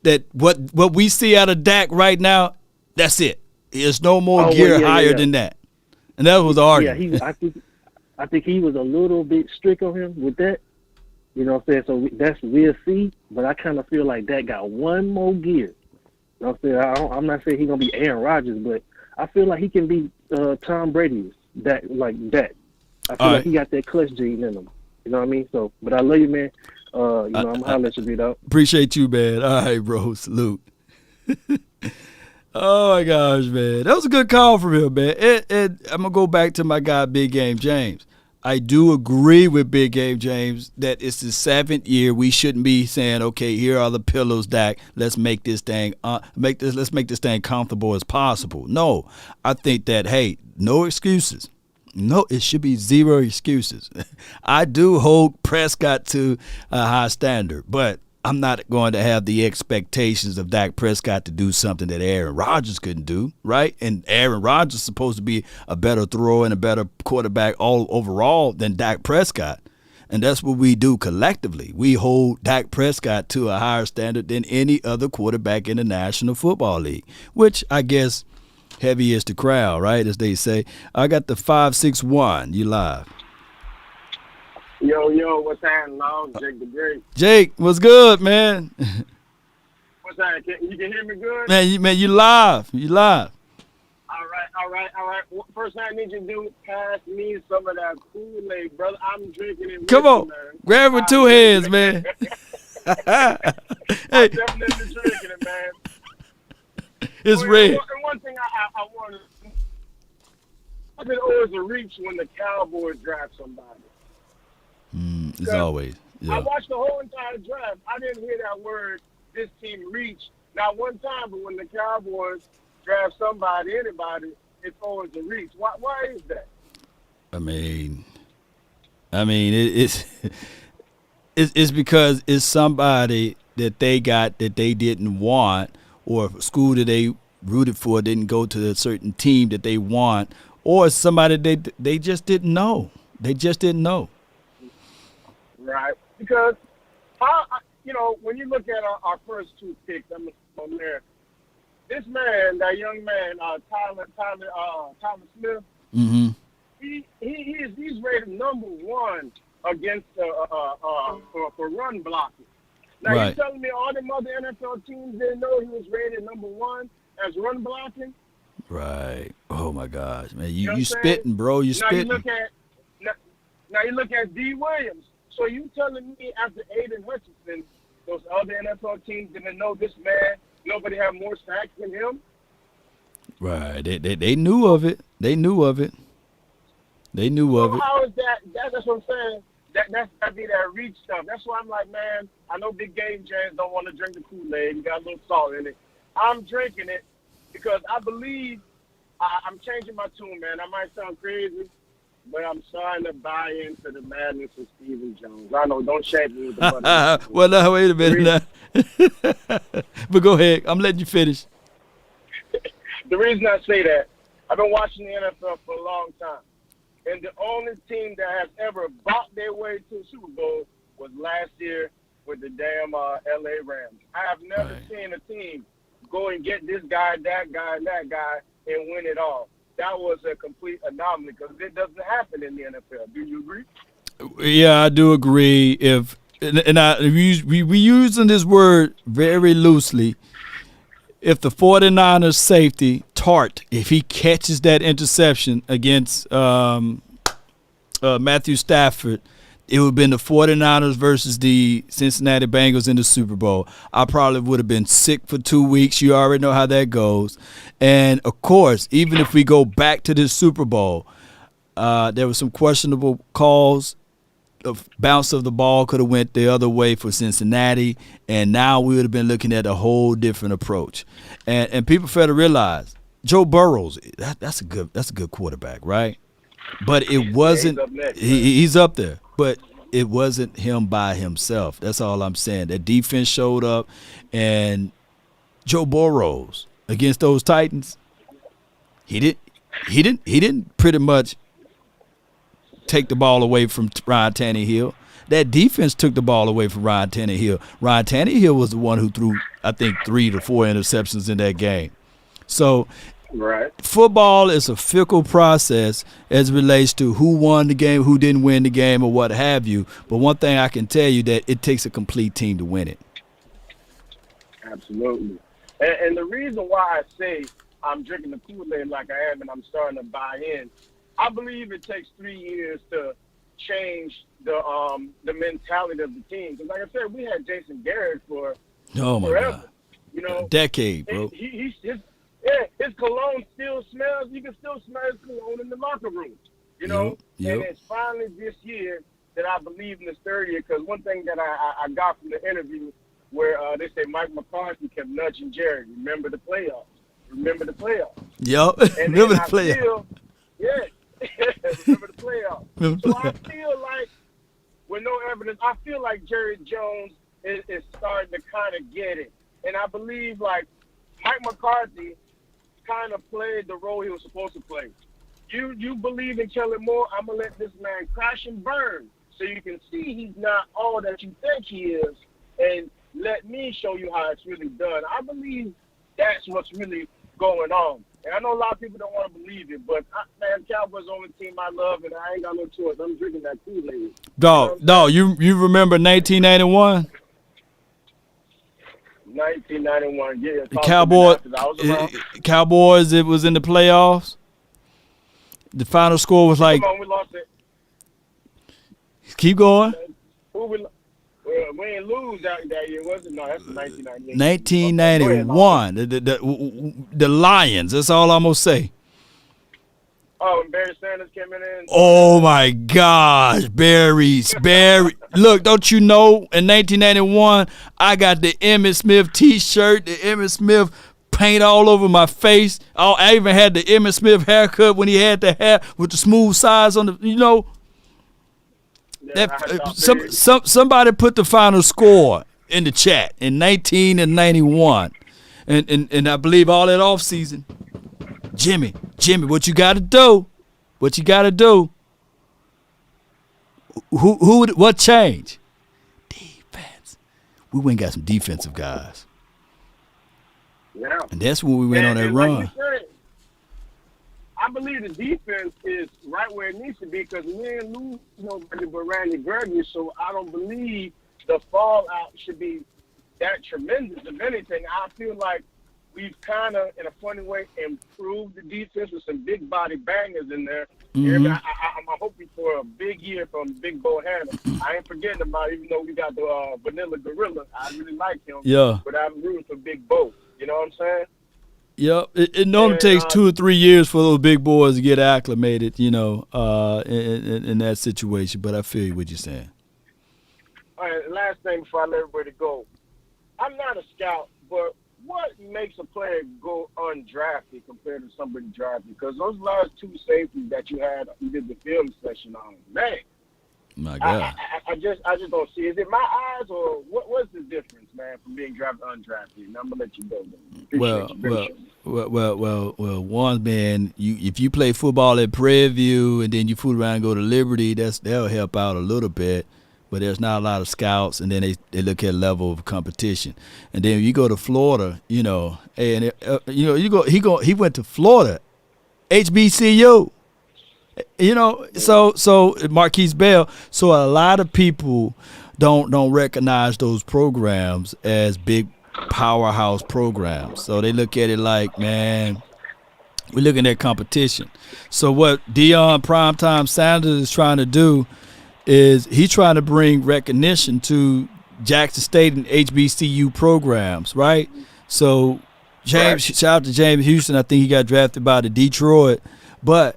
that what we see out of Dak right now, that's it. There's no more gear higher than that, and that was the argument. Yeah, I think he was a little bit strict on him with that. You know what I'm saying? So we'll see. But I kind of feel like Dak got one more gear. You know what I'm saying? I'm not saying he's gonna be Aaron Rodgers, but I feel like he can be Tom Brady's Dak. I feel like he got that clutch gene in him. You know what I mean? So, but I love you, man. I'm gonna holler at you, B-Dog. Appreciate you, man. All right, bro. Salute. Oh my gosh, man. That was a good call from him, man. And I'm gonna go back to my guy, Big Game James. I do agree with Big Game James that it's the 7th year. We shouldn't be saying, okay, here are the pillars, Dak. Let's make this thing let's make this thing comfortable as possible. No, I think that, hey, no excuses. No, it should be zero excuses. I do hold Prescott to a high standard, but I'm not going to have the expectations of Dak Prescott to do something that Aaron Rodgers couldn't do, right? And Aaron Rodgers is supposed to be a better thrower and a better quarterback all overall than Dak Prescott. And that's what we do collectively. We hold Dak Prescott to a higher standard than any other quarterback in the National Football League, which I guess heavy is the crowd, right, as they say. I got the 561. You live. Yo, what's happening, Long? Jake the Great. Jake, what's good, man? What's happening? You can hear me good? Man, you live. You live. All right. First thing I need you to do, pass me some of that Kool-Aid, brother. I'm drinking it. Come on. You, man. Grab with 2 hands, man. I'm definitely drinking it, man. It's red. And one thing I want to, I've been always a reach when the Cowboys draft somebody. It's always. Yeah. I watched the whole entire draft. I didn't hear that word, this team reach, not one time. But when the Cowboys draft somebody, anybody, it's always a reach. Why is that? I mean, it's because it's somebody that they got that they didn't want, or a school that they rooted for didn't go to a certain team that they want, or somebody they just didn't know. They just didn't know. Right, because when you look at our first 2 picks, I'm on there. This man, that young man, Tyler Smith, he's rated number 1 against for run blocking. Now right. You telling me all them other NFL teams didn't know he was rated number 1 as run blocking? Right. Oh my gosh, man, you spitting, bro. You spitting. Now you look at D. Williams. So you telling me after Aiden Hutchinson, those other NFL teams didn't know this man? Nobody had more sacks than him? Right. They knew of it. They knew of it. How is that? That's what I'm saying. That'd be that reach stuff. That's why I'm like, man, I know Big Game James don't want to drink the Kool-Aid. You got a little salt in it. I'm drinking it because I believe I'm changing my tune, man. I might sound crazy, but I'm starting to buy into the madness of Stephen Jones. I know, don't shake me with the money. Well, now, wait a minute now. But go ahead. I'm letting you finish. The reason I say that, I've been watching the NFL for a long time. And the only team that has ever bought their way to a Super Bowl was last year with the damn L.A. Rams. I have never seen a team go and get this guy, that guy, and that guy, and win it all. That was a complete anomaly because it doesn't happen in the NFL. Do you agree? Yeah, I do agree. We using this word very loosely. If the 49ers safety, Tart, if he catches that interception against Matthew Stafford, it would have been the 49ers versus the Cincinnati Bengals in the Super Bowl. I probably would have been sick for 2 weeks. You already know how that goes. And, of course, even if we go back to this Super Bowl, there were some questionable calls. The bounce of the ball could have went the other way for Cincinnati, and now we would have been looking at a whole different approach. And people fail to realize Joe Burrows, that's a good quarterback, right? But it wasn't. He's up there, but it wasn't him by himself. That's all I'm saying. That defense showed up, and Joe Burrows against those Titans, he didn't pretty much take the ball away from Ryan Tannehill. That defense took the ball away from Ryan Tannehill. Ryan Tannehill was the one who threw, I think, 3 to 4 interceptions in that game. So football is a fickle process as it relates to who won the game, who didn't win the game, or what have you. But one thing I can tell you that it takes a complete team to win it. Absolutely. And the reason why I say I'm drinking the Kool-Aid like I am and I'm starting to buy in, I believe it takes 3 years to change the mentality of the team. Because like I said, we had Jason Garrett for forever. God. You know, a decade, bro. His cologne still smells. You can still smell his cologne in the locker room. You know, Yep. and it's finally this year that I believe in this third year. Because one thing that I got from the interview where they say Mike McCarthy kept nudging Jerry, remember the playoffs. Remember the playoffs. Yep. And Remember the I playoffs. feel, remember the playoffs. So I feel like, with no evidence, I feel like Jerry Jones is starting to kind of get it. And I believe, like, Mike McCarthy kind of played the role he was supposed to play. You believe in Kellen Moore, I'm going to let this man crash and burn so you can see he's not all that you think he is, and let me show you how it's really done. I believe that's what's really going on. And I know a lot of people don't want to believe it, but, man, Cowboys the only team I love, and I ain't got no choice. I'm drinking that Kool-Aid. Dog, you remember 1991? 1991, yeah. The Cowboys, it was in the playoffs. The final score was like. Come on, we lost it. Keep going. We didn't lose that year, was it? No, that's 1998. 1991. The Lions. That's all I'm gonna say. Oh, and Barry Sanders came in. Oh my gosh, Barry. Look, don't you know? In 1991, I got the Emmitt Smith T-shirt, the Emmitt Smith paint all over my face. I even had the Emmitt Smith haircut when he had the hair with the smooth sides on the. You know. Somebody put the final score in the chat in 1991, and I believe all that offseason. Jimmy, what you got to do? What you got to do? What changed? Defense. We went and got some defensive guys. Yeah. And that's when we went on that run. Like you said, I believe the defense is right where it needs to be because we didn't lose nobody but Randy Gregory, so I don't believe the fallout should be that tremendous. If anything, I feel like we've kind of, in a funny way, improved the defense with some big body bangers in there. Mm-hmm. I'm hoping for a big year from Big Bo Hanna. I ain't forgetting about it, even though we got the Vanilla Gorilla. I really like him. Yeah. But I'm rooting for Big Bo. You know what I'm saying? Yep. It normally takes 2 or 3 years for those big boys to get acclimated, in that situation. But I feel you what you're saying. All right, last thing before I let everybody go. I'm not a scout, but what makes a player go undrafted compared to somebody drafted? Because those last 2 safeties that you did the film session on, man. My God. I just don't see. Is it my eyes or what's the difference, man, from being drafted undrafted? And I'm gonna let you go. Well, one man, if you play football at Prairie View and then you fool around and go to Liberty, that'll help out a little bit. But there's not a lot of scouts, and then they look at level of competition. And then you go to Florida, he went to Florida, HBCU. So Marquise Bell. So a lot of people don't recognize those programs as big powerhouse programs. So they look at it like, man, we're looking at competition. So what Deion Primetime Sanders is trying to do is he's trying to bring recognition to Jackson State and HBCU programs, right? So shout out to James Houston. I think he got drafted by the Detroit, but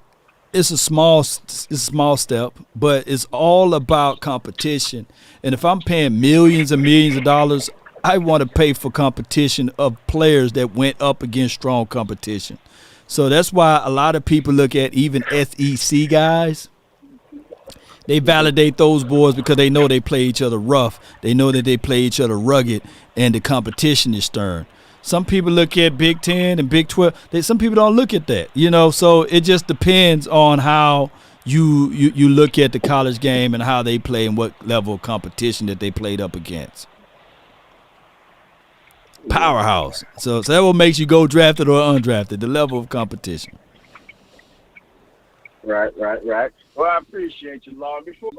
it's a small step, but it's all about competition. And if I'm paying millions and millions of dollars, I want to pay for competition of players that went up against strong competition. So that's why a lot of people look at even SEC guys. They validate those boys because they know they play each other rough. They know that they play each other rugged, and the competition is stern. Some people look at Big 10 and Big 12. Some people don't look at that, So it just depends on how you look at the college game and how they play and what level of competition that they played up against. Powerhouse. So that what makes you go drafted or undrafted, the level of competition. Right. Well, I appreciate you, Lon. Before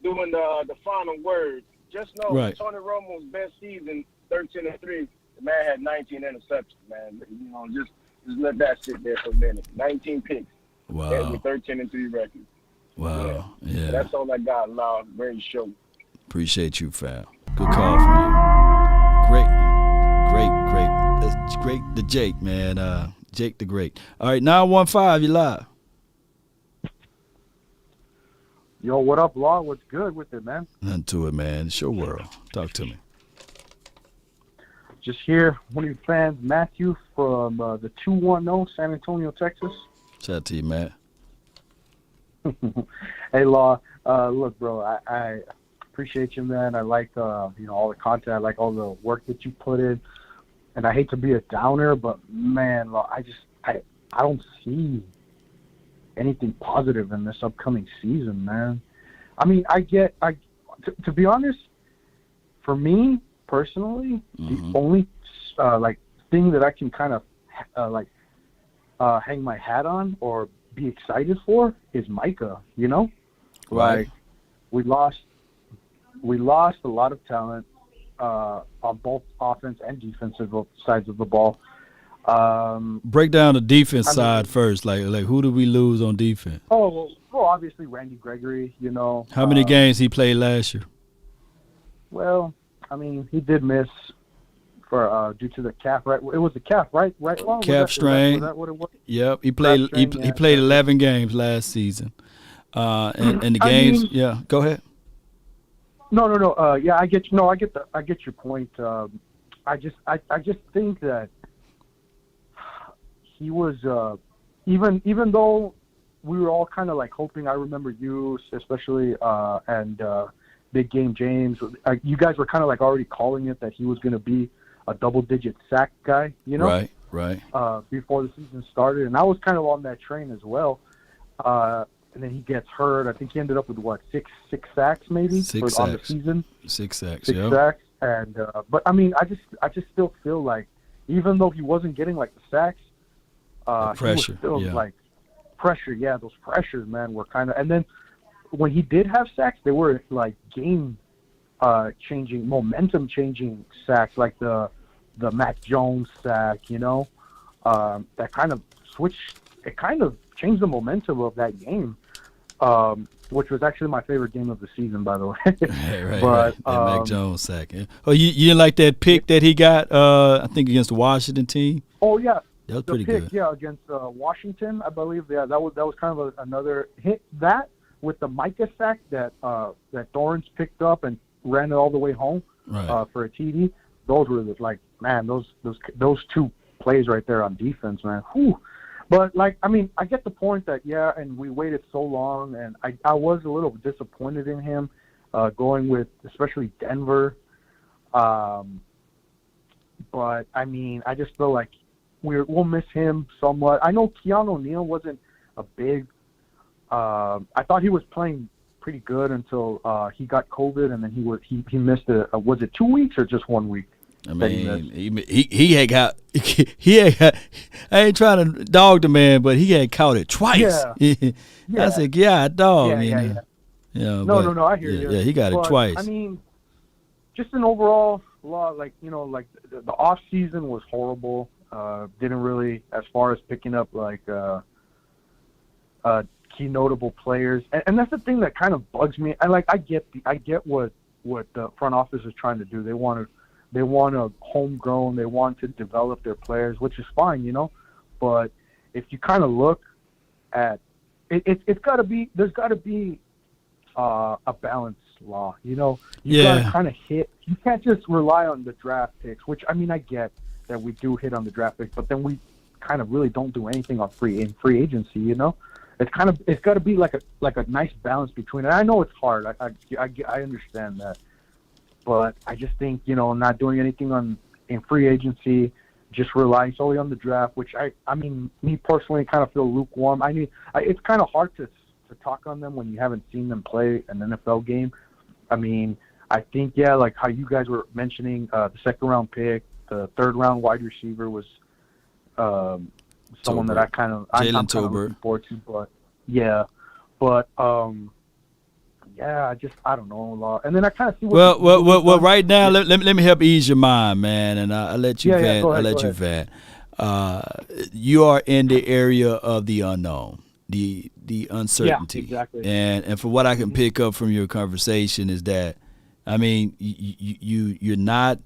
doing the final word, just know Tony Romo's best season, 13-3. The man had 19 interceptions, man. Just let that sit there for a minute. 19 picks. Wow. With 13-3 record. Wow. Yeah. That's all I got, Lon. Great show. Appreciate you, fam. Good call from you. Great. That's great. The Jake, man. Jake the Great. All right, 915, you live. Yo, what up, Law? What's good with it, man? Nothing to it, man. It's your world. Talk to me. Just here, one of your fans, Matthew from the 210, San Antonio, Texas. Shout out to you, Matt. Hey, Law. Look, bro, I appreciate you, man. I like all the content. I like all the work that you put in. And I hate to be a downer, but man, Law, I don't see anything positive in this upcoming season, man. I mean, to be honest, for me personally, the only thing that I can kind of hang my hat on or be excited for is Micah. You know, right. Like we lost a lot of talent on both offense and defensive sides of the ball. Break down the defense side first. Like who did we lose on defense? Oh, well, obviously Randy Gregory. You know, How many games he played last year? Well, I mean, he did miss for due to the calf. Right, it was the calf, right? Well, calf strain. Was that what it was? Yep, he played. He played 11 games last season. And the games. Yeah, go ahead. No. Yeah, I get. No, I get your point. I just think that he was even though we were all kind of like hoping. I remember you especially and Big Game James. You guys were kind of like already calling it that he was going to be a double-digit sack guy. You know, right. Before the season started, and I was kind of on that train as well. And then he gets hurt. I think he ended up with six sacks maybe on the season. 6 sacks. Six sacks. And but I mean, I just still feel like even though he wasn't getting like the sacks, pressure. He was still like pressure. Yeah, those pressures, man, were kind of. And then when he did have sacks, they were like game changing, momentum changing sacks, like the Mac Jones sack. You know, that kind of switched. It kind of changed the momentum of that game. Which was actually my favorite game of the season, by the way. Right. That Mac Jones sack. Yeah. Oh, you didn't like that pick that he got? I think against the Washington team. Oh yeah, that was pretty good. Yeah, against Washington, I believe. Yeah, that was kind of another hit. That with the Micah sack that Dorrance picked up and ran it all the way home for a TD. Those were those two plays right there on defense, man. Whew. But, I mean, I get the point that, and we waited so long, and I was a little disappointed in him going with especially Denver. But, I mean, I just feel like we'll miss him somewhat. I know Keanu O'Neal wasn't a big I thought he was playing pretty good until he got COVID, and then he missed was it 2 weeks or just 1 week? I mean, he had got I ain't trying to dog the man, but he had caught it twice. Yeah. I said, dog. Yeah. No, I hear you. Yeah, he got it twice. I mean, just an overall lot, the off season was horrible. Didn't really, as far as picking up key notable players, and that's the thing that kind of bugs me. I get what the front office is trying to do. They want a homegrown. They want to develop their players, which is fine, you know. But if you kind of look at it, there's got to be a balance, Law. You know, you got to kind of hit. You can't just rely on the draft picks. Which I mean, I get that we do hit on the draft picks, but then we kind of really don't do anything on free agency. You know, it's got to be like a nice balance between it. I know it's hard. I understand that. But I just think, you know, not doing anything in free agency, just relying solely on the draft, which I mean, me personally kind of feel lukewarm. I mean, it's kind of hard to talk on them when you haven't seen them play an NFL game. I mean, I think, like how you guys were mentioning, the second round pick, the third round wide receiver was someone that I'm kind of looking forward to. I don't know. And then I kind of see what. Well. Right now, let me help ease your mind, man, and I'll let you vent. Go ahead, I'll let you vent. You are in the area of the unknown, the uncertainty. Yeah, exactly. And from what I can pick up from your conversation is that, I mean, you're not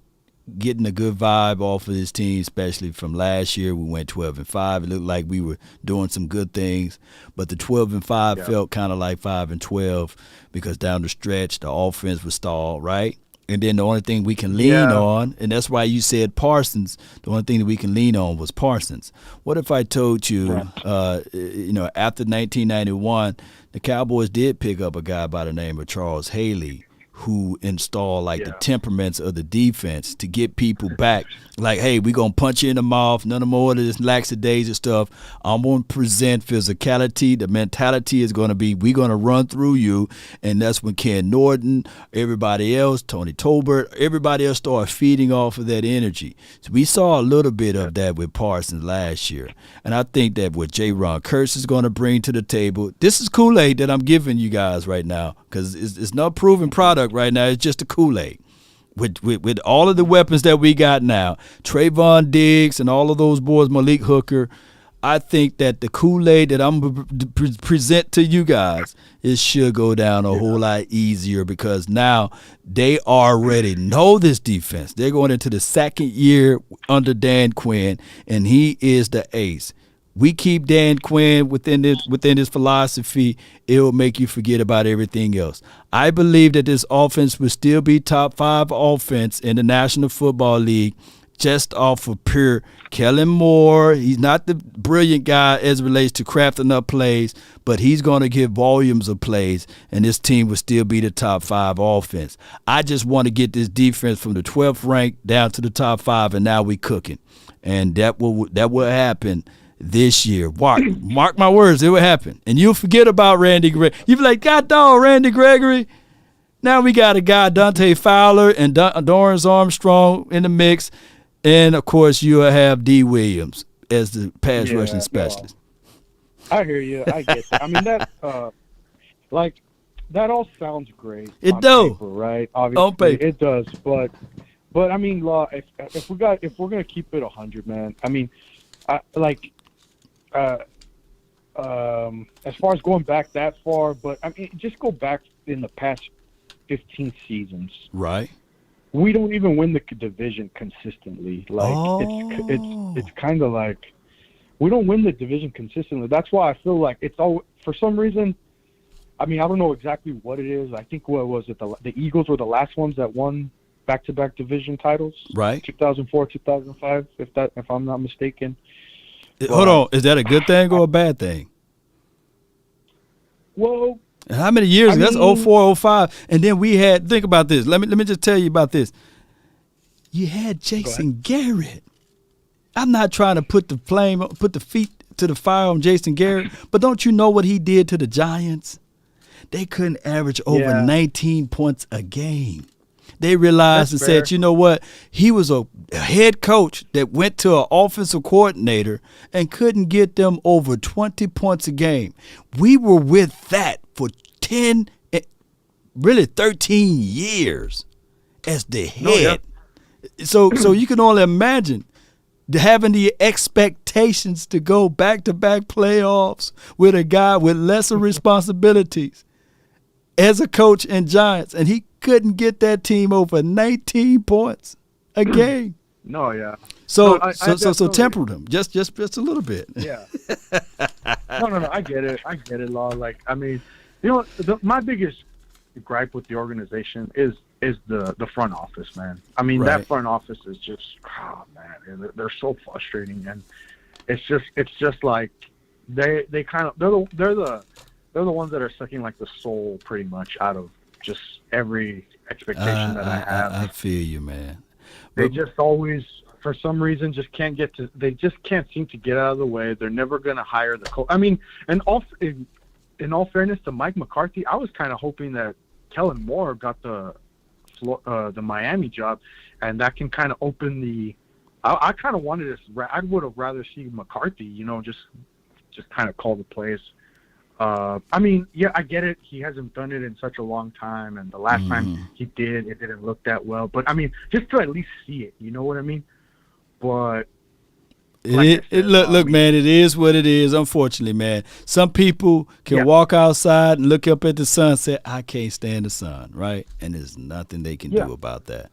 getting a good vibe off of this team, especially from last year. We went 12-5. It looked like we were doing some good things, but the 12-5 felt kind of like 5-12 because down the stretch the offense was stalled, right? And then the only thing we can lean on, and that's why you said Parsons, the only thing that we can lean on was Parsons. What if I told you, after 1991, the Cowboys did pick up a guy by the name of Charles Haley, who installed the temperaments of the defense to get people back. Like, hey, we're going to punch you in the mouth. None more of this lackadaisy stuff. I'm going to present physicality. The mentality is going to be, we're going to run through you. And that's when Ken Norton, everybody else, Tony Tolbert, everybody else started feeding off of that energy. So we saw a little bit of that with Parsons last year. And I think that what J. Ron Kurtz is going to bring to the table, this is Kool-Aid that I'm giving you guys right now, because it's not proven product right now. It's just a Kool-Aid. With all of the weapons that we got now, Trayvon Diggs and all of those boys, Malik Hooker, I think that the Kool-Aid that I'm going to present to you guys, it should go down a whole lot easier because now they already know this defense. They're going into the second year under Dan Quinn, and he is the ace. We keep Dan Quinn within his philosophy, it will make you forget about everything else. I believe that this offense will still be top 5 offense in the National Football League just off of pure Kellen Moore. He's not the brilliant guy as it relates to crafting up plays, but he's going to get volumes of plays, and this team will still be the top 5 offense. I just want to get this defense from the 12th rank down to the top 5, and now we cooking. And that will happen this year. Mark my words, it will happen. And you'll forget about Randy Gregory. You'll be like, God dog, Randy Gregory. Now we got a guy, Dante Fowler and Dorrance Armstrong in the mix. And, of course, you'll have D. Williams as the pass rushing specialist. No, I hear you. I get that. I mean, that that all sounds great. It does. Right? Obviously, it does. But I mean, if we're gonna keep it 100, man. I mean, as far as going back that far, but I mean, just go back in the past 15 seasons. Right. We don't even win the division consistently. It's kind of like we don't win the division consistently. That's why I feel like it's all for some reason. I mean, I don't know exactly what it is. I think what was it? The Eagles were the last ones that won back-to-back division titles. Right. 2004, 2005, if I'm not mistaken. Hold on, is that a good thing or a bad thing? Well, and how many years? That's 04, 05. And then we had, think about this. Let me just tell you about this. You had Jason Garrett. I'm not trying to put the feet to the fire on Jason Garrett, but don't you know what he did to the Giants? They couldn't average over 19 points a game. They realized and said, you know what? He was a head coach that went to an offensive coordinator and couldn't get them over 20 points a game. We were with that for 13 years as the head. So you can only imagine having the expectations to go back-to-back playoffs with a guy with lesser responsibilities as a coach in Giants, and he couldn't get that team over 19 points a game. No, yeah. So temper them just a little bit. Yeah. No. I get it, Law. Like, I mean, you know, my biggest gripe with the organization is the front office, man. I mean, that front office is just, man, they're so frustrating, and it's just like they kind of they're the ones that are sucking like the soul pretty much out of just every expectation that I have. I feel you, man. They just always, for some reason, just can't get to. They just can't seem to get out of the way. They're never going to hire the coach. I mean, in all fairness to Mike McCarthy, I was kind of hoping that Kellen Moore got the Miami job, and that can kind of open the. I kind of wanted this. I would have rather seen McCarthy, you know, just kind of call the plays. I mean, yeah, I get it. He hasn't done it in such a long time, and the last time he did, it didn't look that well. But I mean, just to at least see it, you know what I mean? But look, man, it is what it is. Unfortunately, man, some people can walk outside and look up at the sun and say, "I can't stand the sun," right? And there's nothing they can do about that.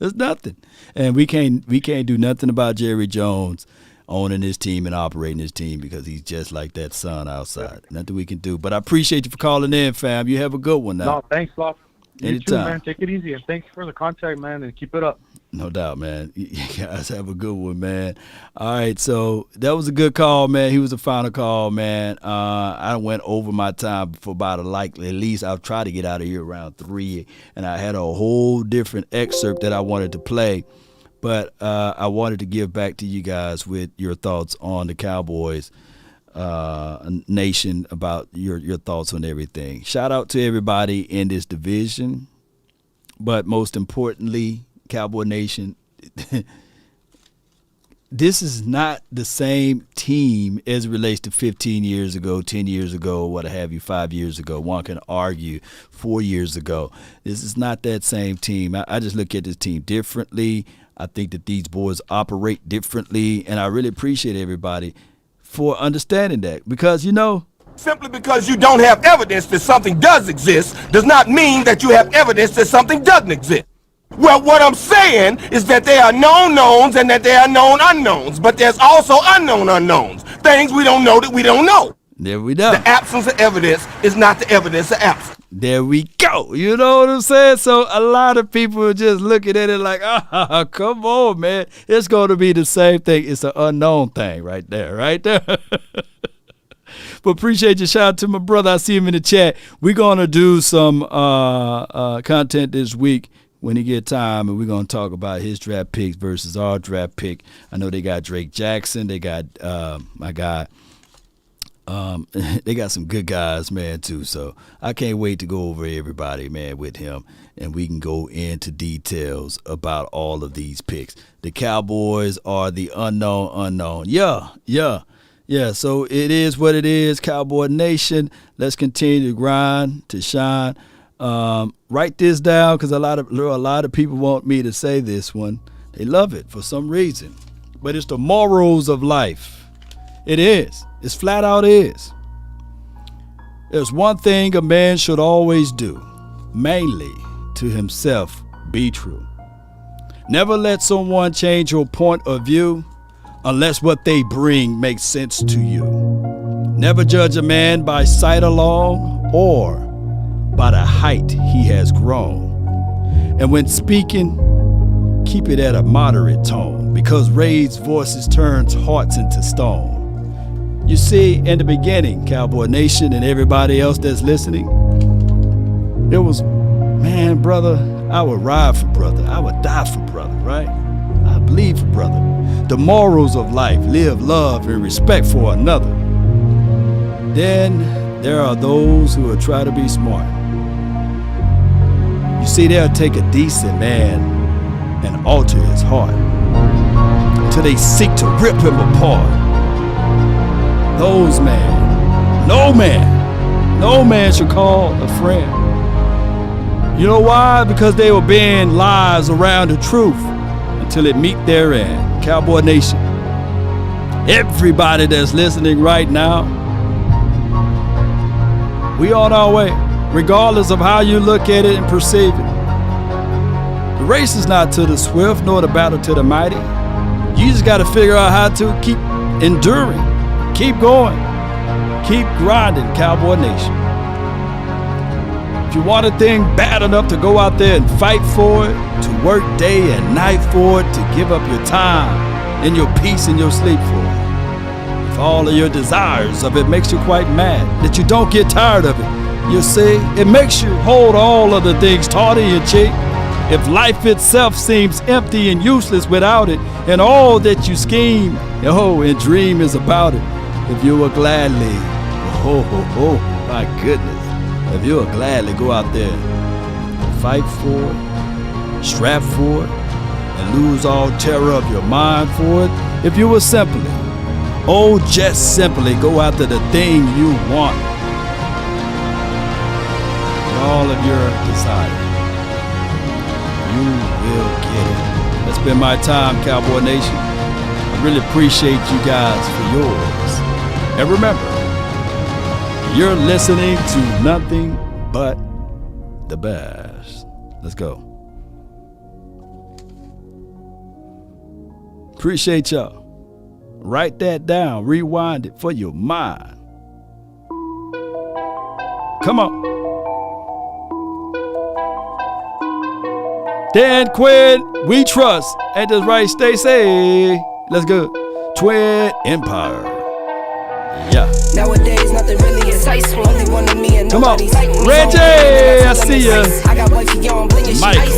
There's nothing. And we can't do nothing about Jerry Jones owning his team and operating his team because he's just like that sun outside. Nothing we can do. But I appreciate you for calling in, fam. You have a good one now. No, thanks, Lofty. You too, Anytime. man. Take it easy, and thanks for the contact, man, and keep it up. No doubt, man. You guys have a good one, man. All right, so that was a good call, man. He was the final call, man. I went over my time for about at least I'll try to get out of here around 3, and I had a whole different excerpt that I wanted to play, but I wanted to give back to you guys with your thoughts on the Cowboys nation, about your thoughts on everything. Shout out to everybody in this division, but most importantly, Cowboy Nation, this is not the same team as it relates to 15 years ago, 10 years ago, what have you, 5 years ago. One can argue 4 years ago. This is not that same team. I just look at this team differently. I think that these boys operate differently, and I really appreciate everybody for understanding that because, simply because you don't have evidence that something does exist does not mean that you have evidence that something doesn't exist. Well, what I'm saying is that there are known knowns and that there are known unknowns, but there's also unknown unknowns, things we don't know that we don't know. There we go. The absence of evidence is not the evidence of absence. There we go. You know what I'm saying? So a lot of people are just looking at it like, come on, man. It's going to be the same thing. It's an unknown thing right there. But appreciate your shout out to my brother. I see him in the chat. We're going to do some content this week when he get time, and we're going to talk about his draft picks versus our draft pick. I know they got Drake Jackson. They got my guy. They got some good guys, man, too. So I can't wait to go over everybody, man, with him, and we can go into details about all of these picks. The Cowboys are the unknown. Yeah, so it is what it is, Cowboy Nation. Let's continue to grind, to shine. Write this down because a lot of people want me to say this one. They love it for some reason. But it's the morals of life. It is. It's flat out is. There's one thing a man should always do, mainly to himself be true. Never let someone change your point of view unless what they bring makes sense to you. Never judge a man by sight alone or by the height he has grown. And when speaking, keep it at a moderate tone, because raised voices turns hearts into stone. You see, in the beginning, Cowboy Nation and everybody else that's listening, it was, man, brother, I would ride for brother. I would die for brother, right? I bleed for brother. The morals of life, live, love, and respect for another. Then there are those who will try to be smart. You see, they'll take a decent man and alter his heart until they seek to rip him apart. Those men, no man should call a friend. You know why? Because they will bend lies around the truth until it meet their end. Cowboy Nation, everybody that's listening right now, we on our way, regardless of how you look at it and perceive it. The race is not to the swift, nor the battle to the mighty. You just got to figure out how to keep enduring, keep going, keep grinding, Cowboy Nation. If you want a thing bad enough to go out there and fight for it, to work day and night for it, to give up your time and your peace and your sleep for it. If all of your desires of it makes you quite mad, that you don't get tired of it, you see, it makes you hold all of the things taut in your cheek. If life itself seems empty and useless without it, and all that you scheme, and dream is about it, if you will gladly, my goodness, if you will gladly go out there, fight for it, strap for it, and lose all terror of your mind for it, if you will simply, just simply go after the thing you want, with all of your desire, you will get it. That's been my time, Cowboy Nation. I really appreciate you guys for yours. And remember, you're listening to nothing but the best. Let's go. Appreciate y'all. Write that down. Rewind it for your mind. Come on. Dan Quinn, we trust. Ain't this right, Stacey? Let's go. Twin Empire. Yeah. Nowadays, nothing really excites me. Only one of me and come on. Reggie, I see ya. I got wifey on blinging. Michael.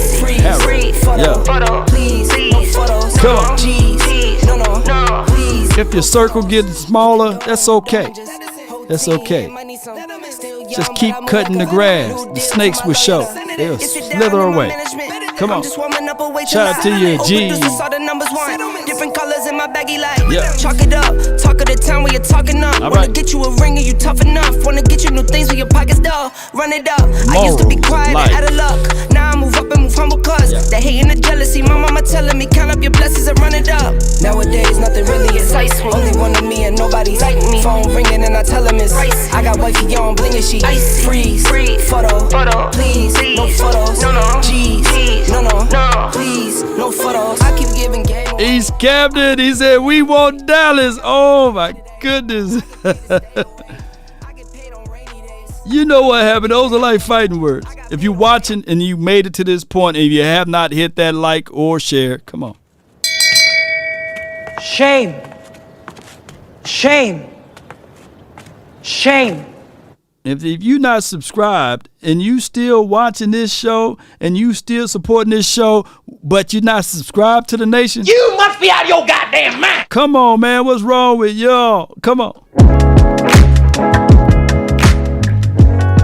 Free photo. Yeah. Please, no photos. Come on. Jeez. No. Please. If your circle gets smaller, that's okay. That's okay. Just keep cutting the grass. The snakes will show. They'll slither away. Come on. Shout out to you, G. Different colors in my baggy light. Yeah. Chalk it up. Talk of the town where you're talking up. Wanna get you a ring and you tough enough. Wanna get you new things with your pockets dull. Run it up. I used to be quiet and out of luck. Now I move up and move humble cause the hate and the jealousy. My mama telling me count up your blessings and run it up. Nowadays nothing really excites me. Only one of me and nobody's like me. Phone ringing and I tell him it's ice. I got wifey on blinging she ice. Freeze. Photo. Please. No photos. No. Jeez. No. Please. No photos. I keep giving game. East Camden, he said we want Dallas. Oh my goodness. You know what happened. Those are like fighting words. If you're watching and you made it to this point and you have not hit that like or share, come on. Shame. If you're not subscribed and you still watching this show and you still supporting this show, but you're not subscribed to the nation, You must be out of your goddamn mind. come on, man. What's wrong with y'all? Come on.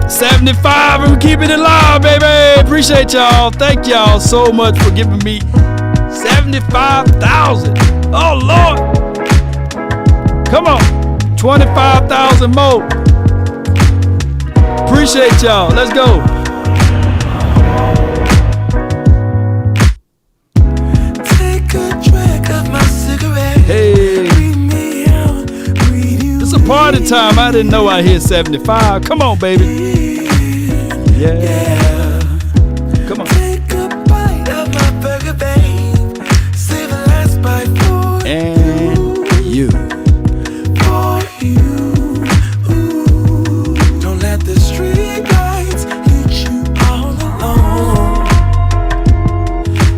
75 and we're keeping it live, baby. Appreciate y'all. Thank y'all so much for giving me 75,000. Oh, Lord. Come on. 25,000 more. Appreciate y'all. Let's go. Take a drag of my cigarette. Hey. It's a party time. I didn't know I hit 75. Come on, baby. Yeah. Come on. Take a bite of my burger, babe. Save the last bite for and you. For you. Ooh. Don't let the street lights hit you all alone.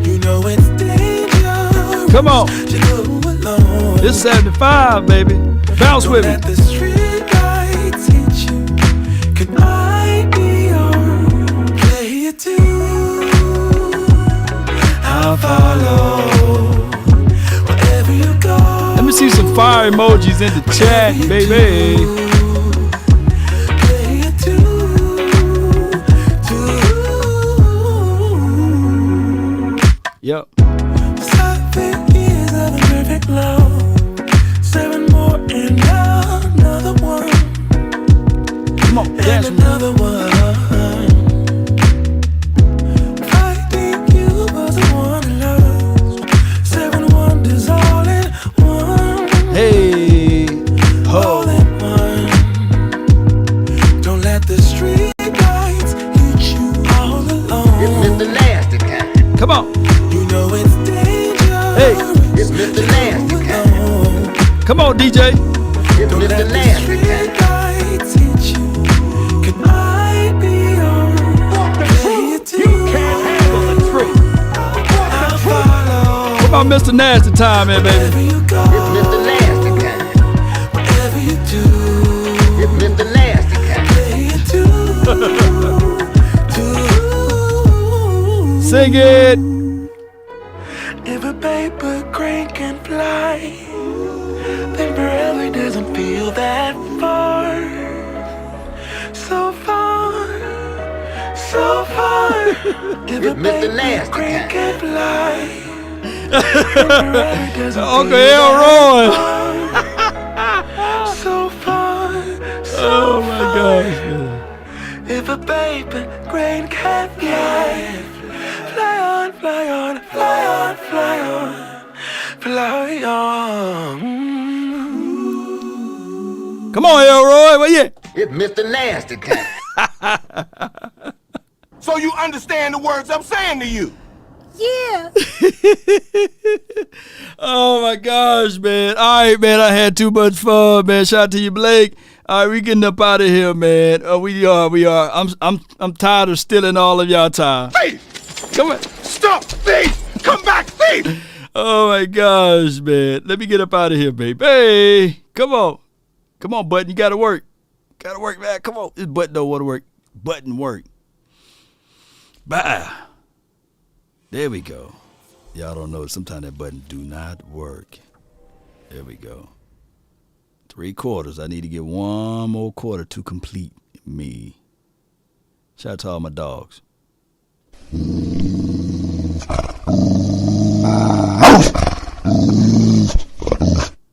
You know it's dangerous. Come on. To go alone. It's 75, baby. Bounce with me. Let the street lights hit you. Can I be your player too? I'll follow wherever you go. Let me see some fire emojis in the chat, baby. Player too. Yep. 7 years of perfect love. 7 more and another one. Come on, dance and another one. Finding you was the one I lost. 7 wonders all in one. Hey, All in one. Don't let the street lights hit you all alone. It's Mr. Nasty kind. Come on. You know it's dangerous. Hey, it's Mr. Nasty kind. Come on, DJ. It's Mr. Nasty kind. Lights hit you. Can I be your player too? You can't handle the truth. I'll follow. What about Mr. Nasty time, man, baby? Wherever you go. It's Mr. Nasty kind. Whatever you do. It's Mr. Nasty kind. Player too. Sing it. If a paper crane can fly, then forever doesn't feel that far. So far, so far. If a paper crane can fly, then forever doesn't Uncle feel Elroy. that far. So far, so Oh my far. gosh. If a paper crane can fly, fly on, fly on, fly on, fly on, fly on. Come on, Elroy. Where you? It's Mr. Nasty kind. So you understand the words I'm saying to you. Yeah. Oh my gosh, man. All right, man. I had too much fun, man. Shout out to you, Blake. All right, we getting up out of here, man. We are. I'm tired of stealing all of y'all time. Thief! Come on. Stop, thief! Come back, thief! Oh my gosh, man. Let me get up out of here, baby. Hey, come on. Come on, Button. You gotta work. Gotta work, man. Come on. This Button don't want to work. Button work. Bye. There we go. Y'all don't know. Sometimes that button do not work. There we go. 3 quarters. I need to get one more quarter to complete me. Shout out to all my dogs.